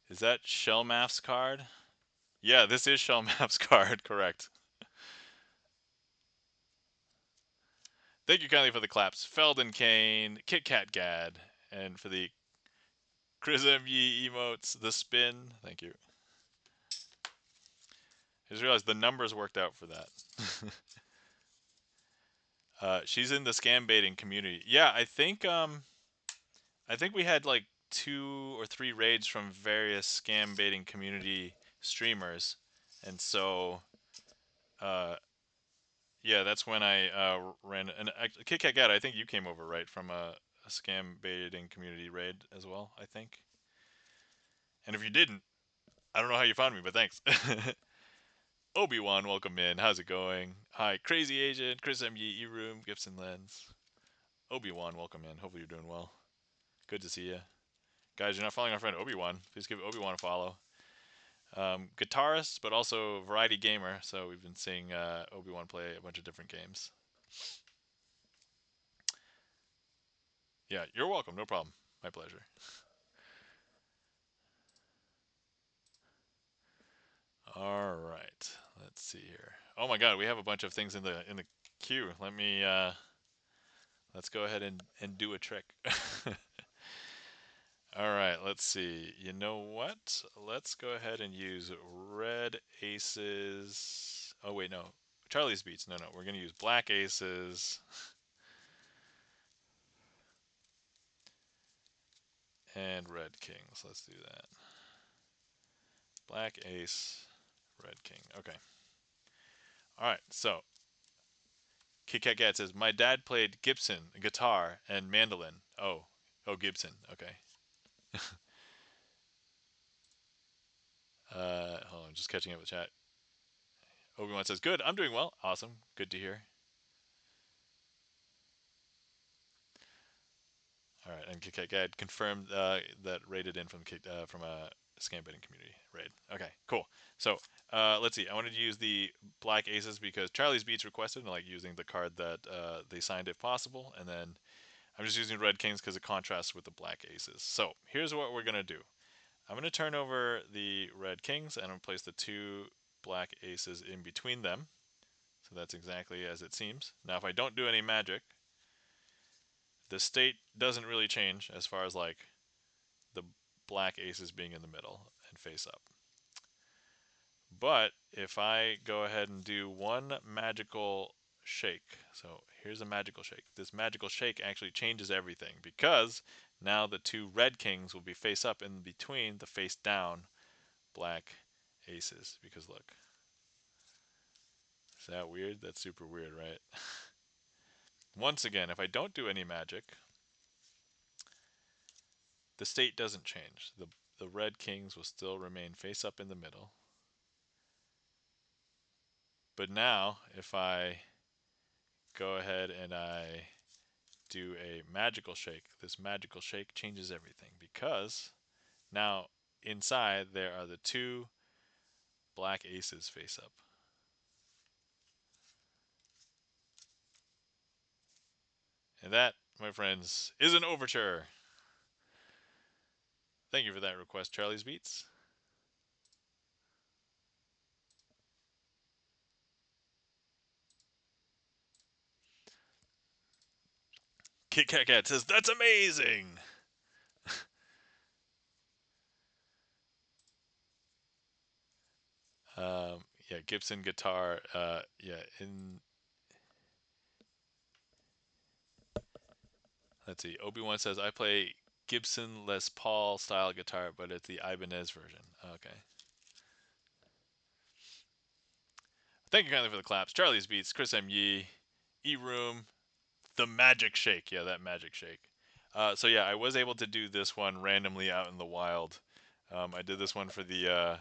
Is that Shellmath's card? Yeah, this is Shellmath's card, correct. Thank you kindly for the claps. Felden Kane, Kit Kat Gad, and for the Chris ME emotes, the spin. Thank you. I just realized the numbers worked out for that. She's in the scam baiting community. Yeah, I think we had like 2 or 3 raids from various scam baiting community streamers, and so yeah, that's when I ran. And Kit Kat Gat, I think you came over right from a scam baiting community raid as well. I think. And if you didn't, I don't know how you found me, but thanks. Obi-Wan, welcome in. How's it going? Hi, Crazy Agent, Chris M. E-Room, Gibson Lens. Obi-Wan, welcome in. Hopefully you're doing well. Good to see you. Guys, you're not following our friend Obi-Wan. Please give Obi-Wan a follow. guitarist, but also variety gamer. So we've been seeing Obi-Wan play a bunch of different games. Yeah, you're welcome. No problem. My pleasure. All right. Let's see here. Oh my God, we have a bunch of things in the queue. Let's go ahead and do a trick. All right, let's see. You know what? Let's go ahead and use red aces. Oh wait, no. Charlie's beats. No, no. We're going to use black aces and red kings. Let's do that. Black ace, red king. Okay. All right. So Kit Kat Gat says my dad played Gibson guitar and mandolin. Oh, Gibson. Okay. Hold on, just catching up with chat. Obi-Wan says good. I'm doing well. Awesome. Good to hear. All right, and Kit Kat Gat confirmed that rated in from a scam betting community raid. Okay, cool. So let's see. I wanted to use the black aces because Charlie's Beats requested, and I like using the card that they signed if possible. And then I'm just using red kings because it contrasts with the black aces. So here's what we're gonna do. I'm gonna turn over the red kings and I'm gonna place the two black aces in between them. So that's exactly as it seems. Now, if I don't do any magic, the state doesn't really change as far as like the black aces being in the middle and face up. But if I go ahead and do one magical shake, so here's a magical shake. This magical shake actually changes everything because now the two red kings will be face up in between the face down black aces. Because look, is that weird? That's super weird, right? Once again, if I don't do any magic, the state doesn't change. The red kings will still remain face up in the middle. But now, if I go ahead and I do a magical shake, this magical shake changes everything because now inside there are the two black aces face up. And that, my friends, is an overture. Thank you for that request, Charlie's Beats. Kit Kat Kat says, that's amazing! Yeah, Gibson guitar. Yeah, let's see. Obi-Wan says, I play Gibson Les Paul style guitar, but it's the Ibanez version. Okay. Thank you kindly for the claps. Charlie's Beats, Chris M. Yee, E Room, the Magic Shake. Yeah, that Magic Shake. So yeah, I was able to do this one randomly out in the wild. I did this one for the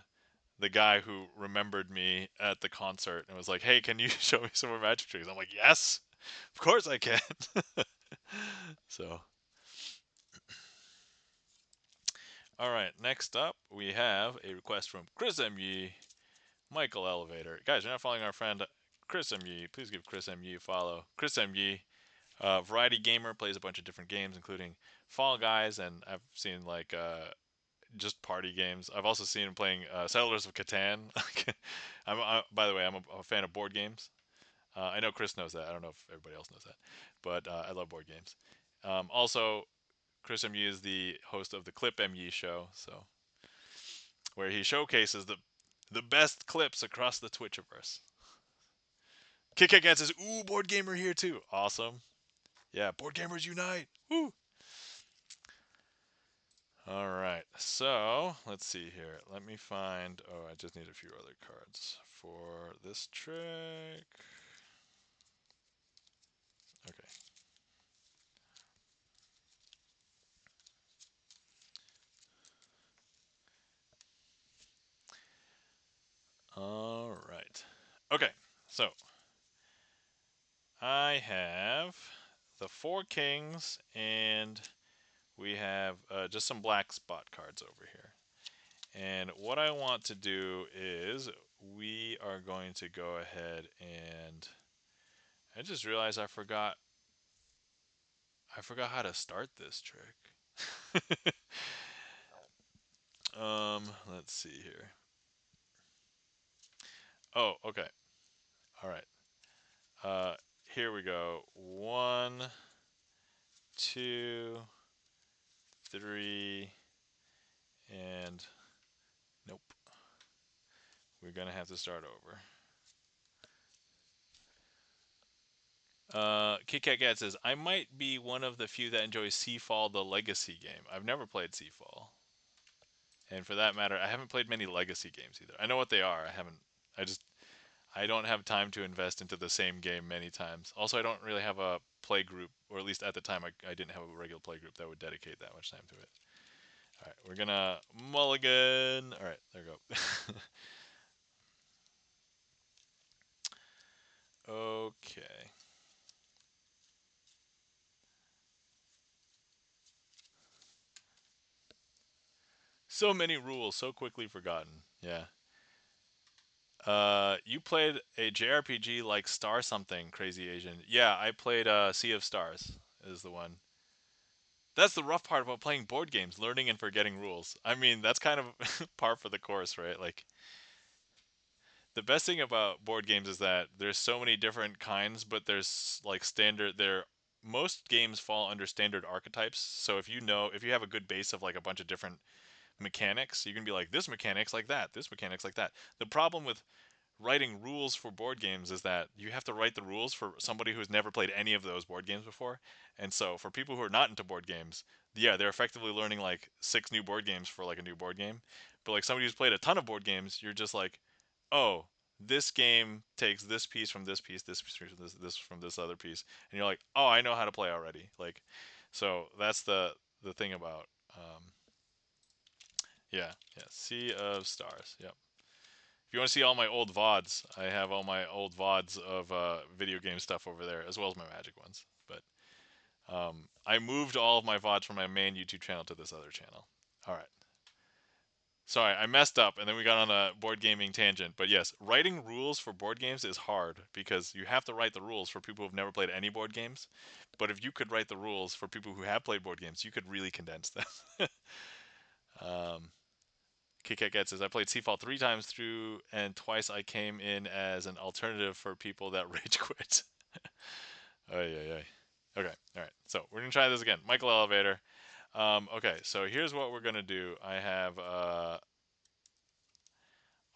guy who remembered me at the concert and was like, "Hey, can you show me some more magic tricks?" I'm like, "Yes, of course I can." So, all right. Next up, we have a request from Chris M. Yee, Michael Elevator. Guys, you're not following our friend Chris M. Yee. Please give Chris M. Yee a follow. Chris M. Yee, variety gamer, plays a bunch of different games, including Fall Guys, and I've seen like just party games. I've also seen him playing Settlers of Catan. By the way, I'm a fan of board games. I know Chris knows that. I don't know if everybody else knows that, but I love board games. Also, Chris MU is the host of the Clip MU show, so where he showcases the best clips across the Twitchiverse. Kit Kat says, "Ooh, board gamer here too. Awesome. Yeah, board gamers unite. Woo." All right, so let's see here. Let me find. Oh, I just need a few other cards for this trick. Okay. All right. Okay, so I have the four kings, and we have just some black spot cards over here. And what I want to do is we are going to go ahead and I just realized I forgot how to start this trick. Let's see here. Oh, okay. All right. Uh, Here we go. 1, 2, 3, and nope. We're gonna have to start over. Kit Kat Gat says, I might be one of the few that enjoys Seafall, the Legacy game. I've never played Seafall. And for that matter, I haven't played many Legacy games either. I know what they are. I just, I don't have time to invest into the same game many times. Also, I don't really have a play group, or at least at the time, I didn't have a regular play group that would dedicate that much time to it. All right, we're gonna mulligan. All right, there we go. Okay. So many rules, so quickly forgotten. Yeah. You played a JRPG like Star something, Crazy Asian. Yeah, I played Sea of Stars is the one. That's the rough part about playing board games, learning and forgetting rules. I mean, that's kind of par for the course, right? Like the best thing about board games is that there's so many different kinds, but there's like standard there most games fall under standard archetypes. So if you have a good base of like a bunch of different mechanics, you can be like this mechanic's like that, this mechanic's like that. The problem with writing rules for board games is that you have to write the rules for somebody who's never played any of those board games before. And so for people who are not into board games, yeah, they're effectively learning like 6 new board games for like a new board game. But like somebody who's played a ton of board games, you're just like, "Oh, this game takes this piece from this piece from this from this other piece." And you're like, "Oh, I know how to play already." Like so that's the thing about yeah, yeah, Sea of Stars. Yep. If you want to see all my old VODs, I have all my old VODs of video game stuff over there, as well as my Magic ones. But I moved all of my VODs from my main YouTube channel to this other channel. All right. Sorry, I messed up, and then we got on a board gaming tangent. But yes, writing rules for board games is hard because you have to write the rules for people who've never played any board games. But if you could write the rules for people who have played board games, you could really condense them. um, KitKat says, I played Seafall 3 times through, and twice I came in as an alternative for people that rage quit. Ay, ay, ay. Okay, all right. So we're going to try this again. Michael Elevator. Okay, so here's what we're going to do. I have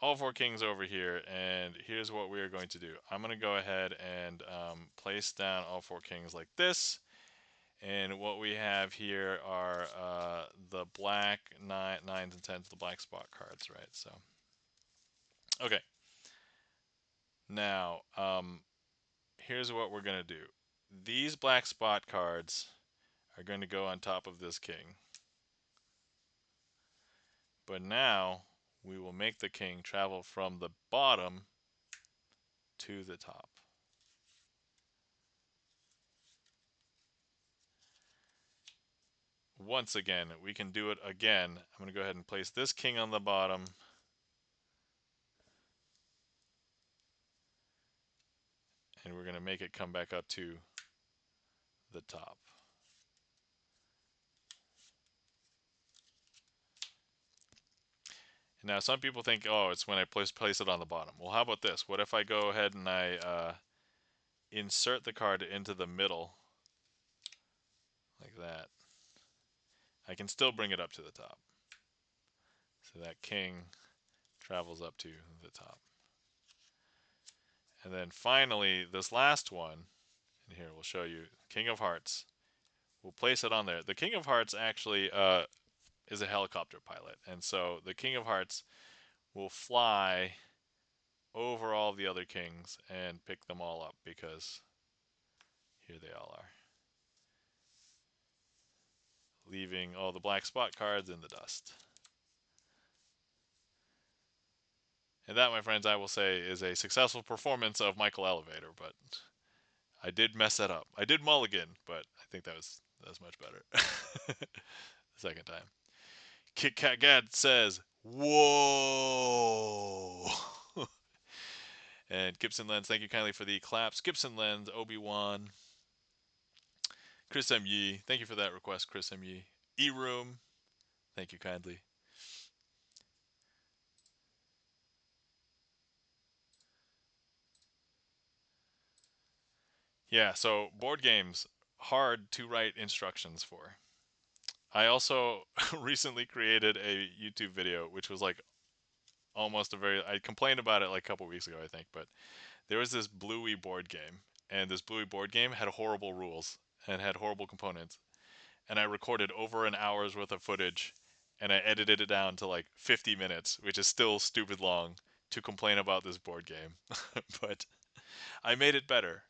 all 4 kings over here, and here's what we're going to do. I'm going to go ahead and place down all 4 kings like this. And what we have here are the black nines and tens, the black spot cards, right? So, okay. Now, here's what we're going to do. These black spot cards are going to go on top of this king. But now, we will make the king travel from the bottom to the top. Once again, we can do it again. I'm going to go ahead and place this king on the bottom. And we're going to make it come back up to the top. Now, some people think, oh, it's when I place it on the bottom. Well, how about this? What if I go ahead and I insert the card into the middle, like that? I can still bring it up to the top. So that king travels up to the top. And then finally, this last one, and here we'll show you, King of Hearts. We'll place it on there. The King of Hearts actually is a helicopter pilot. And so the King of Hearts will fly over all the other kings and pick them all up because here they all are. Leaving all the black spot cards in the dust. And that, my friends, I will say is a successful performance of Michael Elevator, but I did mess that up. I did mulligan, but I think that was much better. The second time. Kit Kat Gad says, Whoa! And Gibson Lens, thank you kindly for the claps. Gibson Lens, Obi-Wan, Chris M. Yee, thank you for that request, Chris M. Yee. E-Room, thank you kindly. Yeah, so board games, hard to write instructions for. I also recently created a YouTube video, which was like almost a very. I complained about it like a couple weeks ago, I think, but there was this Bluey board game, and this Bluey board game had horrible rules and had horrible components. And I recorded over an hour's worth of footage, and I edited it down to like 50 minutes, which is still stupid long, to complain about this board game. But I made it better.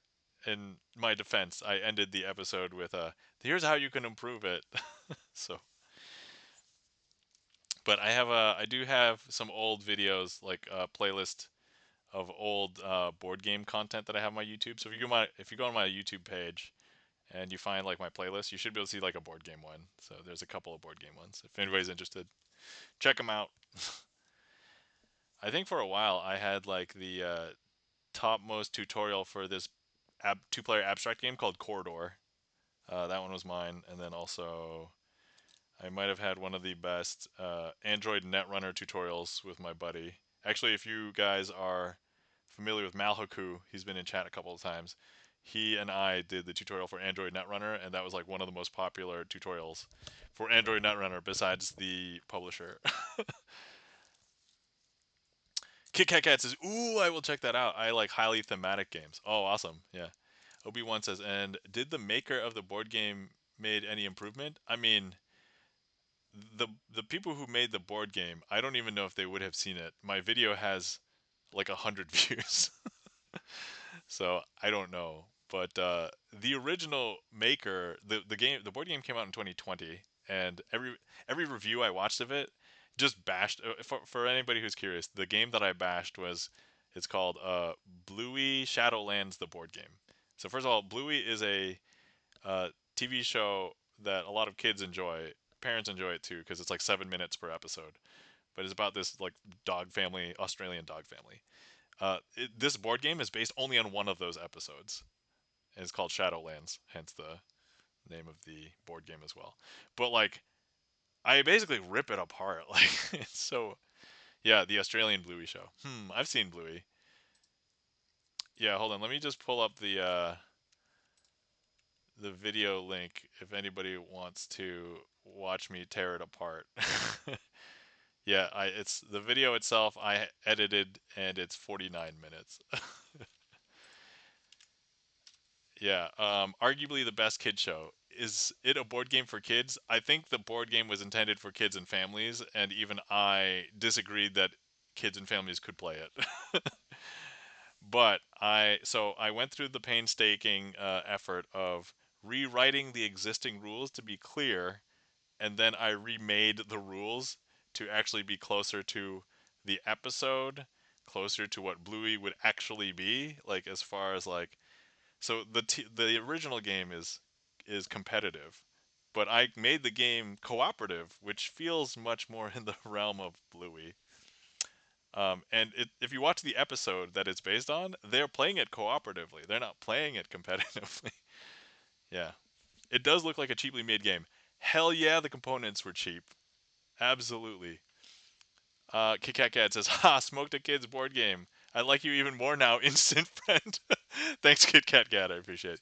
In my defense, I ended the episode with here's how you can improve it. So, but I do have some old videos, like a playlist of old board game content that I have on my YouTube. So if you go on my YouTube page and you find like my playlist, you should be able to see like a board game one. So there's a couple of board game ones. If anybody's interested, check them out. I think for a while I had like the topmost tutorial for this two-player abstract game called Corridor. That one was mine, and then also I might have had one of the best Android Netrunner tutorials with my buddy. Actually, if you guys are familiar with Malhaku, he's been in chat a couple of times. He and I did the tutorial for Android Netrunner, and that was like one of the most popular tutorials for Android Netrunner besides the publisher. Kit Kat Cat says, "Ooh, I will check that out. I like highly thematic games." Oh, awesome! Yeah. Obi-Wan says, "And did the maker of the board game made any improvement?" I mean, the people who made the board game, I don't even know if they would have seen it. My video has like 100 views, so I don't know. But the original maker, the board game came out in 2020, and every review I watched of it just bashed. For anybody who's curious, the game that I bashed was it's called Bluey Shadowlands, the board game. So first of all, Bluey is a TV show that a lot of kids enjoy. Parents enjoy it too because it's like 7 minutes per episode. But it's about this like dog family, Australian dog family. This board game is based only on one of those episodes, and it's called Shadowlands, hence the name of the board game as well. But like, I basically rip it apart. Like, it's so yeah, the Australian Bluey show. I've seen Bluey. Yeah, hold on. Let me just pull up the video link if anybody wants to watch me tear it apart. Yeah, I it's the video itself I edited and it's 49 minutes. Yeah, arguably the best kid show. Is it a board game for kids? I think the board game was intended for kids and families, and even I disagreed that kids and families could play it. But I went through the painstaking effort of rewriting the existing rules to be clear, and then I remade the rules to actually be closer to the episode, closer to what Bluey would actually be, like as far as like so the original game is competitive, but I made the game cooperative, which feels much more in the realm of Bluey. If you watch the episode that it's based on, they're playing it cooperatively. They're not playing it competitively. Yeah, it does look like a cheaply made game. Hell yeah, the components were cheap. Absolutely. Kit Kat Cat says, "Ha! Smoked a kid's board game. I like you even more now, instant friend." Thanks, Kit Kat Cat. I appreciate it.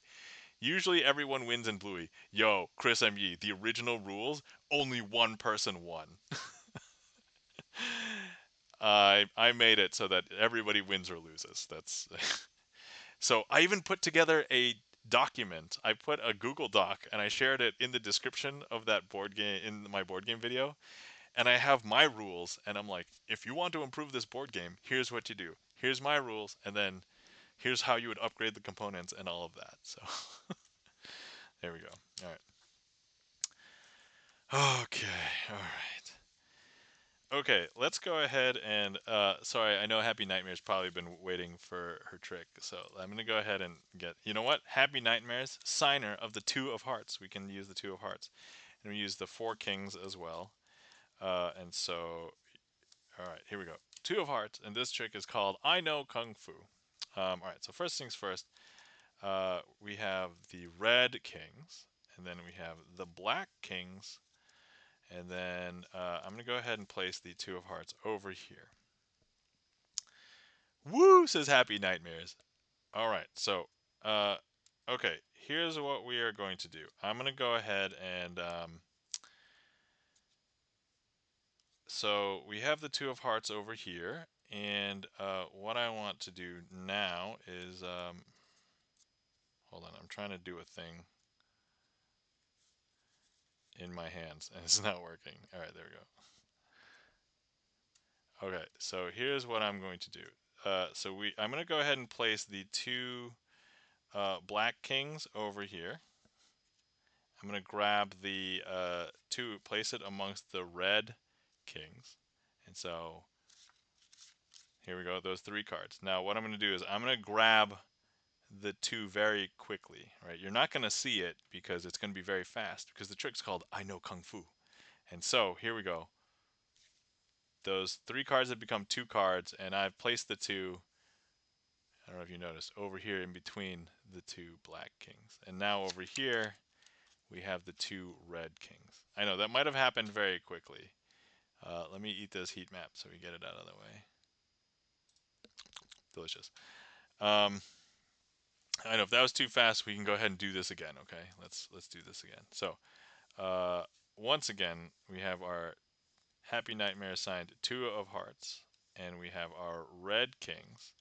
Usually everyone wins in Bluey. Yo, Chris M.E., the original rules, only one person won. I made it so that everybody wins or loses. That's so I even put together a document. I put a Google Doc and I shared it in the description of that board game in my board game video. And I have my rules and I'm like, if you want to improve this board game, here's what you do. Here's my rules and then here's how you would upgrade the components and all of that. So there we go. All right. Okay, all right. Okay, let's go ahead and sorry, I know Happy Nightmares probably been waiting for her trick, so I'm gonna go ahead and get. You know what? Happy Nightmares, signer of the Two of Hearts. We can use the Two of Hearts, and we use the Four Kings as well. And so All right, here we go. Two of hearts, and this trick is called I Know Kung Fu. All right, so first things first, we have the red kings, and then we have the black kings, and then I'm going to go ahead and place the two of hearts over here. Woo, says Happy Nightmares. All right, so, okay, here's what we are going to do. I'm going to go ahead and, so we have the two of hearts over here, and what I want to do now is, hold on, I'm trying to do a thing in my hands, and it's not working. All right, there we go. Okay, so here's what I'm going to do. I'm going to go ahead and place the two black kings over here. I'm going to grab the two, place it amongst the red kings. And so here we go, those three cards. Now what I'm going to do is I'm going to grab the two very quickly, right? You're not going to see it because it's going to be very fast because the trick's called I Know Kung Fu. And so here we go. Those three cards have become two cards, and I've placed the two, I don't know if you noticed, over here in between the two black kings. And now over here, we have the two red kings. I know that might have happened very quickly. Let me eat this heat map so we get it out of the way. Delicious. Um, I know if that was too fast, we can go ahead and do this again. Okay, let's do this again. So uh, once again, we have our Happy Nightmare signed two of hearts, and we have our red kings.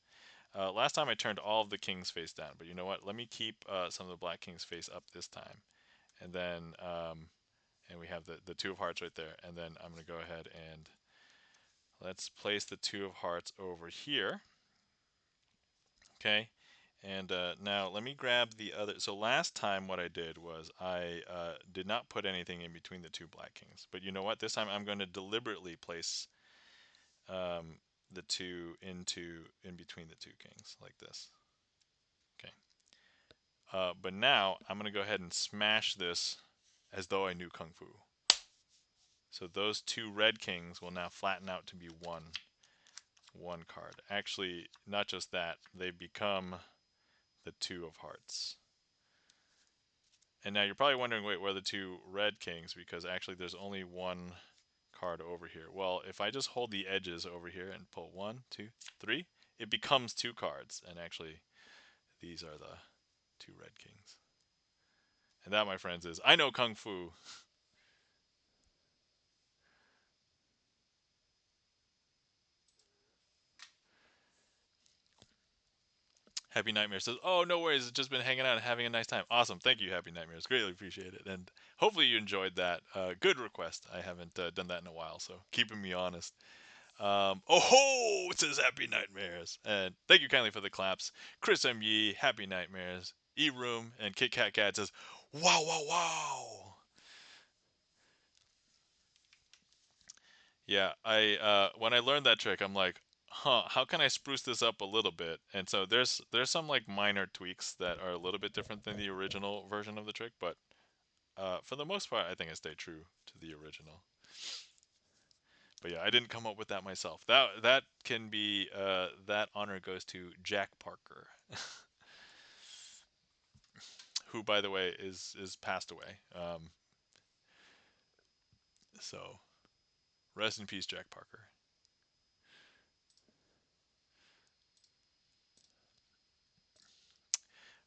Last time I turned all of the kings face down, but you know what? Let me keep some of the black kings face up this time, and then and we have the two of hearts right there, and then I'm going to go ahead and let's place the two of hearts over here. Okay, and now let me grab the other. So last time what I did was I did not put anything in between the two black kings, but you know what? This time I'm going to deliberately place the two in between the two kings like this. Okay. But now I'm going to go ahead and smash this as though I knew Kung Fu. So those two red kings will now flatten out to be one card. Actually, not just that, they become the two of hearts. And now you're probably wondering, wait, where are the two red kings? Because actually there's only one card over here. Well, if I just hold the edges over here and pull 1, 2, 3, it becomes two cards. And actually, these are the two red kings. And that, my friends, is I Know Kung Fu. Happy Nightmares says, "Oh, no worries. It's just been hanging out and having a nice time. Awesome. Thank you, Happy Nightmares. Greatly appreciate it. And hopefully you enjoyed that. Good request. I haven't done that in a while, so keeping me honest. Oh ho! It says Happy Nightmares. And thank you kindly for the claps. Chris M. Yee, Happy Nightmares. E Room and Kit Kat Cat says, wow, wow, wow. Yeah, I when I learned that trick, I'm like, huh, how can I spruce this up a little bit? And so there's some like minor tweaks that are a little bit different than the original version of the trick, but for the most part, I think I stay true to the original. But yeah, I didn't come up with that myself. That can be that honor goes to Jack Parker, who by the way is passed away. So rest in peace, Jack Parker.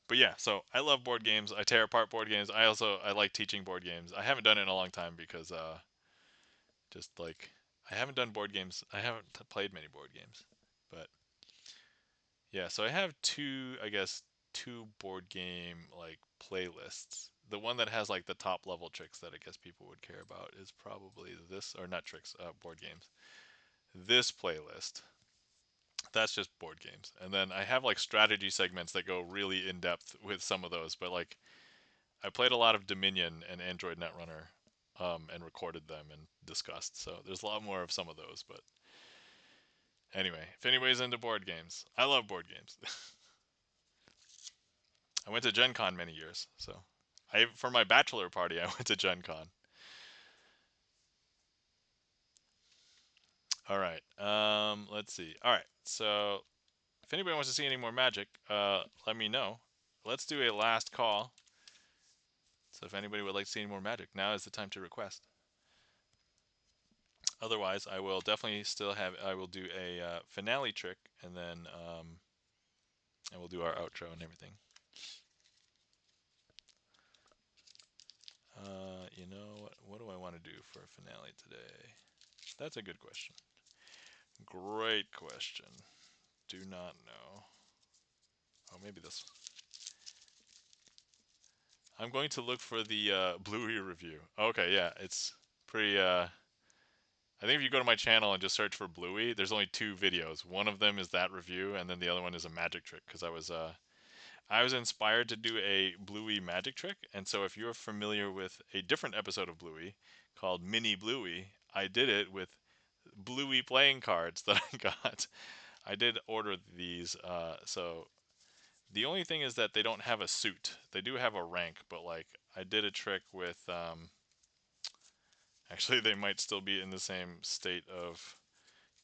But yeah, so I love board games. I tear apart board games. I like teaching board games. I haven't done it in a long time because just like I haven't done board games. I haven't played many board games. But yeah, so I have I guess two board game like playlists. The one that has like the top level tricks that I guess people would care about is probably this, or not tricks, board games. This playlist. That's just board games. And then I have like strategy segments that go really in depth with some of those, but like I played a lot of Dominion and Android Netrunner, and recorded them and discussed. So there's a lot more of some of those. But anyway, if anybody's into board games, I love board games. I went to Gen Con many years. So for my bachelor party, I went to Gen Con. All right. Let's see. All right. So if anybody wants to see any more magic, let me know. Let's do a last call. So if anybody would like to see any more magic, now is the time to request. Otherwise, I will definitely still have. I will do a finale trick, and we'll do our outro and everything. You know what? What do I want to do for a finale today? That's a good question. Great question. Do not know. Oh, maybe this. I'm going to look for the Bluey review. Okay, yeah, it's pretty. I think if you go to my channel and just search for Bluey, there's only two videos. One of them is that review, and then the other one is a magic trick. Because I was inspired to do a Bluey magic trick, and so if you're familiar with a different episode of Bluey called Mini Bluey, I did it with Bluey playing cards that I got. I did order these, so the only thing is that they don't have a suit. They do have a rank, but like I did a trick with. Actually, they might still be in the same state of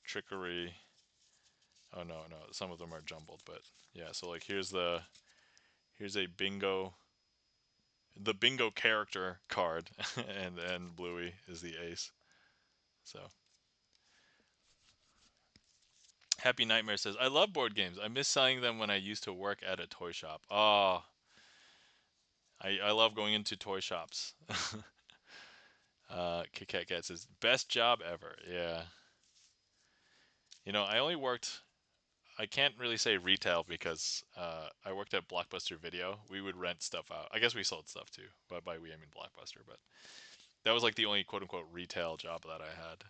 trickery. Oh no, no, some of them are jumbled, but yeah. So like here's a bingo, the bingo character card, and Bluey is the ace. So Happy Nightmare says, I love board games. I miss selling them when I used to work at a toy shop. Oh, I love going into toy shops. Kit Kat Cat says, best job ever. Yeah. I only worked, I can't really say retail because I worked at Blockbuster Video. We would rent stuff out. I guess we sold stuff too, but by we I mean Blockbuster. But that was like the only quote unquote retail job that I had.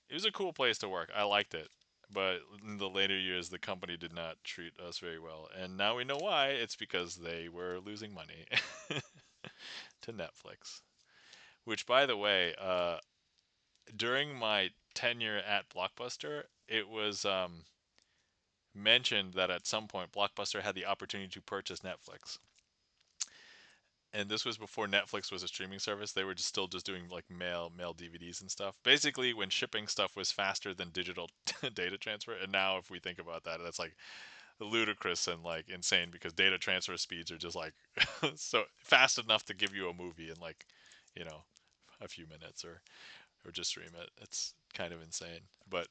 It was a cool place to work. I liked it. But in the later years, the company did not treat us very well. And now we know why. It's because they were losing money to Netflix. Which, by the way, during my tenure at Blockbuster, it was mentioned that at some point Blockbuster had the opportunity to purchase Netflix. And this was before Netflix was a streaming service. They were just doing like mail DVDs and stuff. Basically, when shipping stuff was faster than digital data transfer. And now, if we think about that, that's like ludicrous and like insane because data transfer speeds are just like so fast enough to give you a movie in like you know a few minutes or just stream it. It's kind of insane, but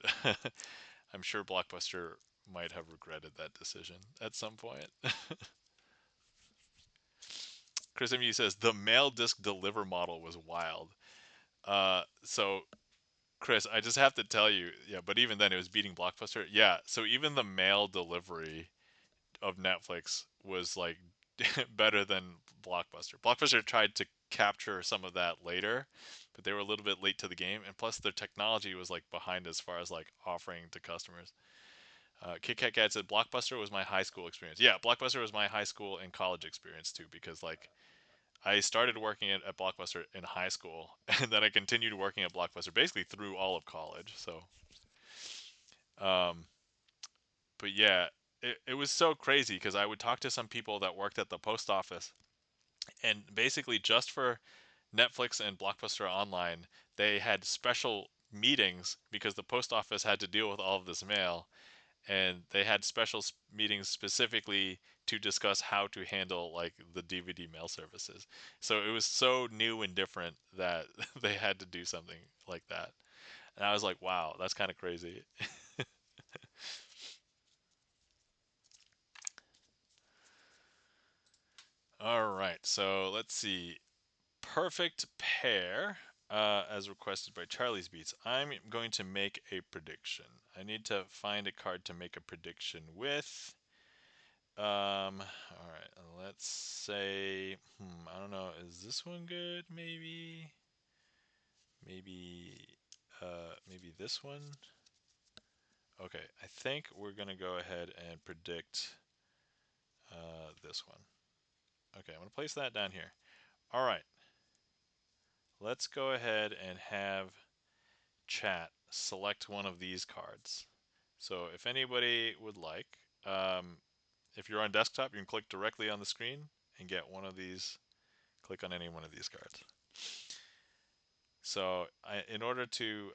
I'm sure Blockbuster might have regretted that decision at some point. Chris MU says the mail disc deliver model was wild. So Chris, I just have to tell you, yeah, but even then it was beating Blockbuster. Yeah, so even the mail delivery of Netflix was like better than Blockbuster. Blockbuster tried to capture some of that later, but they were a little bit late to the game, and plus their technology was like behind as far as like offering to customers. Kit Kat Cat said Blockbuster was my high school experience. Yeah, Blockbuster was my high school and college experience too, because like I started working at Blockbuster in high school, and then I continued working at Blockbuster basically through all of college. So, um, but yeah, it was so crazy because I would talk to some people that worked at the post office, and basically just for Netflix and Blockbuster Online, they had special meetings because the post office had to deal with all of this mail, and they had special meetings specifically to discuss how to handle like the DVD mail services. So it was so new and different that they had to do something like that. And I was like, wow, that's kind of crazy. All right, so let's see. Perfect pair, as requested by Charlie's Beats. I'm going to make a prediction. I need to find a card to make a prediction with. All right, let's say, I don't know, is this one good? Maybe this one. Okay, I think we're gonna go ahead and predict this one. Okay, I'm gonna place that down here. All right, let's go ahead and have chat select one of these cards. So if anybody would like, um, if you're on desktop, you can click directly on the screen and get one of these. Click on any one of these cards. So in order to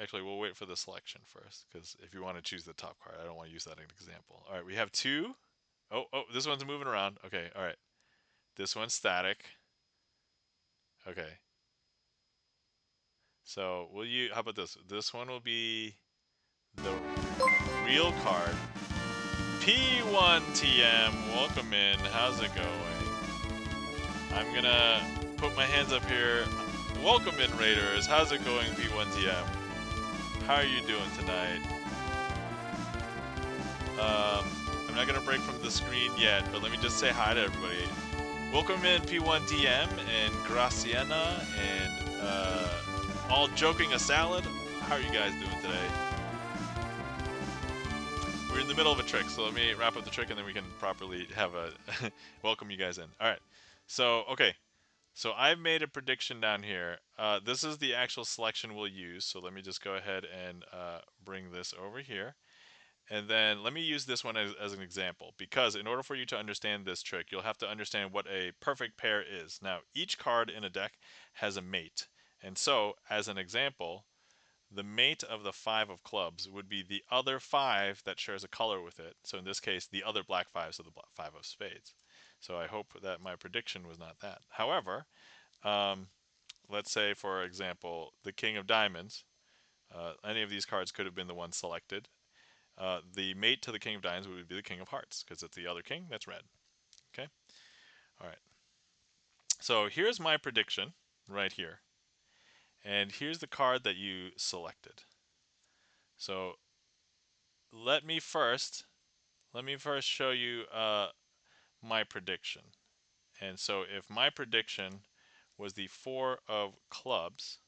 actually, we'll wait for the selection first, because if you want to choose the top card, I don't want to use that as an example. All right, we have two. Oh, this one's moving around. Okay, all right. This one's static. Okay. So will you? How about this? This one will be the real card. P1TM, welcome in. How's it going? I'm gonna put my hands up here. Welcome in, Raiders. How's it going, P1TM? How are you doing tonight? I'm not gonna break from the screen yet, but let me just say hi to everybody. Welcome in, P1TM and Graciana and all joking a salad. How are you guys doing today? We're in the middle of a trick, so let me wrap up the trick and then we can properly have a welcome you guys in. All right. So, okay. So I've made a prediction down here. This is the actual selection we'll use. So let me just go ahead and bring this over here. And then let me use this one as an example, because in order for you to understand this trick, you'll have to understand what a perfect pair is. Now, each card in a deck has a mate. And so, as an example, the mate of the 5 of clubs would be the other 5 that shares a color with it. So in this case, the other black 5, so the 5 of spades. So I hope that my prediction was not that. However, let's say, for example, the king of diamonds. Any of these cards could have been the one selected. The mate to the king of diamonds would be the king of hearts, because it's the other king that's red. Okay? All right. So here's my prediction right here. And here's the card that you selected. So let me first show you my prediction. And so if my prediction was the 4 of clubs,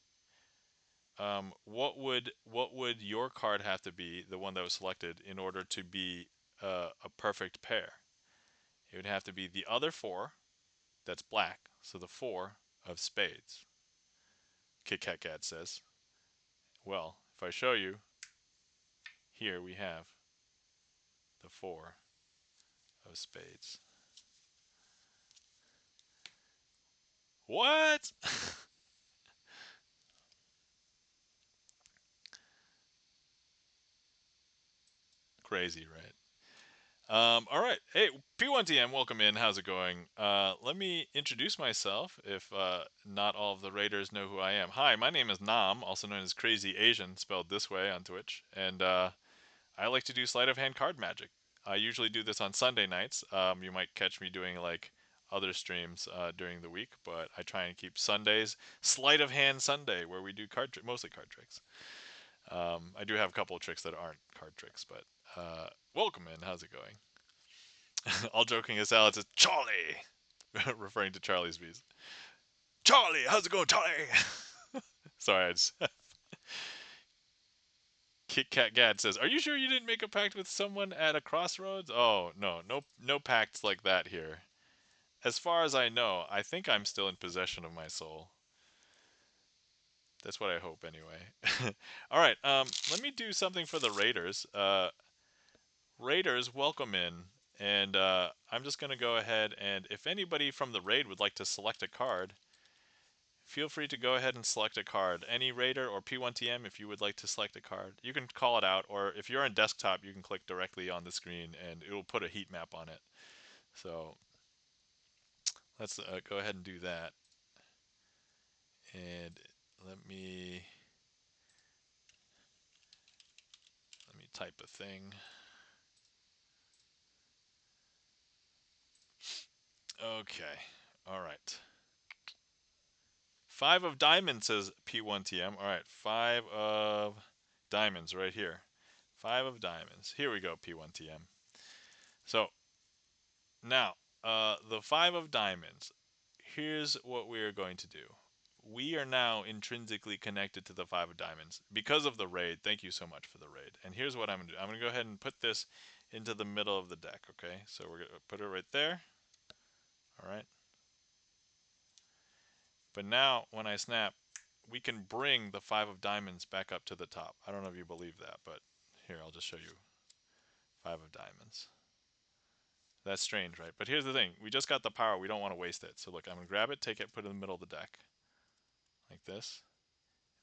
what would your card have to be, the one that was selected, in order to be a perfect pair? It would have to be the other 4 that's black, so the 4 of spades. Kit Kat Gad says. Well, if I show you, here we have the 4 of spades. What? Crazy, right? All right. Hey, P1TM, welcome in. How's it going? Let me introduce myself if not all of the raiders know who I am. Hi, my name is Nam, also known as Crazy Asian, spelled this way on Twitch. And I like to do sleight of hand card magic. I usually do this on Sunday nights. You might catch me doing like other streams during the week, but I try and keep Sundays Sleight of Hand Sunday, where we do mostly card tricks. I do have a couple of tricks that aren't card tricks, but welcome in. How's it going? All joking aside, it's Charlie, referring to Charlie's bees. Charlie, how's it going, Charlie? Sorry, I just Kit Kat Gad says, "Are you sure you didn't make a pact with someone at a crossroads?" Oh no pacts like that here. As far as I know, I think I'm still in possession of my soul. That's what I hope, anyway. All right, let me do something for the Raiders. Raiders, welcome in. And I'm just going to go ahead and if anybody from the raid would like to select a card, feel free to go ahead and select a card. Any Raider or P1TM, if you would like to select a card, you can call it out. Or if you're on desktop, you can click directly on the screen and it will put a heat map on it. So let's go ahead and do that. And let me type a thing. Okay. All right. 5 of diamonds, says P1TM. All right. 5 of diamonds right here. 5 of diamonds. Here we go, P1TM. So now, the 5 of diamonds. Here's what we are going to do. We are now intrinsically connected to the 5 of diamonds because of the raid. Thank you so much for the raid. And here's what I'm going to do. I'm going to go ahead and put this into the middle of the deck, okay? So we're going to put it right there. All right. But now, when I snap, we can bring the 5 of diamonds back up to the top. I don't know if you believe that, but here, I'll just show you 5 of diamonds. That's strange, right? But here's the thing. We just got the power. We don't want to waste it. So look, I'm going to grab it, take it, put it in the middle of the deck. like this.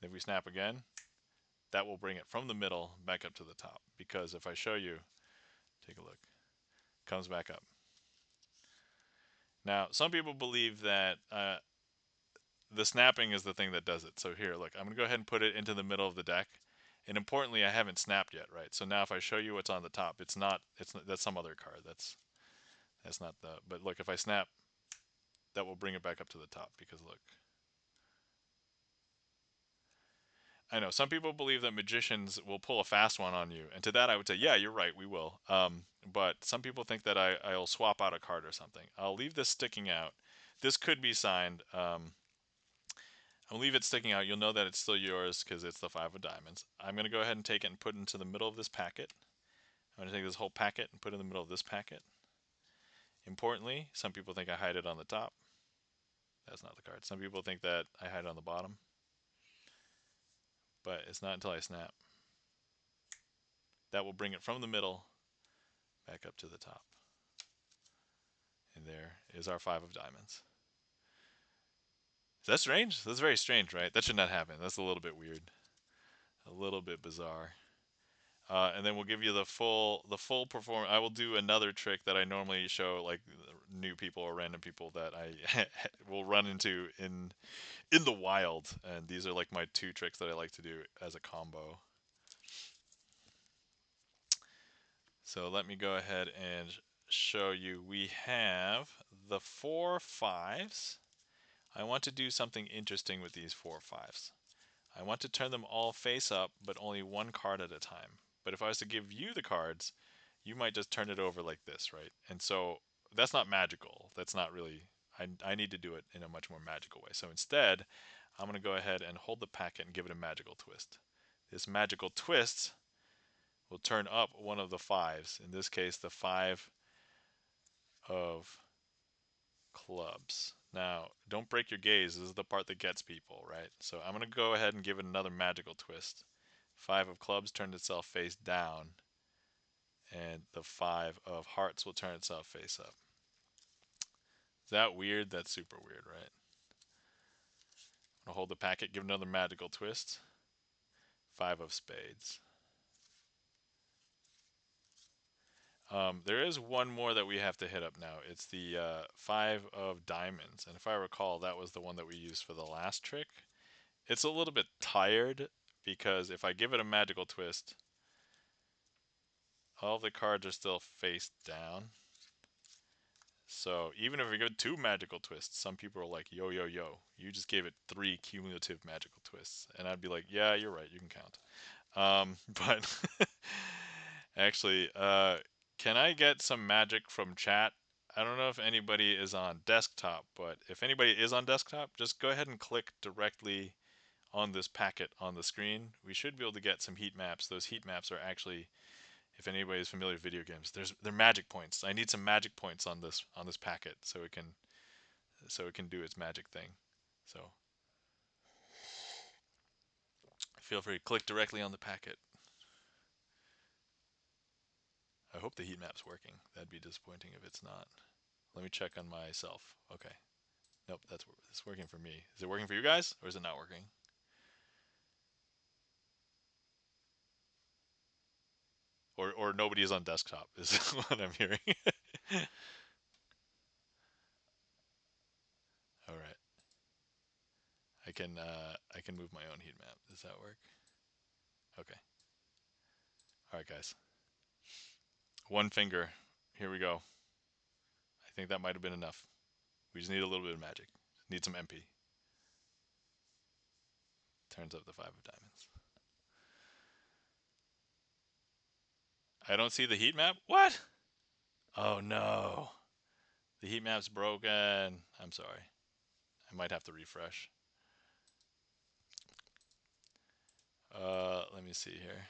And if we snap again, that will bring it from the middle back up to the top. Because if I show you, take a look, it comes back up. Now, some people believe that the snapping is the thing that does it. So here, look, I'm going to go ahead and put it into the middle of the deck. And importantly, I haven't snapped yet, right? So now if I show you what's on the top, that's some other card. That's not the, but look, if I snap, that will bring it back up to the top because look. I know some people believe that magicians will pull a fast one on you, and to that I would say, yeah, you're right, we will. But some people think that I'll swap out a card or something. I'll leave this sticking out. This could be signed. I'll leave it sticking out. You'll know that it's still yours because it's the 5 of diamonds. I'm going to go ahead and take it and put it into the middle of this packet. I'm going to take this whole packet and put it in the middle of this packet. Importantly, some people think I hide it on the top. That's not the card. Some people think that I hide it on the bottom. But it's not until I snap. That will bring it from the middle back up to the top. And there is our 5 of diamonds. Is that strange? That's very strange, right? That should not happen. That's a little bit weird. A little bit bizarre. And then we'll give you the full performance. I will do another trick that I normally show like new people or random people that I will run into in the wild. And these are like my 2 tricks that I like to do as a combo. So let me go ahead and show you. We have the 4 5s. I want to do something interesting with these 4 5s. I want to turn them all face up, but only one card at a time. But if I was to give you the cards, you might just turn it over like this, right? And so that's not magical. That's not really, I need to do it in a much more magical way. So instead, I'm going to go ahead and hold the packet and give it a magical twist. This magical twist will turn up one of the 5s. In this case, the 5 of clubs. Now, don't break your gaze. This is the part that gets people, right? So I'm going to go ahead and give it another magical twist. 5 of clubs turned itself face down, and the 5 of hearts will turn itself face up. Is that weird? That's super weird, right? I'm going to hold the packet, give another magical twist. 5 of spades. There is one more that we have to hit up now. It's the 5 of diamonds. And if I recall, that was the one that we used for the last trick. It's a little bit tired because if I give it a magical twist, all of the cards are still face down. So even if we go 2 magical twists, some people are like, yo, yo, yo, you just gave it 3 cumulative magical twists. And I'd be like, yeah, you're right, you can count. But actually, can I get some magic from chat? I don't know if anybody is on desktop, but if anybody is on desktop, just go ahead and click directly on this packet on the screen. We should be able to get some heat maps. Those heat maps are actually, if anybody is familiar with video games, they're magic points. I need some magic points on this packet so it can do its magic thing. So feel free to click directly on the packet. I hope the heat map's working. That'd be disappointing if it's not. Let me check on myself. Okay. Nope, it's working for me. Is it working for you guys, or is it not working? Or nobody is on desktop is what I'm hearing. All right. I can move my own heat map. Does that work? Okay. All right, guys. One finger. Here we go. I think that might have been enough. We just need a little bit of magic. Need some MP. Turns up the 5 of diamonds. I don't see the heat map. What? Oh no. The heat map's broken. I'm sorry. I might have to refresh. Let me see here.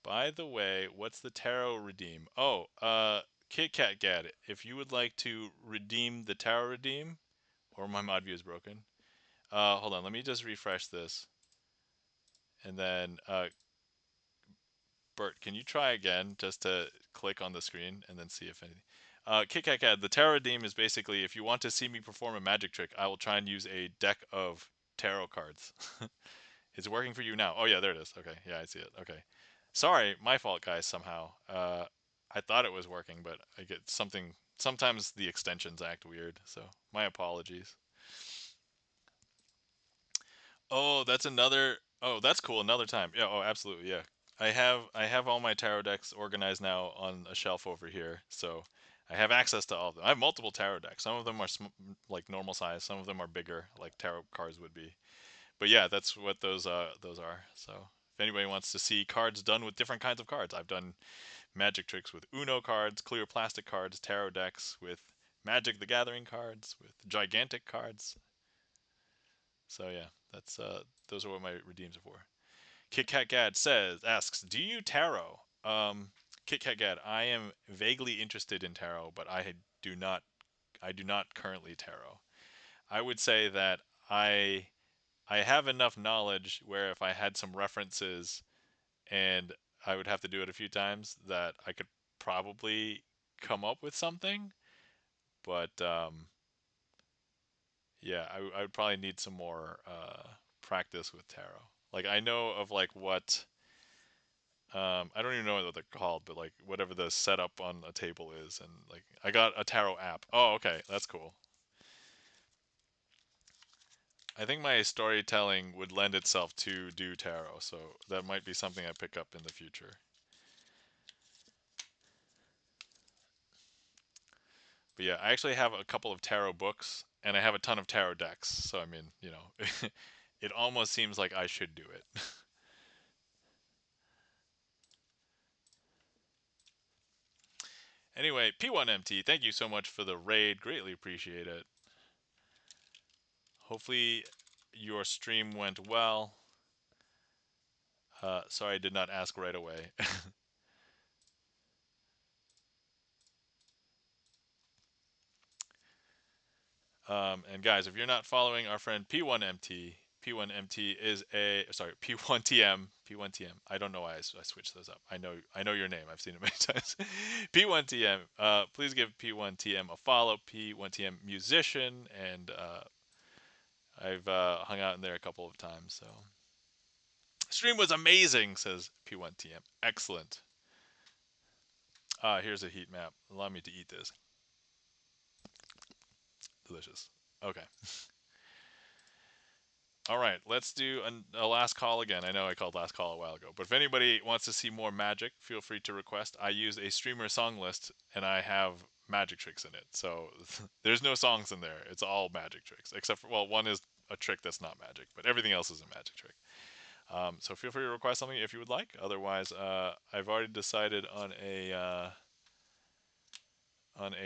By the way, what's the tarot redeem? Oh, Kit Kat Gad, if you would like to redeem the tarot redeem, or my mod view is broken. Hold on, let me just refresh this. And then Bert, can you try again just to click on the screen and then see if anything? Kit Kat Cat, the tarot redeem is basically if you want to see me perform a magic trick, I will try and use a deck of tarot cards. It's working for you now. Oh yeah, there it is. Okay, yeah, I see it. Okay, sorry, my fault, guys. Somehow, I thought it was working, but I get something. Sometimes the extensions act weird, so my apologies. Oh, that's another. Oh, that's cool. Another time. Yeah. Oh, absolutely. Yeah. I have all my tarot decks organized now on a shelf over here, so I have access to all of them. I have multiple tarot decks. Some of them are like normal size. Some of them are bigger, like tarot cards would be. But yeah, that's what those are. So if anybody wants to see cards done with different kinds of cards, I've done magic tricks with Uno cards, clear plastic cards, tarot decks with Magic the Gathering cards, with gigantic cards. So yeah, that's those are what my redeems are for. Kit Kat Gad asks, do you tarot? Kit Kat Gad, I am vaguely interested in tarot, but do not I do not currently tarot. I would say that I I have enough knowledge where if I had some references and I would have to do it a few times that I could probably come up with something, but yeah, I would probably need some more practice with tarot. Like I know of like what I don't even know what they're called, but like whatever the setup on a table is, and like I got a tarot app. Oh, okay, that's cool. I think my storytelling would lend itself to do tarot, so that might be something I pick up in the future. But yeah, I actually have a couple of tarot books, and I have a ton of tarot decks. So I mean, it almost seems like I should do it. Anyway, P1MT, thank you so much for the raid. Greatly appreciate it. Hopefully, your stream went well. Sorry I did not ask right away. And guys, if you're not following our friend P1MT, P1MT is a sorry P1TM, P1TM. I don't know why I switched those up. I know your name. I've seen it many times. P1TM. Please give P1TM a follow. P1TM musician, and I've hung out in there a couple of times. So stream was amazing, says P1TM. Excellent. Here's a heat map. Allow me to eat this. Delicious. Okay. All right, let's do a last call again. I know I called last call a while ago, but if anybody wants to see more magic, feel free to request. I use a streamer song list, and I have magic tricks in it. So there's no songs in there. It's all magic tricks, except for, well, one is a trick that's not magic, but everything else is a magic trick. So feel free to request something if you would like. Otherwise, I've already decided on a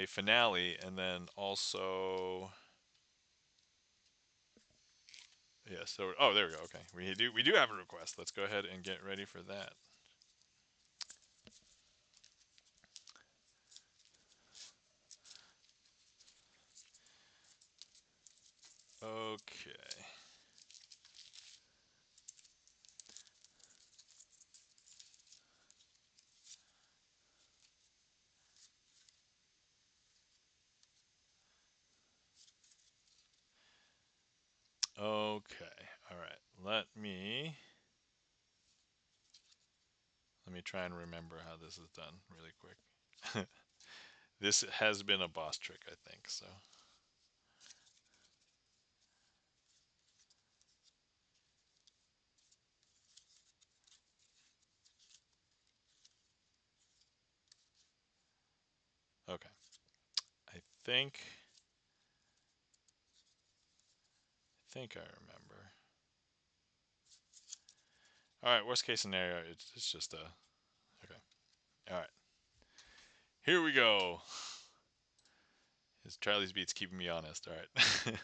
finale, and then also yeah. So oh, there we go. Okay, we do have a request. Let's go ahead and get ready for that. Okay. Okay. All right. Let me try and remember how this is done really quick. This has been a boss trick, I think. So okay. I think I remember. All right. Worst case scenario, it's just a okay. All right. Here we go. Is Charlie's Beats keeping me honest? All right.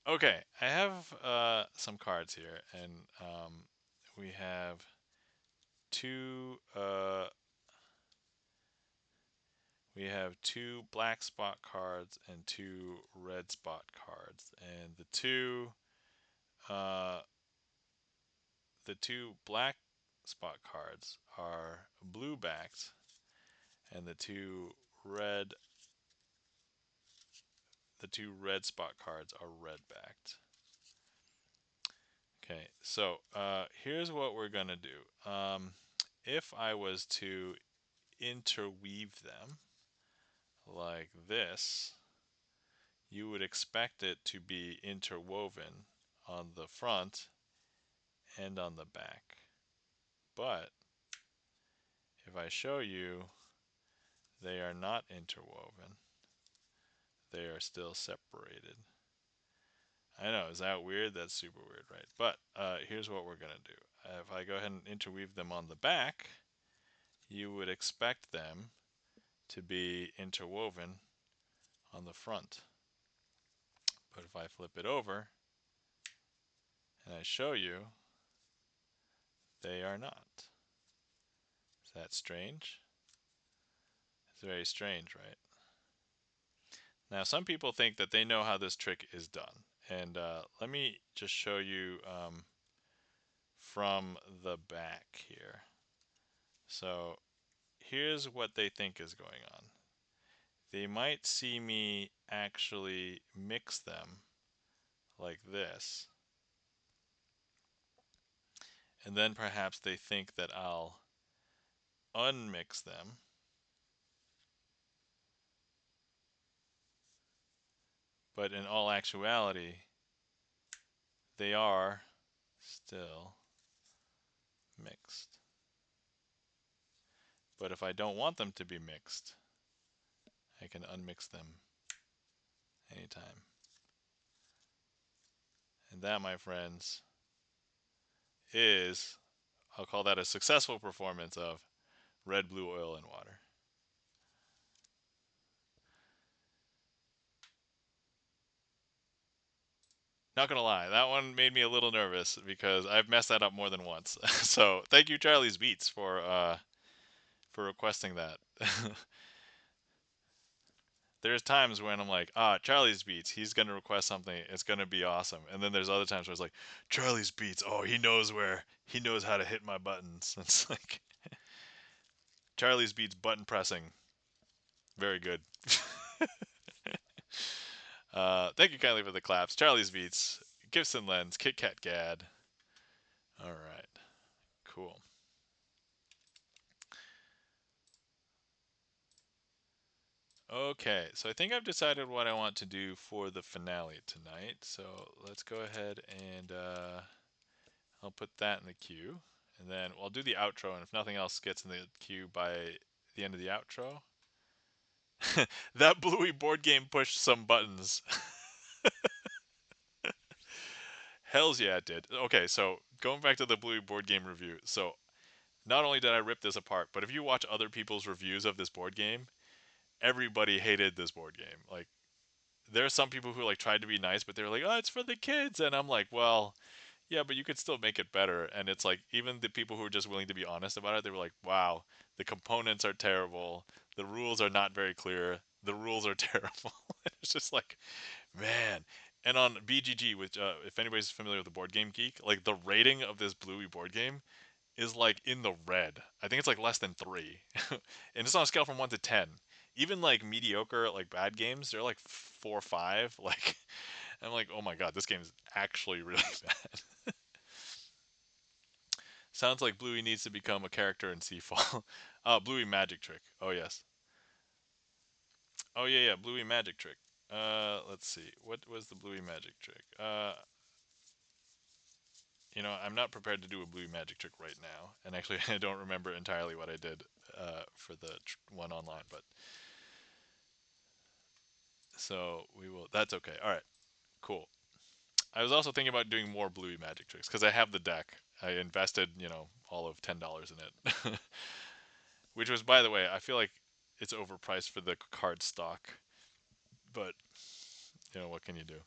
Okay. I have some cards here, and we have two we have two black spot cards and two red spot cards, and uh, the two black spot cards are blue backed and red the two red spot cards are red backed. Okay, so here's what we're gonna do. If I was to interweave them like this, you would expect it to be interwoven on the front and on the back. But if I show you, they are not interwoven. They are still separated. I know, is that weird? That's super weird, right? But here's what we're going to do. If I go ahead and interweave them on the back, you would expect them to be interwoven on the front. But if I flip it over and I show you, they are not. Is that strange? It's very strange, right? Now, some people think that they know how this trick is done. And let me just show you from the back here. So here's what they think is going on. They might see me actually mix them like this. And then perhaps they think that I'll unmix them. But in all actuality, they are still mixed. But if I don't want them to be mixed, I can unmix them anytime. And that, my friends, is, I'll call that a successful performance of red, blue, oil, and water. Not gonna lie, that one made me a little nervous because I've messed that up more than once. So thank you, Charlie's Beats, for requesting that. There's times when I'm like, Charlie's Beats, he's gonna request something, it's gonna be awesome. And then there's other times where it's like, Charlie's Beats, oh, he knows how to hit my buttons. It's like Charlie's Beats button pressing, very good. Thank you kindly for the claps. Charlie's Beats, Gibson Lens, Kit Kat Gad. All right, cool. Okay, so I think I've decided what I want to do for the finale tonight. So let's go ahead and I'll put that in the queue. And then I'll do the outro, and if nothing else gets in the queue by the end of the outro. That Bluey board game pushed some buttons. Hells yeah, it did. Okay, so going back to the Bluey board game review. So not only did I rip this apart, but if you watch other people's reviews of this board game, everybody hated this board game. Like, there are some people who like tried to be nice, but they're like, "Oh, it's for the kids," and I'm like, "Well, yeah, but you could still make it better." And it's like even the people who are just willing to be honest about it, they were like, "Wow, the components are terrible. The rules are not very clear. The rules are terrible." It's just like, man. And on BGG, which if anybody's familiar with the Board Game Geek, like the rating of this Bluey board game is like in the red. I think it's like less than 3. And it's on a scale from 1 to 10. Even like mediocre, like bad games, they're like 4 or 5. Like, I'm like, oh my god, this game is actually really bad. Sounds like Bluey needs to become a character in Seafall. Bluey Magic Trick. Oh, yes. Oh, yeah, yeah, Bluey Magic Trick. Let's see. What was the Bluey Magic Trick? I'm not prepared to do a Bluey Magic Trick right now. And actually, I don't remember entirely what I did for the one online, but so we will. That's okay. All right, cool. I was also thinking about doing more Bluey Magic Tricks because I have the deck. I invested, all of $10 in it, which was, by the way, I feel like it's overpriced for the card stock, but what can you do?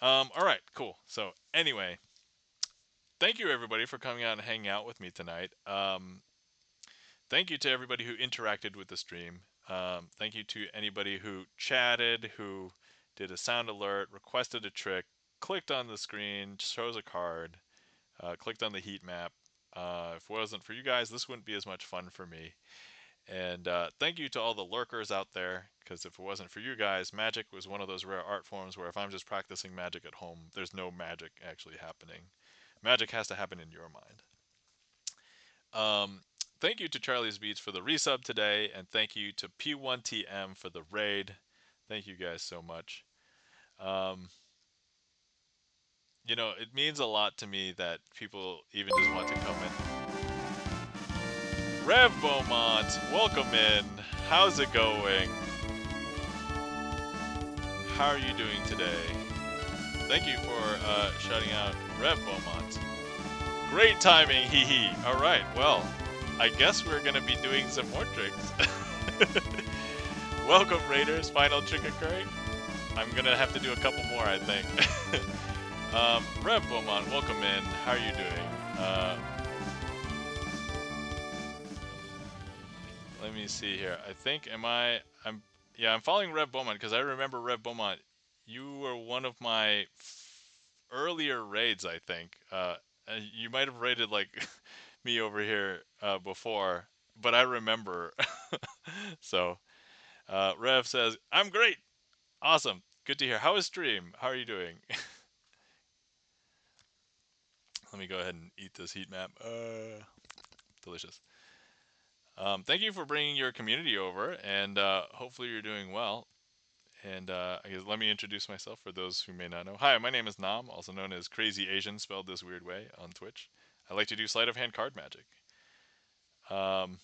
All right, cool. So anyway, thank you everybody for coming out and hanging out with me tonight. Thank you to everybody who interacted with the stream. Thank you to anybody who chatted, who did a sound alert, requested a trick, clicked on the screen, chose a card, clicked on the heat map. If it wasn't for you guys, this wouldn't be as much fun for me. And thank you to all the lurkers out there, because if it wasn't for you guys, magic was one of those rare art forms where if I'm just practicing magic at home, there's no magic actually happening. Magic has to happen in your mind. Thank you to Charlie's Beats for the resub today, and thank you to P1TM for the raid. Thank you guys so much. Um, it means a lot to me that people even just want to come in. Rev Beaumont, welcome in. How's it going? How are you doing today? Thank you for shouting out Rev Beaumont. Great timing, hee hee. Alright, well, I guess we're gonna be doing some more tricks. Welcome, Raiders. Final trick occurring. I'm gonna have to do a couple more, I think. Rev Beaumont, welcome in. How are you doing? Let me see here. I think I'm following Rev Beaumont because I remember Rev Beaumont. You were one of my earlier raids, I think. You might have raided like me over here before, but I remember. So, Rev says, "I'm great, awesome, good to hear. How is stream? How are you doing?" Let me go ahead and eat this heat map. Delicious. Thank you for bringing your community over, and hopefully you're doing well. And I guess let me introduce myself for those who may not know. Hi, my name is Nam, also known as Crazy Asian, spelled this weird way on Twitch. I like to do sleight of hand card magic. Um,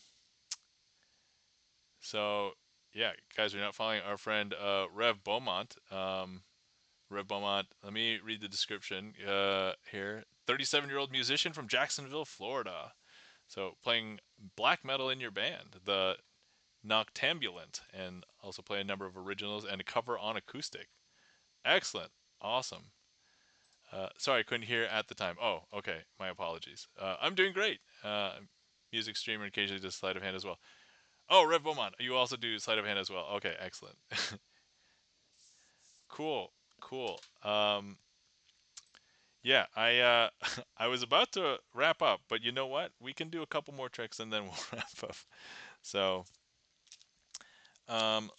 so, yeah, guys, we're not following our friend Rev Beaumont. Rev Beaumont, let me read the description here. 37-year-old musician from Jacksonville, Florida. So, playing black metal in your band, the Noctambulant, and also play a number of originals and a cover on acoustic. Excellent. Awesome. Sorry, I couldn't hear at the time. Oh, okay. My apologies. I'm doing great. Music streamer, occasionally does sleight of hand as well. Oh, Rev Beaumont, you also do sleight of hand as well. Okay, excellent. Cool, cool. Yeah, I I was about to wrap up, but you know what? We can do a couple more tricks and then we'll wrap up. So,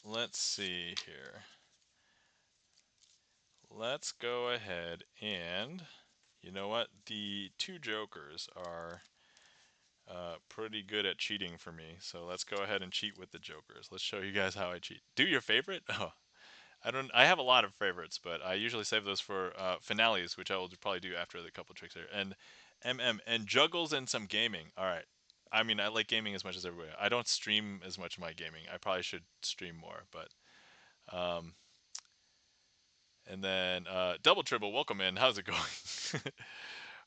let's see here. Let's go ahead and you know what? The two jokers are pretty good at cheating for me. So let's go ahead and cheat with the jokers. Let's show you guys how I cheat. Do your favorite? Oh, I have a lot of favorites, but I usually save those for finales, which I will probably do after the couple tricks here. And and juggles and some gaming. All right. I mean, I like gaming as much as everybody. I don't stream as much of my gaming. I probably should stream more, but um, and then double triple. Welcome in. How's it going?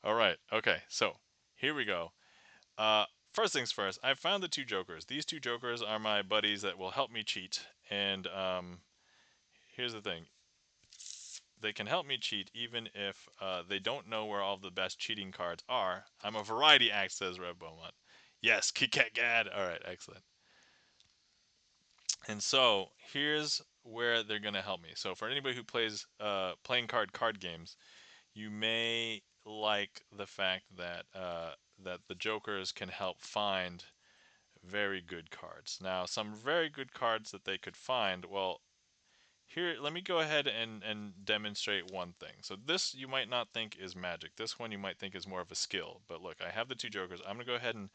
All right. Okay. So here we go. Uh, First things first, I found the two jokers. These two jokers are my buddies that will help me cheat. And here's the thing. They can help me cheat even if they don't know where all the best cheating cards are. I'm a variety act, says Rev Beaumont. Yes, Kit Kat Gad. All right, excellent. And so here's where they're going to help me. So for anybody who plays playing card games, you may like the fact that that the jokers can help find very good cards. Now, some very good cards that they could find, well, here, let me go ahead and demonstrate one thing. So this you might not think is magic. This one you might think is more of a skill. But look, I have the two jokers. I'm going to go ahead and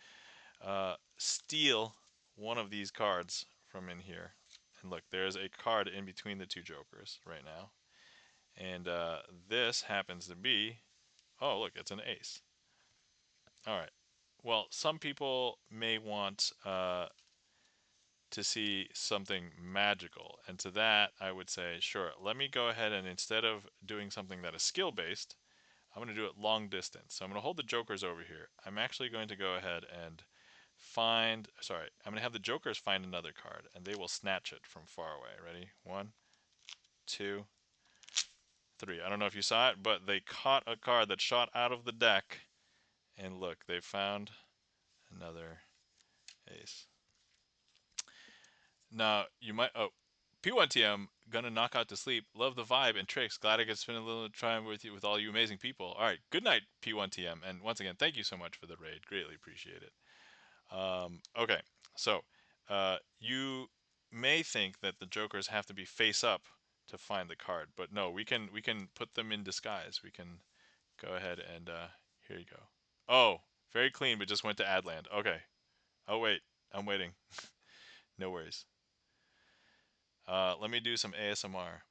steal one of these cards from in here. And look, there's a card in between the two jokers right now. And this happens to be, oh, look, it's an ace. All right. Well, some people may want to see something magical. And to that, I would say, sure, let me go ahead and instead of doing something that is skill based, I'm going to do it long distance. So I'm going to hold the jokers over here. I'm actually going to go ahead and I'm going to have the jokers find another card and they will snatch it from far away. Ready? 1, 2, 3. I don't know if you saw it, but they caught a card that shot out of the deck. And look, they found another ace. Now, you might, oh, P1TM, gonna knock out to sleep. Love the vibe and tricks. Glad I could spend a little time with you, with all you amazing people. All right, good night, P1TM. And once again, thank you so much for the raid. Greatly appreciate it. Okay, so you may think that the jokers have to be face up to find the card, but no, we can put them in disguise. We can go ahead and here you go. Oh, very clean, but just went to Adland. Okay. Oh wait, I'm waiting. No worries. Let me do some ASMR.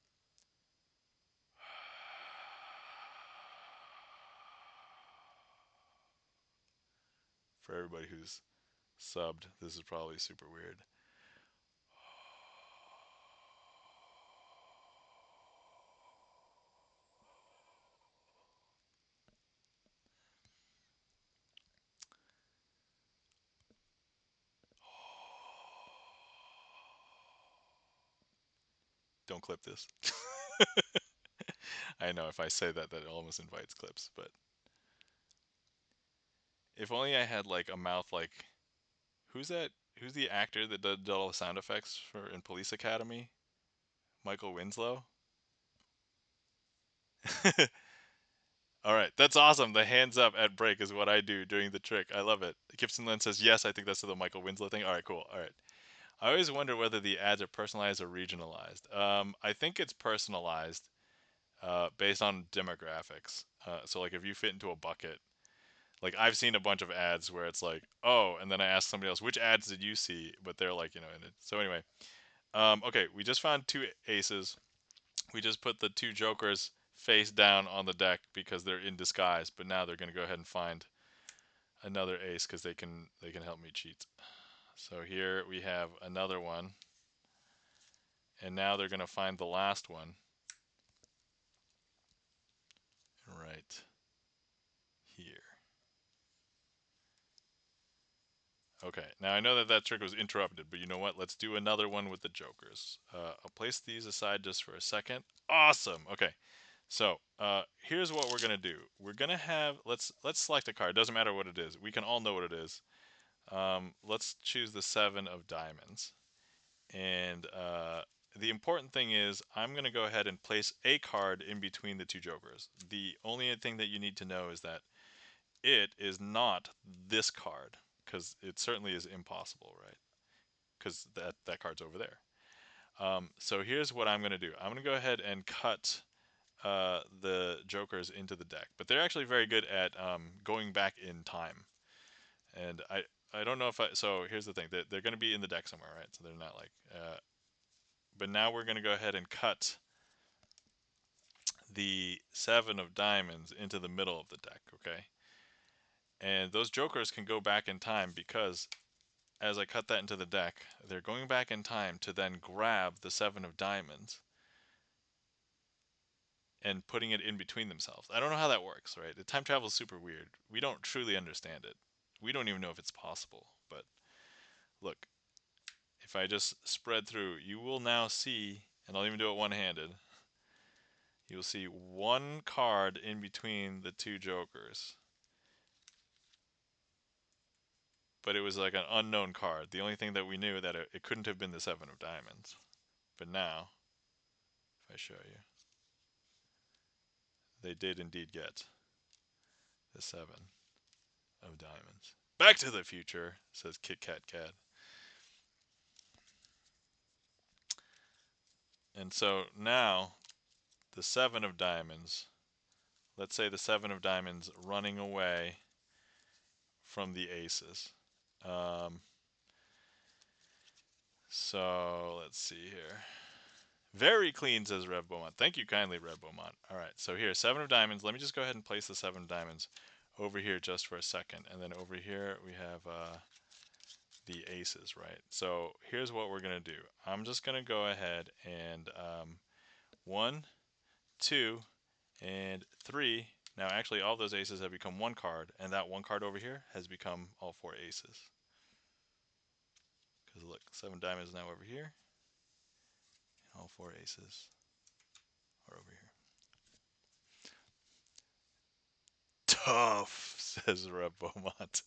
For everybody who's subbed, this is probably super weird. Don't clip this. I know if I say that, that almost invites clips, but if only I had like a mouth like who's that? Who's the actor that did all the sound effects for in Police Academy? Michael Winslow. All right, that's awesome. The hands up at break is what I do during the trick. I love it. Gibson Lynn says yes. I think that's the Michael Winslow thing. All right, cool. All right. I always wonder whether the ads are personalized or regionalized. I think it's personalized based on demographics. So like if you fit into a bucket, like I've seen a bunch of ads where it's like, oh, and then I ask somebody else, which ads did you see? But they're like, in it. So anyway, okay, we just found two aces. We just put the two jokers face down on the deck because they're in disguise. But now they're gonna go ahead and find another ace because they can help me cheat. So here we have another one, and now they're gonna find the last one right here. Okay, now I know that that trick was interrupted, but you know what? Let's do another one with the jokers. I'll place these aside just for a second. Awesome. Okay, so here's what we're gonna do. We're gonna have let's select a card. Doesn't matter what it is. We can all know what it is. Let's choose the 7 of diamonds, and the important thing is I'm gonna go ahead and place a card in between the two jokers. The only thing that you need to know is that it is not this card because it certainly is impossible, right? Because that card's over there. So here's what I'm going to do. I'm going to go ahead and cut the jokers into the deck, but they're actually very good at going back in time. And I don't know if I. So here's the thing. They're going to be in the deck somewhere, right? So they're not like. But now we're going to go ahead and cut the 7 of diamonds into the middle of the deck, okay? And those jokers can go back in time because as I cut that into the deck, they're going back in time to then grab the 7 of diamonds and putting it in between themselves. I don't know how that works, right? The time travel is super weird. We don't truly understand it. We don't even know if it's possible. But look, if I just spread through, you will now see, and I'll even do it one-handed, you'll see one card in between the two jokers. But it was like an unknown card. The only thing that we knew that it couldn't have been the 7 of diamonds. But now, if I show you, they did indeed get the 7 of diamonds. Back to the future, says Kit Kat Cat. And so now the 7 of diamonds, let's say the 7 of diamonds running away from the aces. Um, so let's see here. Very clean, says Rev Beaumont. Thank you kindly, Rev Beaumont. All right, so here, 7 of diamonds. Let me just go ahead and place the 7 of diamonds over here just for a second. And then over here we have the aces, right? So here's what we're going to do. I'm just going to go ahead and 1, 2, and 3. Now actually all those aces have become one card, and that one card over here has become all 4 aces. Because look, 7 diamonds now over here, and all 4 aces are over here. Tough, says Reb Beaumont.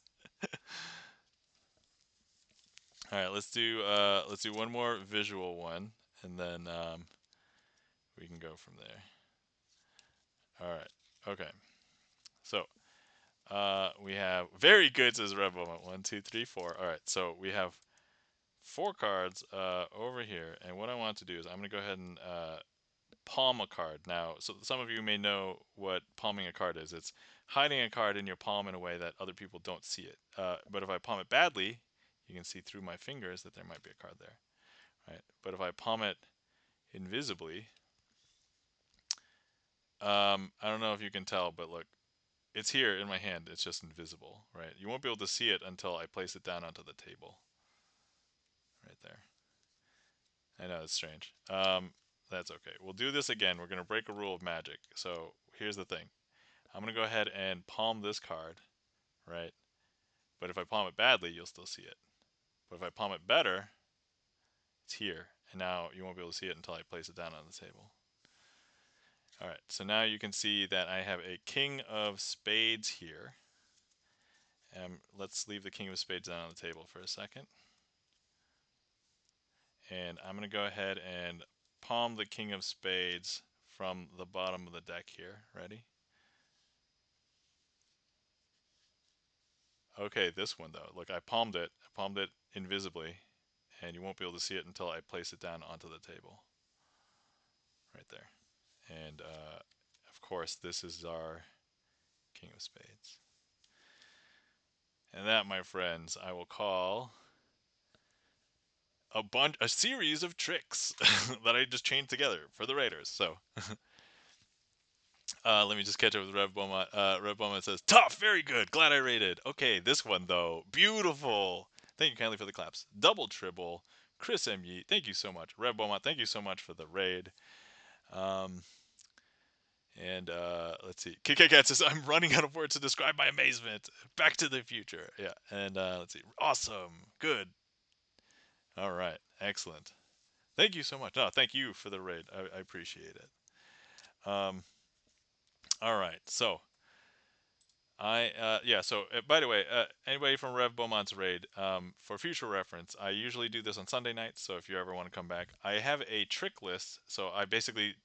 All right, let's do one more visual one, and then we can go from there. All right. Okay. So we have very good, says Red Moment. 1, 2, 3, 4. All right. So we have 4 cards over here, and what I want to do is I'm going to go ahead and palm a card. Now, so some of you may know what palming a card is. It's hiding a card in your palm in a way that other people don't see it. But if I palm it badly, you can see through my fingers that there might be a card there, right? But if I palm it invisibly, I don't know if you can tell, but look, it's here in my hand. It's just invisible, right? You won't be able to see it until I place it down onto the table, right there. I know it's strange. That's okay. We'll do this again. We're gonna break a rule of magic. So here's the thing. I'm gonna go ahead and palm this card, right? But if I palm it badly, you'll still see it. But if I palm it better, it's here. And now you won't be able to see it until I place it down on the table. All right, so now you can see that I have a King of Spades here. Let's leave the King of Spades down on the table for a second. And I'm going to go ahead and palm the King of Spades from the bottom of the deck here. Ready? Okay, this one though. Look, I palmed it. I palmed it invisibly, and you won't be able to see it until I place it down onto the table. Right there. And of course, this is our King of Spades. And that, my friends, I will call a series of tricks that I just chained together for the Raiders. So let me just catch up with Rev Beaumont. Rev Beaumont says, tough, very good, glad I rated. Okay, this one though, beautiful. Thank you kindly for the claps. Double Tribble, Chris M. Yee, thank you so much. Rev Beaumont, thank you so much for the raid. And let's see. KK says, I'm running out of words to describe my amazement. Back to the Future. Yeah. And let's see. Awesome. Good. All right. Excellent. Thank you so much. No, thank you for the raid. I appreciate it. All right. So yeah. So by the way, anybody from Rev Beaumont's raid, for future reference, I usually do this on Sunday nights. So if you ever want to come back, I have a trick list. So I basically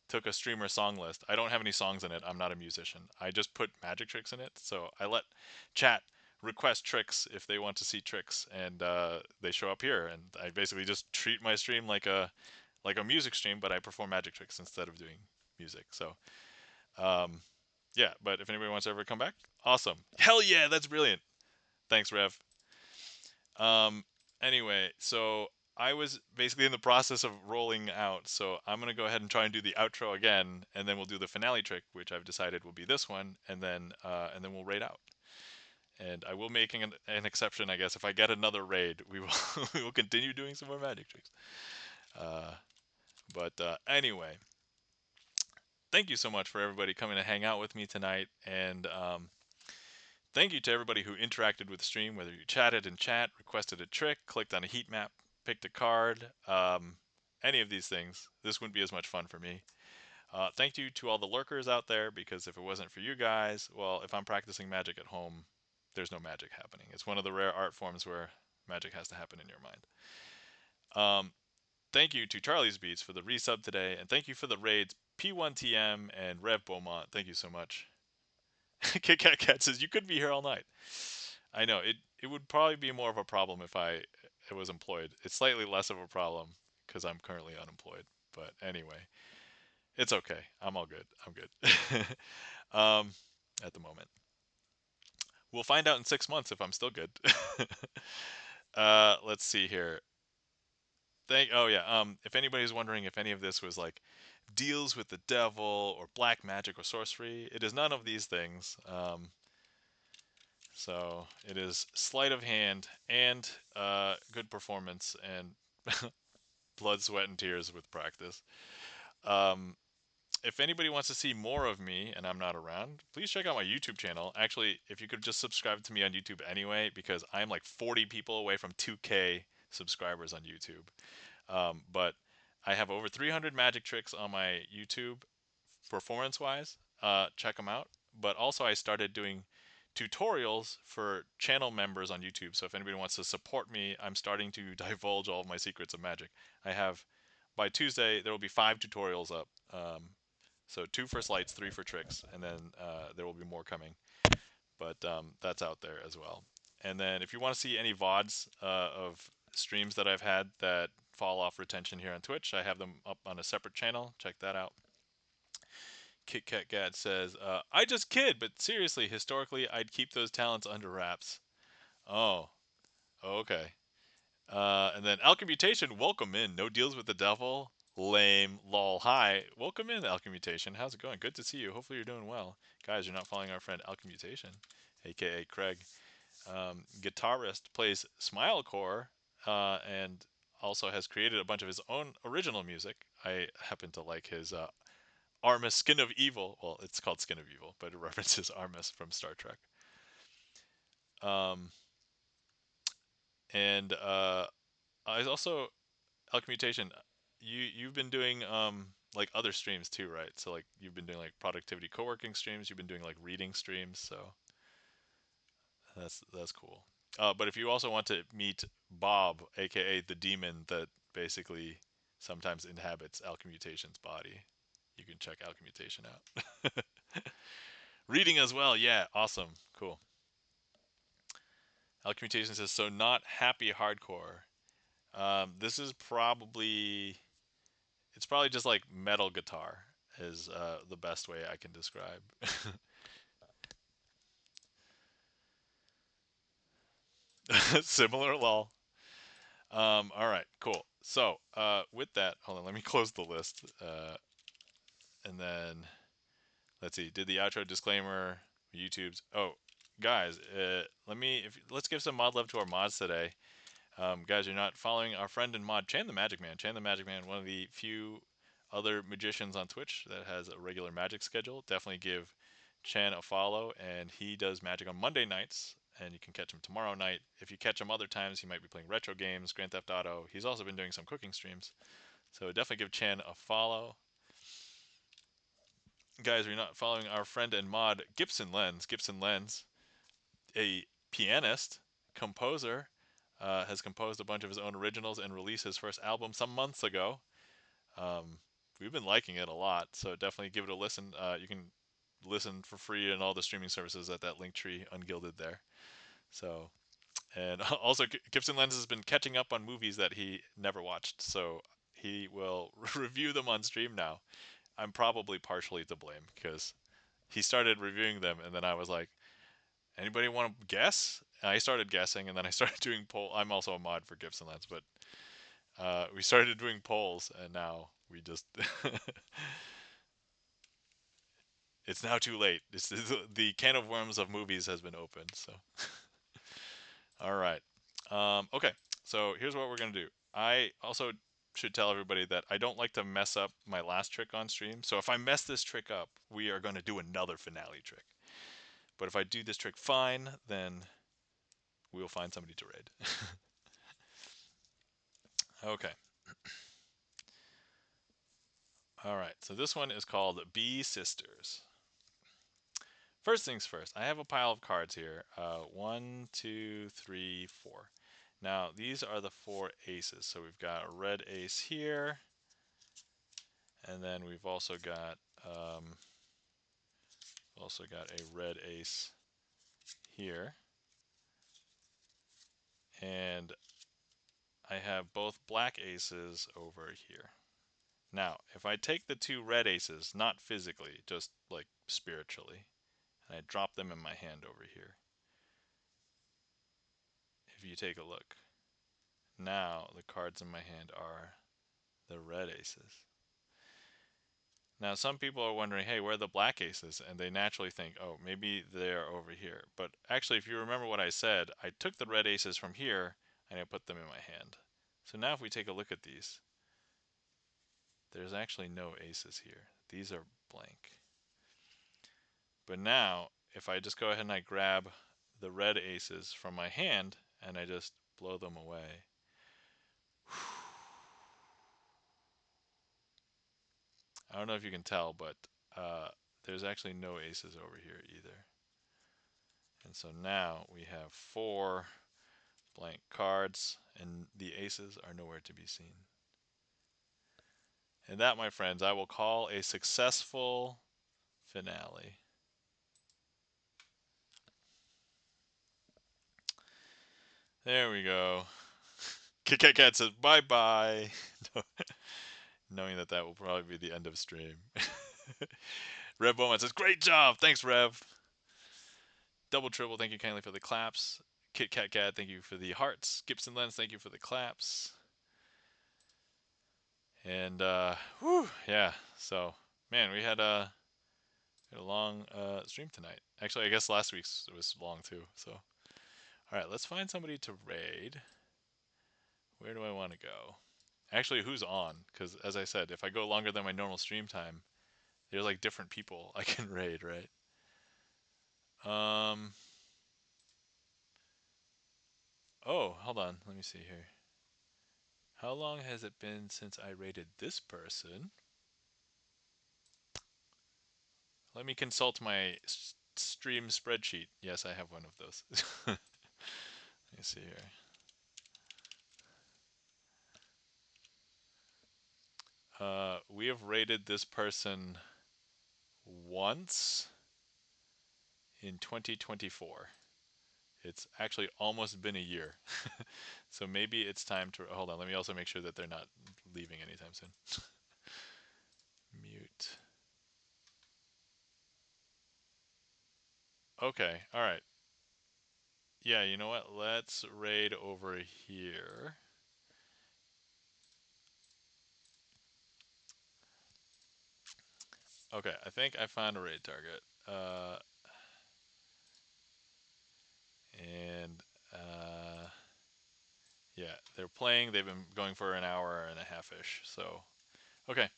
took a streamer song list. I don't have any songs in it. I'm not a musician. I just put magic tricks in it. So I let chat request tricks if they want to see tricks, and they show up here. And I basically just treat my stream like a music stream, but I perform magic tricks instead of doing music. So um, yeah. But if anybody wants to ever come back, awesome. Hell yeah, that's brilliant. Thanks, Rev. Um, anyway, so I was basically in the process of rolling out, so I'm gonna go ahead and try and do the outro again, and then we'll do the finale trick, which I've decided will be this one, and then we'll raid out. And I will make an exception, I guess. If I get another raid, we will we will continue doing some more magic tricks. Uh, but anyway, thank you so much for everybody coming to hang out with me tonight, and thank you to everybody who interacted with the stream, whether you chatted in chat, requested a trick, clicked on a heat map, picked a card, any of these things. This wouldn't be as much fun for me. Thank you to all the lurkers out there, because if it wasn't for you guys, well, if I'm practicing magic at home, there's no magic happening. It's one of the rare art forms where magic has to happen in your mind. Thank you to Charlie's Beats for the resub today, and thank you for the raids, P1TM and Rev Beaumont. Thank you so much. Kit Kat Cat says, you could be here all night. I know, it would probably be more of a problem if I was employed. It's slightly less of a problem because I'm currently unemployed. But anyway, it's okay. I'm all good. I'm good. At the moment. We'll find out in 6 months if I'm still good. Let's see here. Oh yeah. If anybody's wondering if any of this was like deals with the devil or black magic or sorcery, it is none of these things. So it is sleight of hand and good performance and blood, sweat, and tears with practice. Um, if anybody wants to see more of me and I'm not around, please check out my YouTube channel. Actually, if you could just subscribe to me on YouTube anyway, because I'm like 40 people away from 2K subscribers on YouTube. But I have over 300 magic tricks on my YouTube performance-wise. Check them out. But also I started doing tutorials for channel members on YouTube. So if anybody wants to support me, I'm starting to divulge all of my secrets of magic. I have by Tuesday there will be 5 tutorials up. So 2 for sleights, 3 for tricks, and then there will be more coming. But that's out there as well. And then if you want to see any VODs of streams that I've had that fall off retention here on Twitch, I have them up on a separate channel. Check that out. Kit Kat Gad says, I just kid, but seriously, historically, I'd keep those talents under wraps. Oh, okay. And then Alchemmutation, welcome in. No deals with the devil. Lame. Lol. Hi. Welcome in, Alchemmutation. How's it going? Good to see you. Hopefully you're doing well. Guys, you're not following our friend Alchemmutation, aka Craig. Guitarist, plays Smilecore, and also has created a bunch of his own original music. I happen to like his Armus Skin of Evil. Well, it's called Skin of Evil, but it references Armus from Star Trek. Um, and I also Alchemmutation. You've been doing like other streams too, right? So like you've been doing like productivity co-working streams. You've been doing like reading streams. So that's cool. But if you also want to meet Bob, aka the demon that basically sometimes inhabits Alchemutation's body, you can check Alchemmutation out. Reading as well, yeah, awesome, cool. Alchemmutation says so not happy hardcore. This is probably it's probably just like metal guitar is the best way I can describe. Similar, lol. All right, cool. So with that, hold on, let me close the list, and then let's see. Did the outro disclaimer, YouTube's. Oh, guys, let's give some mod love to our mods today. Guys, you're not following our friend and mod Chan the Magic Man. Chan the Magic Man, one of the few other magicians on Twitch that has a regular magic schedule. Definitely give Chan a follow, and he does magic on Monday nights, and you can catch him tomorrow night. If you catch him other times, he might be playing retro games, Grand Theft Auto. He's also been doing some cooking streams, so definitely give Chan a follow. Guys, we're not following our friend and mod Gibson Lens. Gibson Lens, a pianist, composer, has composed a bunch of his own originals and released his first album some months ago. Um, we've been liking it a lot, so definitely give it a listen. You can listen for free in all the streaming services at that link tree ungilded there. So, and also Gibson Lens has been catching up on movies that he never watched, so he will review them on stream now. I'm probably partially to blame because he started reviewing them, and then I was like, anybody want to guess? And I started guessing, and then I started doing poll. I'm also a mod for Gibson Lens, but we started doing polls, and now we just it's now too late. The can of worms of movies has been opened. So, all right. Okay. So here's what we're gonna do. I also should tell everybody that I don't like to mess up my last trick on stream. So if I mess this trick up, we are going to do another finale trick. But if I do this trick fine, then we will find somebody to raid. Okay. All right. So this one is called Bee Sisters. First things first, I have a pile of cards here. One, two, three, four. Now, these are the 4 aces. So we've got a red ace here, and then we've also got a red ace here, and I have both black aces over here. Now, if I take the 2 red aces, not physically, just like spiritually, and I drop them in my hand over here, if you take a look, now the cards in my hand are the red aces. Now, some people are wondering, hey, where are the black aces? And they naturally think, oh, maybe they're over here. But actually, if you remember what I said, I took the red aces from here and I put them in my hand. So now if we take a look at these, there's actually no aces here. These are blank. But now, if I just go ahead and I grab the red aces from my hand and I just blow them away, I don't know if you can tell, but there's actually no aces over here either. And so now we have 4 blank cards, and the aces are nowhere to be seen. And that, my friends, I will call a successful finale. There we go. Kit Kat Cat says bye bye, knowing that that will probably be the end of stream. Rev Bowman says great job, thanks Rev. Double Triple, thank you kindly for the claps. Kit Kat Cat, thank you for the hearts. Gibson Lens, thank you for the claps. And whew, yeah. So man, we had a long stream tonight. Actually, I guess last week's was long too. So all right, let's find somebody to raid. Where do I want to go? Actually, who's on? Because as I said, if I go longer than my normal stream time, there's like different people I can raid, right? Um. Oh, hold on. Let me see here. How long has it been since I raided this person? Let me consult my stream spreadsheet. Yes, I have one of those. Let me see here. We have rated this person once in 2024. It's actually almost been a year. So maybe it's time to hold on. Let me also make sure that they're not leaving anytime soon. Mute. Okay, all right. Yeah, you know what? Let's raid over here. Okay, I think I found a raid target. And yeah, they're playing. They've been going for an hour and a half ish. So okay,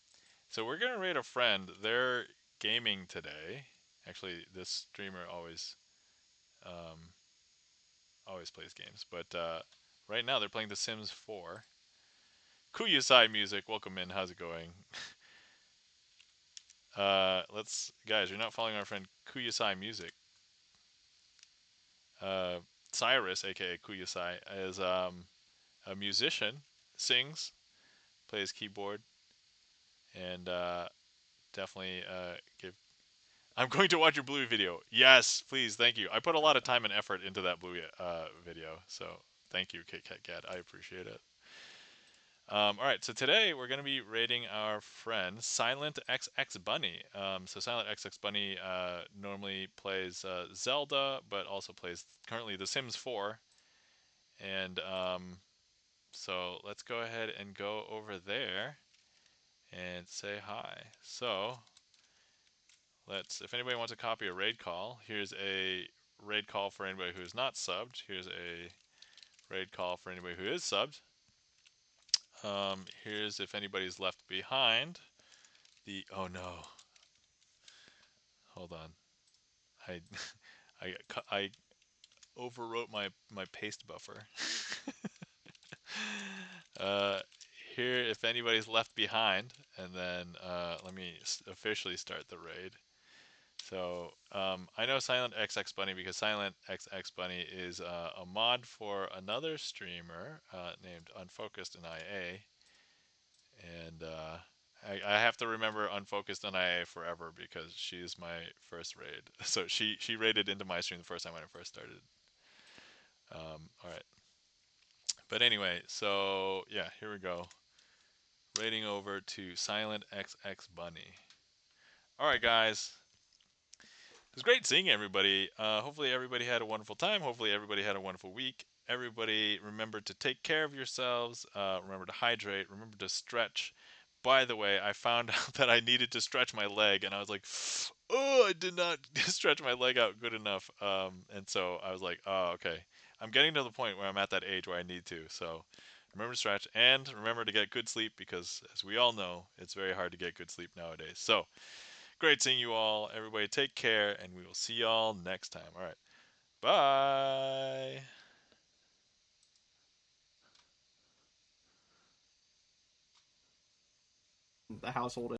so we're gonna raid a friend. They're gaming today. Actually, this streamer um, always plays games, but right now they're playing The Sims 4. Kuyusai Music, welcome in. How's it going? Let's guys, you're not following our friend Kuyusai Music. Uh, Cyrus, aka Kuyusai, is a musician, sings, plays keyboard, and definitely give. I'm going to watch your Bluey video. Yes, please, thank you. I put a lot of time and effort into that Bluey video, so thank you, Kit Kat Cat. I appreciate it. All right, so today we're going to be rating our friend Silent XX Bunny. So Silent XX Bunny normally plays Zelda, but also plays currently The Sims 4. And so let's go ahead and go over there and say hi. So let's, if anybody wants to copy a raid call, here's a raid call for anybody who is not subbed. Here's a raid call for anybody who is subbed. Here's if anybody's left behind. Oh no, hold on. I I I overwrote my paste buffer. uh, Here, if anybody's left behind, and then let me officially start the raid. So I know Silent XX Bunny because Silent XX Bunny is a mod for another streamer named Unfocused in IA, and I have to remember Unfocused in IA forever because she's my first raid. So she raided into my stream the first time when I first started. All right, but anyway, so yeah, here we go. Raiding over to Silent XX Bunny. All right, guys. It was great seeing everybody. Hopefully, everybody had a wonderful time. Hopefully, everybody had a wonderful week. Everybody, remember to take care of yourselves. Remember to hydrate. Remember to stretch. By the way, I found out that I needed to stretch my leg, and I was like, "Oh, I did not stretch my leg out good enough." And so I was like, "Oh, okay." I'm getting to the point where I'm at that age where I need to. So remember to stretch and remember to get good sleep because, as we all know, it's very hard to get good sleep nowadays. So great seeing you all. Everybody take care, and we will see y'all next time. All right. Bye. The household